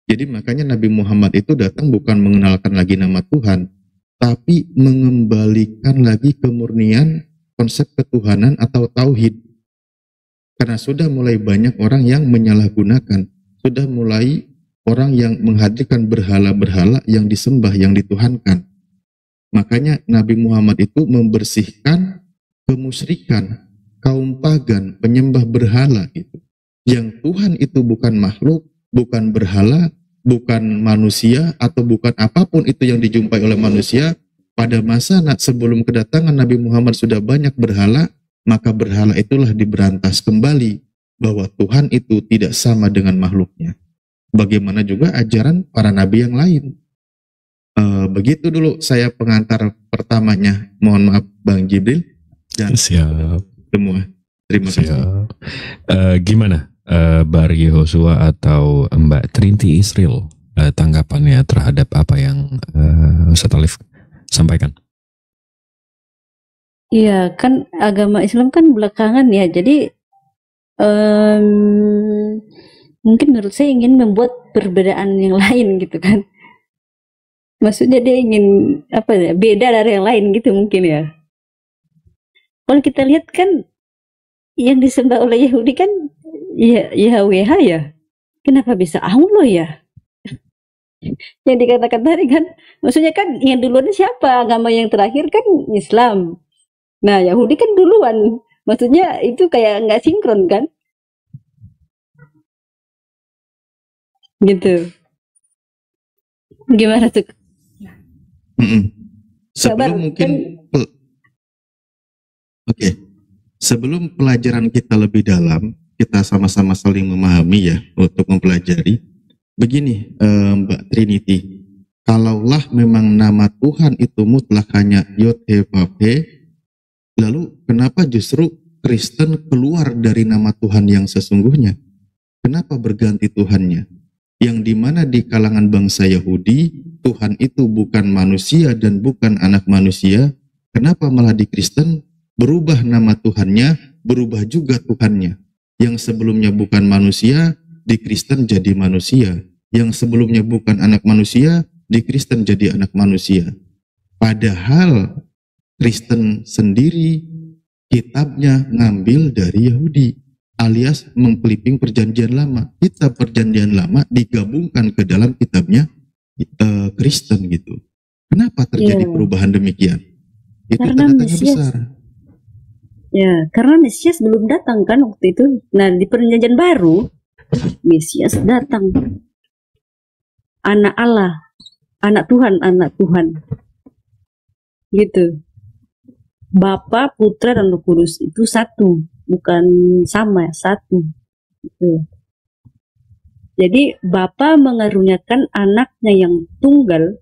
Jadi makanya Nabi Muhammad itu datang bukan mengenalkan lagi nama Tuhan, tapi mengembalikan lagi kemurnian konsep ketuhanan atau tauhid. Karena sudah mulai banyak orang yang menyalahgunakan, sudah mulai orang yang menghadirkan berhala-berhala yang disembah, yang dituhankan. Makanya Nabi Muhammad itu membersihkan kemusyrikan, kaum pagan, penyembah berhala itu. Yang Tuhan itu bukan makhluk, bukan berhala, bukan manusia, atau bukan apapun itu yang dijumpai oleh manusia. Pada masa sebelum kedatangan Nabi Muhammad sudah banyak berhala, maka berhala itulah diberantas kembali, bahwa Tuhan itu tidak sama dengan makhluknya. bagaimana juga ajaran para nabi yang lain. Begitu dulu saya pengantar pertamanya. Mohon maaf Bang Jibril dan Siap. semua. Terima kasih. Gimana Bar Yehosua atau Mbak Trinity Israel tanggapannya terhadap apa yang Ustaz Alif sampaikan? Iya, kan agama Islam kan belakangan ya, jadi mungkin menurut saya ingin membuat perbedaan yang lain gitu kan. Maksudnya dia ingin apa ya, beda dari yang lain gitu mungkin ya. Kalau kita lihat kan yang disembah oleh Yahudi kan ya YHWH ya. Kenapa bisa Allah ya? Yang dikatakan tadi kan, maksudnya kan yang duluan siapa? Agama yang terakhir kan Islam. Nah Yahudi kan duluan. Maksudnya itu kayak nggak sinkron kan? Gitu. Gimana tuh? Sebelum mungkin sebelum pelajaran kita lebih dalam, kita sama-sama saling memahami ya untuk mempelajari. Begini Mbak Trinity, kalaulah memang nama Tuhan itu mutlak hanya Yod-He-Vav-He, lalu kenapa justru Kristen keluar dari nama Tuhan yang sesungguhnya? Kenapa berganti Tuhannya? Yang dimana di kalangan bangsa Yahudi, Tuhan itu bukan manusia dan bukan anak manusia. Kenapa malah di Kristen berubah nama Tuhannya, berubah juga Tuhannya? Yang sebelumnya bukan manusia, di Kristen jadi manusia. Yang sebelumnya bukan anak manusia, di Kristen jadi anak manusia. Padahal Kristen sendiri kitabnya ngambil dari Yahudi, alias mengkliping perjanjian lama. Kitab perjanjian lama digabungkan ke dalam kitabnya Kristen gitu. Kenapa terjadi perubahan demikian? Itu Karena tanda-tanya Mesias. besar. Ya, karena Mesias belum datang kan waktu itu. Nah, di perjanjian baru Mesias datang. Anak Allah, anak Tuhan. Gitu. Bapa, Putra, dan Roh Kudus itu satu, bukan sama, satu. Gitu. Jadi Bapa mengaruniakan anaknya yang tunggal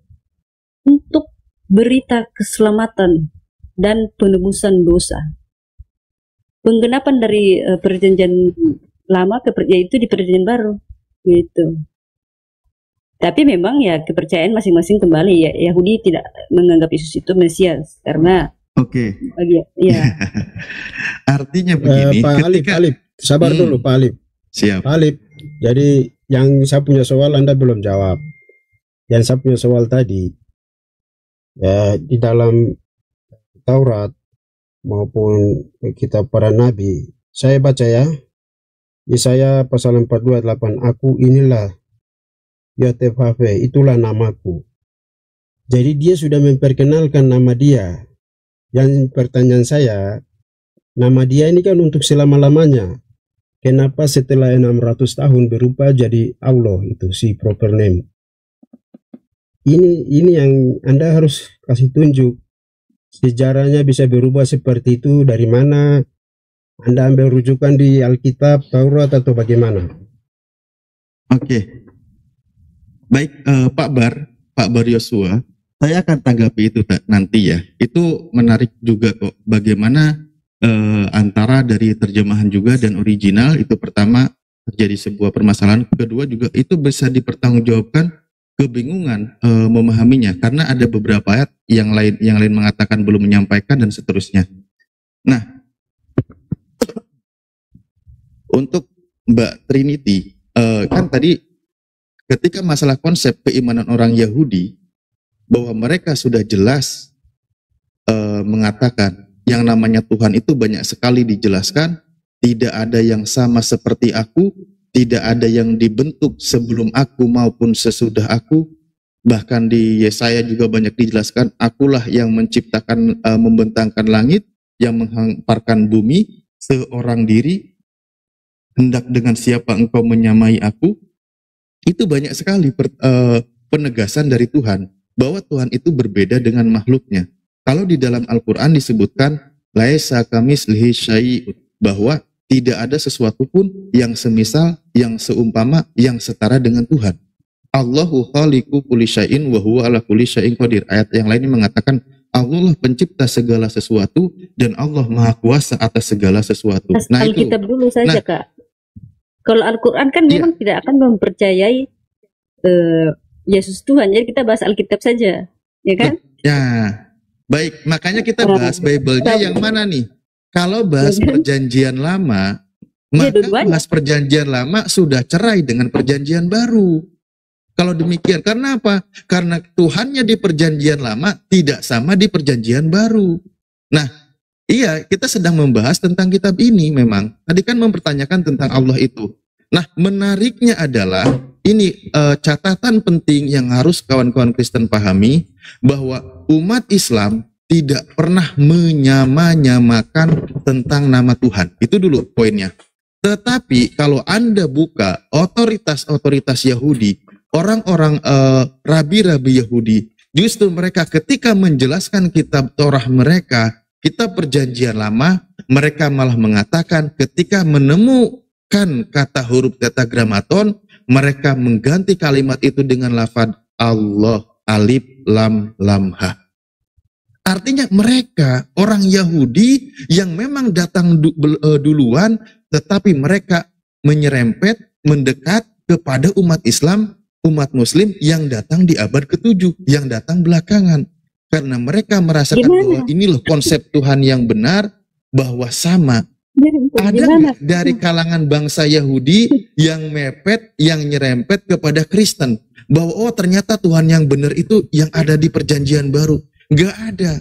untuk berita keselamatan dan penebusan dosa. Penggenapan dari perjanjian lama yaitu di perjanjian baru, gitu. Tapi memang ya kepercayaan masing-masing kembali ya. Yahudi tidak menganggap Yesus itu Mesias karena ya. Artinya begini, Pak Alif, sabar dulu Pak Alif. Siap. Pak Alif, jadi yang saya punya soal Anda belum jawab. Yang saya punya soal tadi, ya di dalam Taurat maupun kitab para nabi, saya baca ya, Yesaya pasal 42:8, aku inilah Yod-He-Vav-He, itulah namaku. Jadi dia sudah memperkenalkan nama dia. Yang pertanyaan saya, nama dia ini kan untuk selama-lamanya. Kenapa setelah 600 tahun berubah jadi Allah, itu si proper name? Ini yang Anda harus kasih tunjuk. Sejarahnya bisa berubah seperti itu dari mana? Anda ambil rujukan di Alkitab, Taurat atau bagaimana? Oke. Baik, Pak Bar Yosua, saya akan tanggapi itu nanti ya. Itu menarik juga kok, bagaimana antara dari terjemahan juga dan original itu pertama terjadi sebuah permasalahan, kedua juga itu bisa dipertanggungjawabkan kebingungan memahaminya karena ada beberapa ayat yang lain mengatakan belum menyampaikan dan seterusnya. Nah, untuk Mbak Trinity, kan tadi ketika masalah konsep keimanan orang Yahudi, bahwa mereka sudah jelas mengatakan yang namanya Tuhan itu banyak sekali dijelaskan, tidak ada yang sama seperti aku, tidak ada yang dibentuk sebelum aku maupun sesudah aku, bahkan di Yesaya juga banyak dijelaskan, akulah yang menciptakan, membentangkan langit, yang menghamparkan bumi, seorang diri, hendak dengan siapa engkau menyamai aku. Itu banyak sekali penegasan dari Tuhan bahwa Tuhan itu berbeda dengan makhluknya. Kalau di dalam Al-Quran disebutkan laisa kamitslihi syai', bahwa Tidak ada sesuatu pun yang semisal, yang seumpama, yang setara dengan Tuhan. Allahu khaliqu kulli syai'in wa huwa ala kulli syai'in qadir. Ayat yang lain mengatakan Allah lah pencipta segala sesuatu dan Allah maha kuasa atas segala sesuatu. Nah, itu. Alkitab dulu saja, Nah, Kak. Kalau Al-Quran kan memang tidak akan mempercayai Yesus Tuhan. Jadi kita bahas Alkitab saja, ya kan? Ya, baik. Makanya kita bahas Bible-nya yang mana nih? Kalau bahas perjanjian lama, maka bahas perjanjian lama sudah cerai dengan perjanjian baru. Kalau demikian, karena apa? Karena Tuhannya di perjanjian lama tidak sama di perjanjian baru. Nah, iya, kita sedang membahas tentang kitab ini memang. Tadi kan mempertanyakan tentang Allah itu. Nah, menariknya adalah ini catatan penting yang harus kawan-kawan Kristen pahami, bahwa umat Islam tidak pernah menyamakan tentang nama Tuhan. Itu dulu poinnya. Tetapi kalau Anda buka otoritas-otoritas Yahudi, orang-orang rabi-rabi Yahudi, justru mereka ketika menjelaskan kitab Torah mereka, kitab perjanjian lama, mereka malah mengatakan ketika menemukan kata huruf tetragrammaton, mereka mengganti kalimat itu dengan lafaz Allah, alif, lam, lam, ha. Artinya mereka orang Yahudi yang memang datang duluan, tetapi mereka menyerempet, mendekat kepada umat Islam, umat Muslim yang datang di abad ke-7, yang datang belakangan. Karena mereka merasakan bahwa ini loh konsep Tuhan yang benar, bahwa sama. Ada nggak dari kalangan bangsa Yahudi yang mepet, yang nyerempet kepada Kristen? Bahwa oh ternyata Tuhan yang benar itu yang ada di perjanjian baru. Nggak ada.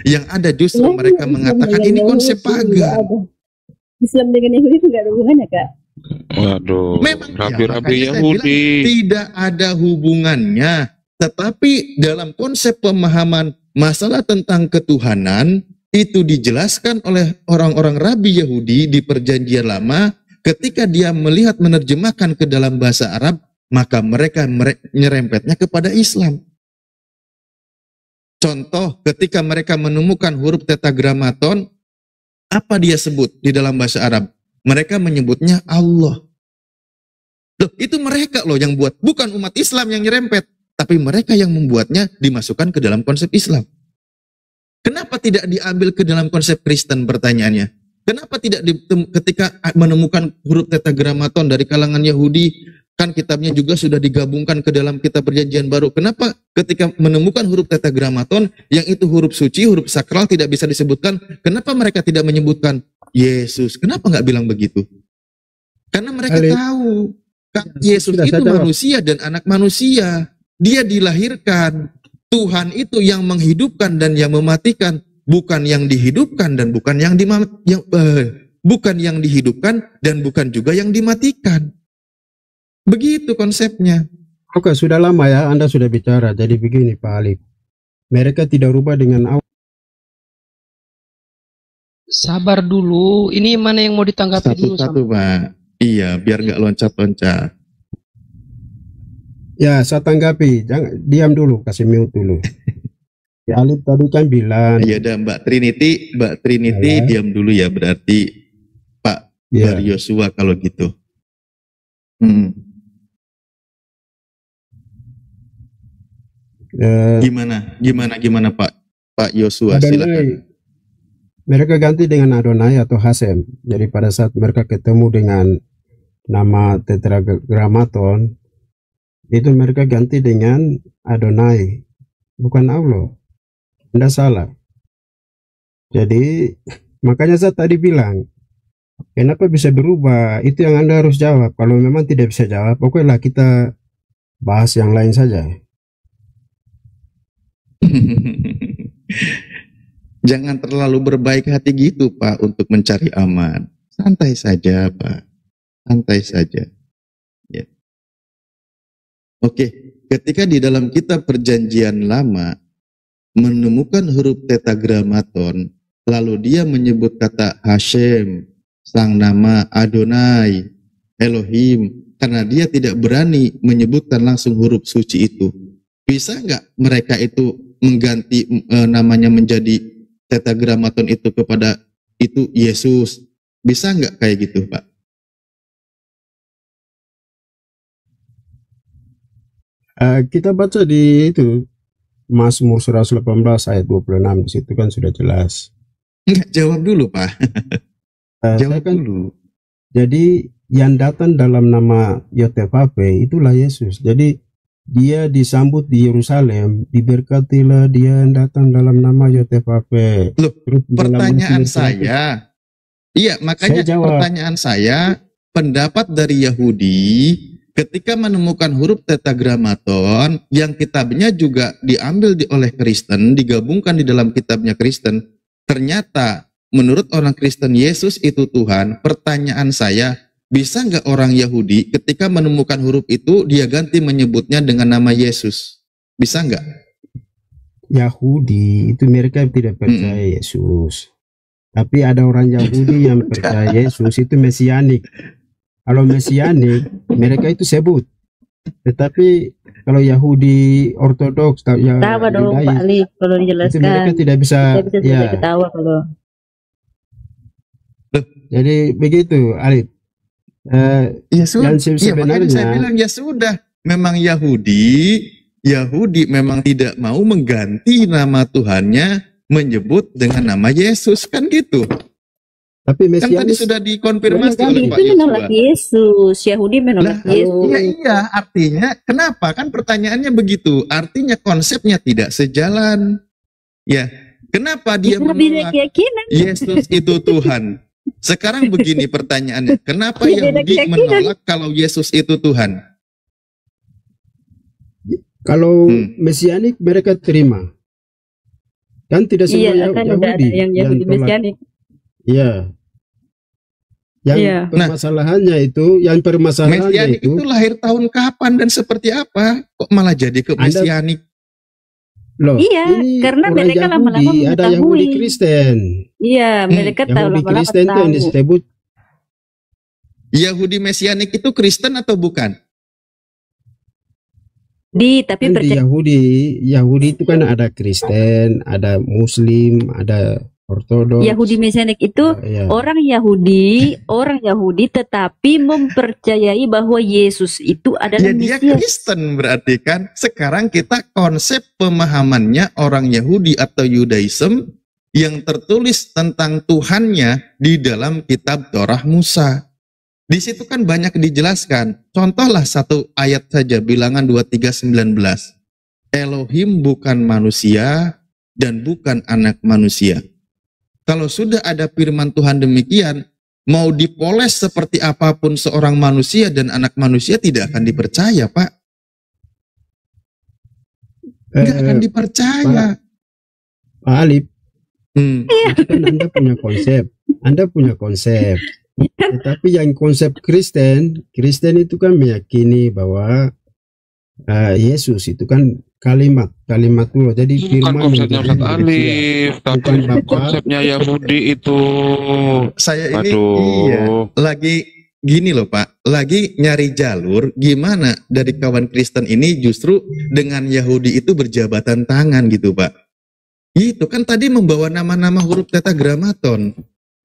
Yang ada justru mereka mengatakan ini konsep pagan. Islam dengan Yahudi itu nggak ada hubungannya, Kak. Waduh, Memang rabi-rabi makanya saya Yahudi. bilang tidak ada hubungannya. Tetapi dalam konsep pemahaman masalah tentang ketuhanan itu dijelaskan oleh orang-orang rabi Yahudi di perjanjian lama. Ketika dia melihat menerjemahkan ke dalam bahasa Arab, maka mereka nyerempetnya kepada Islam. Contoh, ketika mereka menemukan huruf tetragrammaton, apa dia sebut di dalam bahasa Arab? Mereka menyebutnya Allah. Loh, itu mereka loh yang buat, bukan umat Islam yang nyerempet, tapi mereka yang membuatnya dimasukkan ke dalam konsep Islam. Kenapa tidak diambil ke dalam konsep Kristen, pertanyaannya? Kenapa tidak ketika menemukan huruf tetragrammaton dari kalangan Yahudi, kan kitabnya juga sudah digabungkan ke dalam kitab perjanjian baru. Kenapa ketika menemukan huruf tetragrammaton, yang itu huruf suci, huruf sakral tidak bisa disebutkan, kenapa mereka tidak menyebutkan Yesus? Kenapa nggak bilang begitu? Karena mereka tahu Yesus itu manusia dan anak manusia. Dia dilahirkan. Tuhan itu yang menghidupkan dan yang mematikan, bukan yang dihidupkan dan bukan yang bukan yang dihidupkan dan bukan juga yang dimatikan. Begitu konsepnya. Oke, sudah lama ya Anda sudah bicara. Jadi begini Pak Alif, mereka tidak rubah dengan awal. Sabar dulu, ini mana yang mau ditanggapi dulu? Satu-satu Pak. Iya, biar nggak loncat-loncat. Ya, saya tanggapi. Jangan diam dulu, kasih mute dulu. Ya, Alif tadi kan bilang. Iya, ada Mbak Trinity ya. Diam dulu ya, berarti Pak Bar Yosua kalau gitu. Gimana Pak Yosua, silakan. Mereka ganti dengan Adonai atau Hasem. Jadi pada saat mereka ketemu dengan nama tetragrammaton, itu mereka ganti dengan Adonai, bukan Allah. Anda salah. Jadi makanya saya tadi bilang, kenapa bisa berubah? Itu yang Anda harus jawab. Kalau memang tidak bisa jawab, okelah kita bahas yang lain saja. Jangan terlalu berbaik hati gitu Pak untuk mencari aman. Santai saja Pak, santai saja. Ya. Oke, ketika di dalam kitab perjanjian lama menemukan huruf tetragrammaton, lalu dia menyebut kata Hashem, sang nama Adonai, Elohim, karena dia tidak berani menyebutkan langsung huruf suci itu. Bisa nggak mereka itu mengganti namanya menjadi tetragrammaton itu kepada itu Yesus, Bisa nggak kayak gitu, Pak? Kita baca di itu Mazmur 118 ayat 26, di situ kan sudah jelas. Enggak, jawab dulu, Pak. Jawab dulu. Jadi yang datang dalam nama Yotevave itulah Yesus. Jadi dia disambut di Yerusalem, diberkatilah dia yang datang dalam nama Yotevave. Loh, pertanyaan saya, iya makanya pertanyaan saya, pendapat dari Yahudi ketika menemukan huruf tetragrammaton yang kitabnya juga diambil oleh Kristen, digabungkan di dalam kitabnya Kristen, ternyata menurut orang Kristen Yesus itu Tuhan. Pertanyaan saya, bisa nggak orang Yahudi ketika menemukan huruf itu dia ganti menyebutnya dengan nama Yesus? Bisa nggak? Yahudi itu mereka tidak percaya Yesus. Tapi ada orang Yahudi yang percaya Yesus, itu mesianik. Kalau mesianik mereka itu sebut. Tetapi kalau Yahudi ortodoks yang Ketawa dong Pak Ali kalau dijelaskan. itu mereka tidak bisa, ya. Ketawa kalau. Jadi begitu, Alif. Ya sudah. Sebenarnya saya bilang ya sudah. Memang Yahudi memang tidak mau mengganti nama Tuhannya menyebut dengan nama Yesus, kan gitu. Tapi kan tadi sudah dikonfirmasi oleh Pak Itu menolak Yesus. Yahudi menolak Yesus. Iya, artinya kenapa? Kan pertanyaannya begitu. Artinya konsepnya tidak sejalan. Ya, kenapa dia menolak Yesus itu Tuhan? Sekarang begini pertanyaannya, kenapa Yahudi menolak kalau Yesus itu Tuhan? Kalau mesianik mereka terima. Kan tidak semua Yahudi yang Yahudi mesianik. Iya. Yang permasalahannya itu, Mesianik itu lahir tahun kapan dan seperti apa? Kok malah jadi ke Mesianik? Loh, iya, karena mereka lama-lama mengetahui. Ada Yahudi Kristen. Iya, mereka tahu Yahudi lama-lama Kristen itu yang disebut. Yahudi Mesianik itu Kristen atau bukan? Tapi Yahudi itu kan ada Kristen, ada Muslim, ada Ortodoks. Yahudi Mesianik itu orang Yahudi tetapi mempercayai bahwa Yesus itu adalah Mesias. Dia Kristen berarti kan. Sekarang kita konsep pemahamannya orang Yahudi atau Yudaism yang tertulis tentang Tuhannya di dalam kitab Torah Musa. Di situ kan banyak dijelaskan. Contohlah satu ayat saja, Bilangan 23:19. Elohim bukan manusia dan bukan anak manusia. Kalau sudah ada firman Tuhan demikian, mau dipoles seperti apapun seorang manusia dan anak manusia tidak akan dipercaya, Pak. Nggak akan dipercaya. Pak Alif, kan Anda punya konsep. Tetapi yang konsep Kristen itu kan meyakini bahwa Yesus itu kan kalimat Allah. Jadi firman konsepnya Ustaz Alif, tapi konsepnya Yahudi itu. Saya ini lagi gini loh Pak, lagi nyari jalur gimana dari kawan Kristen ini justru dengan Yahudi itu berjabatan tangan gitu Pak. Itu kan tadi membawa nama-nama huruf tetragrammaton.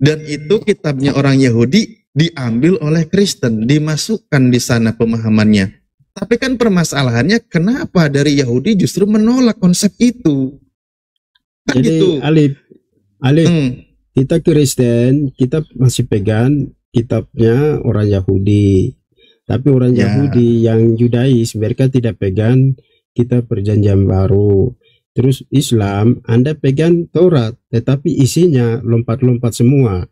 Dan itu kitabnya orang Yahudi diambil oleh Kristen, dimasukkan di sana pemahamannya. Tapi kan permasalahannya kenapa dari Yahudi justru menolak konsep itu? Kan jadi gitu. Alif, kita Kristen, kita masih pegang kitabnya orang Yahudi. Tapi orang Yahudi yang Yudais, mereka tidak pegang kitab Perjanjian Baru. Terus Islam, Anda pegang Taurat, tetapi isinya lompat-lompat semua.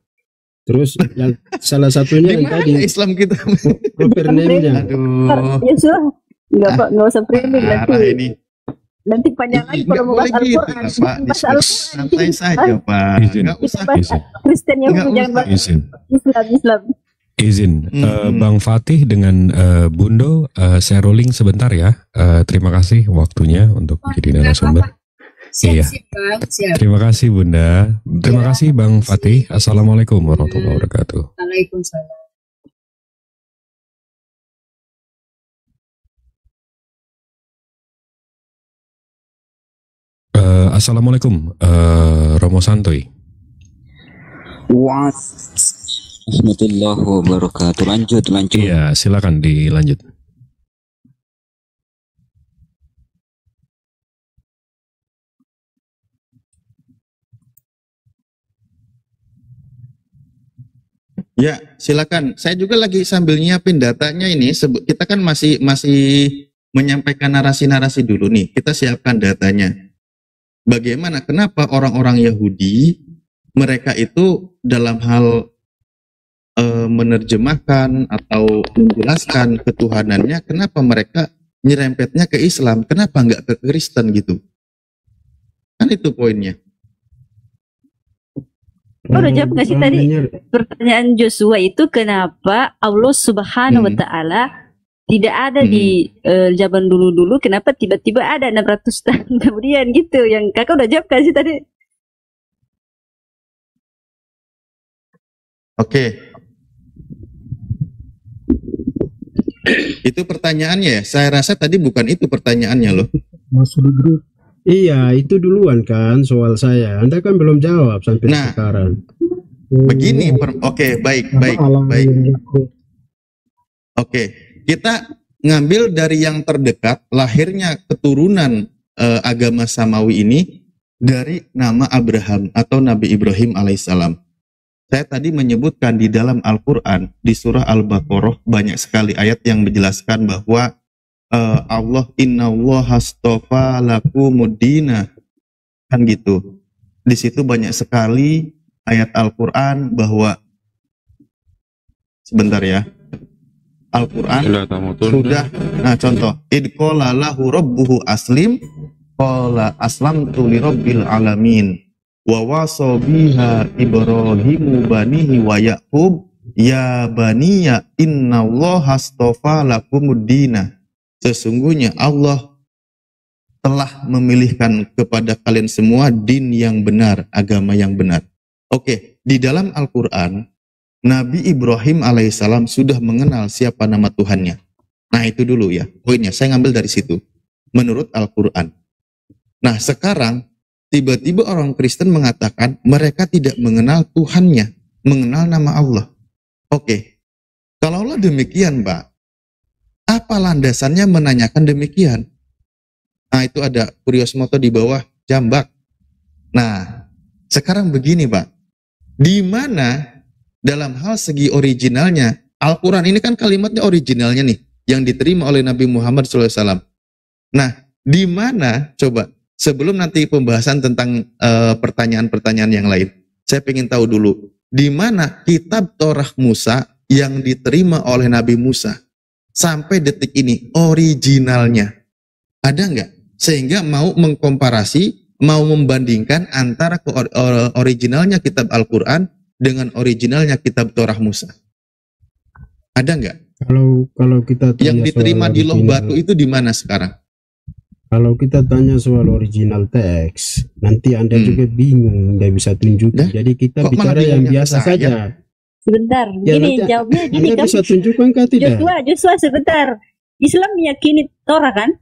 Terus yang salah satunya yang tadi Islam kita propernemnya. Yesus, nggak usah framing nanti. Nanti panjang lagi kalau mau bahas Al-Quran. Santai saja Pak. Nggak usah. Kristen yang jangan bahas Islam. Izin, Bang Fatih dengan Bundo, saya rolling sebentar ya. Terima kasih waktunya untuk jadi narasumber. Iya. Terima kasih Bunda. Terima kasih Bang Fatih. Assalamualaikum warahmatullahi wabarakatuh. Waalaikumsalam. Assalamualaikum Romo Santoy. Warahmatullahi wabarakatuh. Lanjut. Iya, silakan dilanjut. Ya, silakan. Saya juga lagi sambil nyiapin datanya ini. Kita kan masih menyampaikan narasi-narasi dulu nih. Kita siapkan datanya. Bagaimana? Kenapa orang-orang Yahudi mereka itu dalam hal menerjemahkan atau menjelaskan ketuhanannya, kenapa mereka nyerempetnya ke Islam? Kenapa nggak ke Kristen gitu? Kan itu poinnya. Udah jawab nggak sih tadi pertanyaan Joshua itu, kenapa Allah Subhanahu wa Ta'ala tidak ada di zaman dulu-dulu, kenapa tiba-tiba ada 600 tahun kemudian gitu? Yang kakak udah jawab nggak sih tadi? Oke. Itu pertanyaannya ya? Saya rasa tadi bukan itu pertanyaannya loh. Masuk di grup. Iya, itu duluan kan soal saya. Anda kan belum jawab sampai sekarang. Begini, oke, baik. Oke, kita ngambil dari yang terdekat, lahirnya keturunan agama Samawi ini dari nama Abraham atau Nabi Ibrahim alaihissalam. Saya tadi menyebutkan di dalam Al-Quran, di surah Al-Baqarah, banyak sekali ayat yang menjelaskan bahwa Allah innallaha astofa lakumuddina, kan gitu. Di situ banyak sekali ayat Al-Quran bahwa sebentar ya, Al-Quran sudah, nah contoh, idqala lahu rabbuhu aslim qala aslamtu lirabbil alamin wa wasa biha Ibrahimu banihi wa Yaqub ya baniya innallaha astofa lakumuddina. Sesungguhnya Allah telah memilihkan kepada kalian semua din yang benar, agama yang benar. Oke, di dalam Al-Quran, Nabi Ibrahim alaihissalam sudah mengenal siapa nama Tuhannya. Nah itu dulu ya, poinnya saya ngambil dari situ. Menurut Al-Quran. Nah sekarang, tiba-tiba orang Kristen mengatakan mereka tidak mengenal Tuhannya, mengenal nama Allah. Oke, kalaulah demikian Pak, apa landasannya menanyakan demikian? Nah itu ada Kuriosmoto di bawah jambak. Nah sekarang begini Pak, di mana dalam hal segi originalnya, Al-Quran ini kan kalimatnya originalnya nih, yang diterima oleh Nabi Muhammad SAW. Nah di mana coba, sebelum nanti pembahasan tentang pertanyaan-pertanyaan yang lain, saya ingin tahu dulu, di mana kitab Torah Musa yang diterima oleh Nabi Musa? Sampai detik ini originalnya ada nggak? Sehingga mau mengkomparasi, mau membandingkan antara originalnya kitab Al-Quran dengan originalnya kitab Torah Musa. Ada nggak? Kalau kita yang diterima di Loh Batu itu di mana sekarang? Kalau kita tanya soal original teks, nanti Anda juga bingung, nggak bisa tunjukkan. Jadi kita bicara yang biasa saja. Sebentar, gini jawabnya gini kan. Bisa tunjukkan kah tidak? Joshua sebentar. Islam meyakini Torah kan?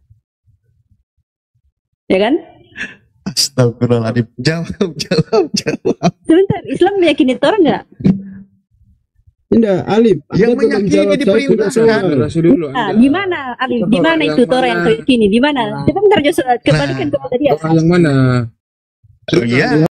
Ya kan? Astagfirullahaladzim. Jawab. Sebentar, Islam meyakini Torah enggak? Tidak, Alif. Yang meyakini diperintahkan. Nah, gimana Alif? Di mana itu Torah yang kau yakini? Di mana? Sebentar Joshua, kembalikan kepada dia. Torah yang mana? Oh iya.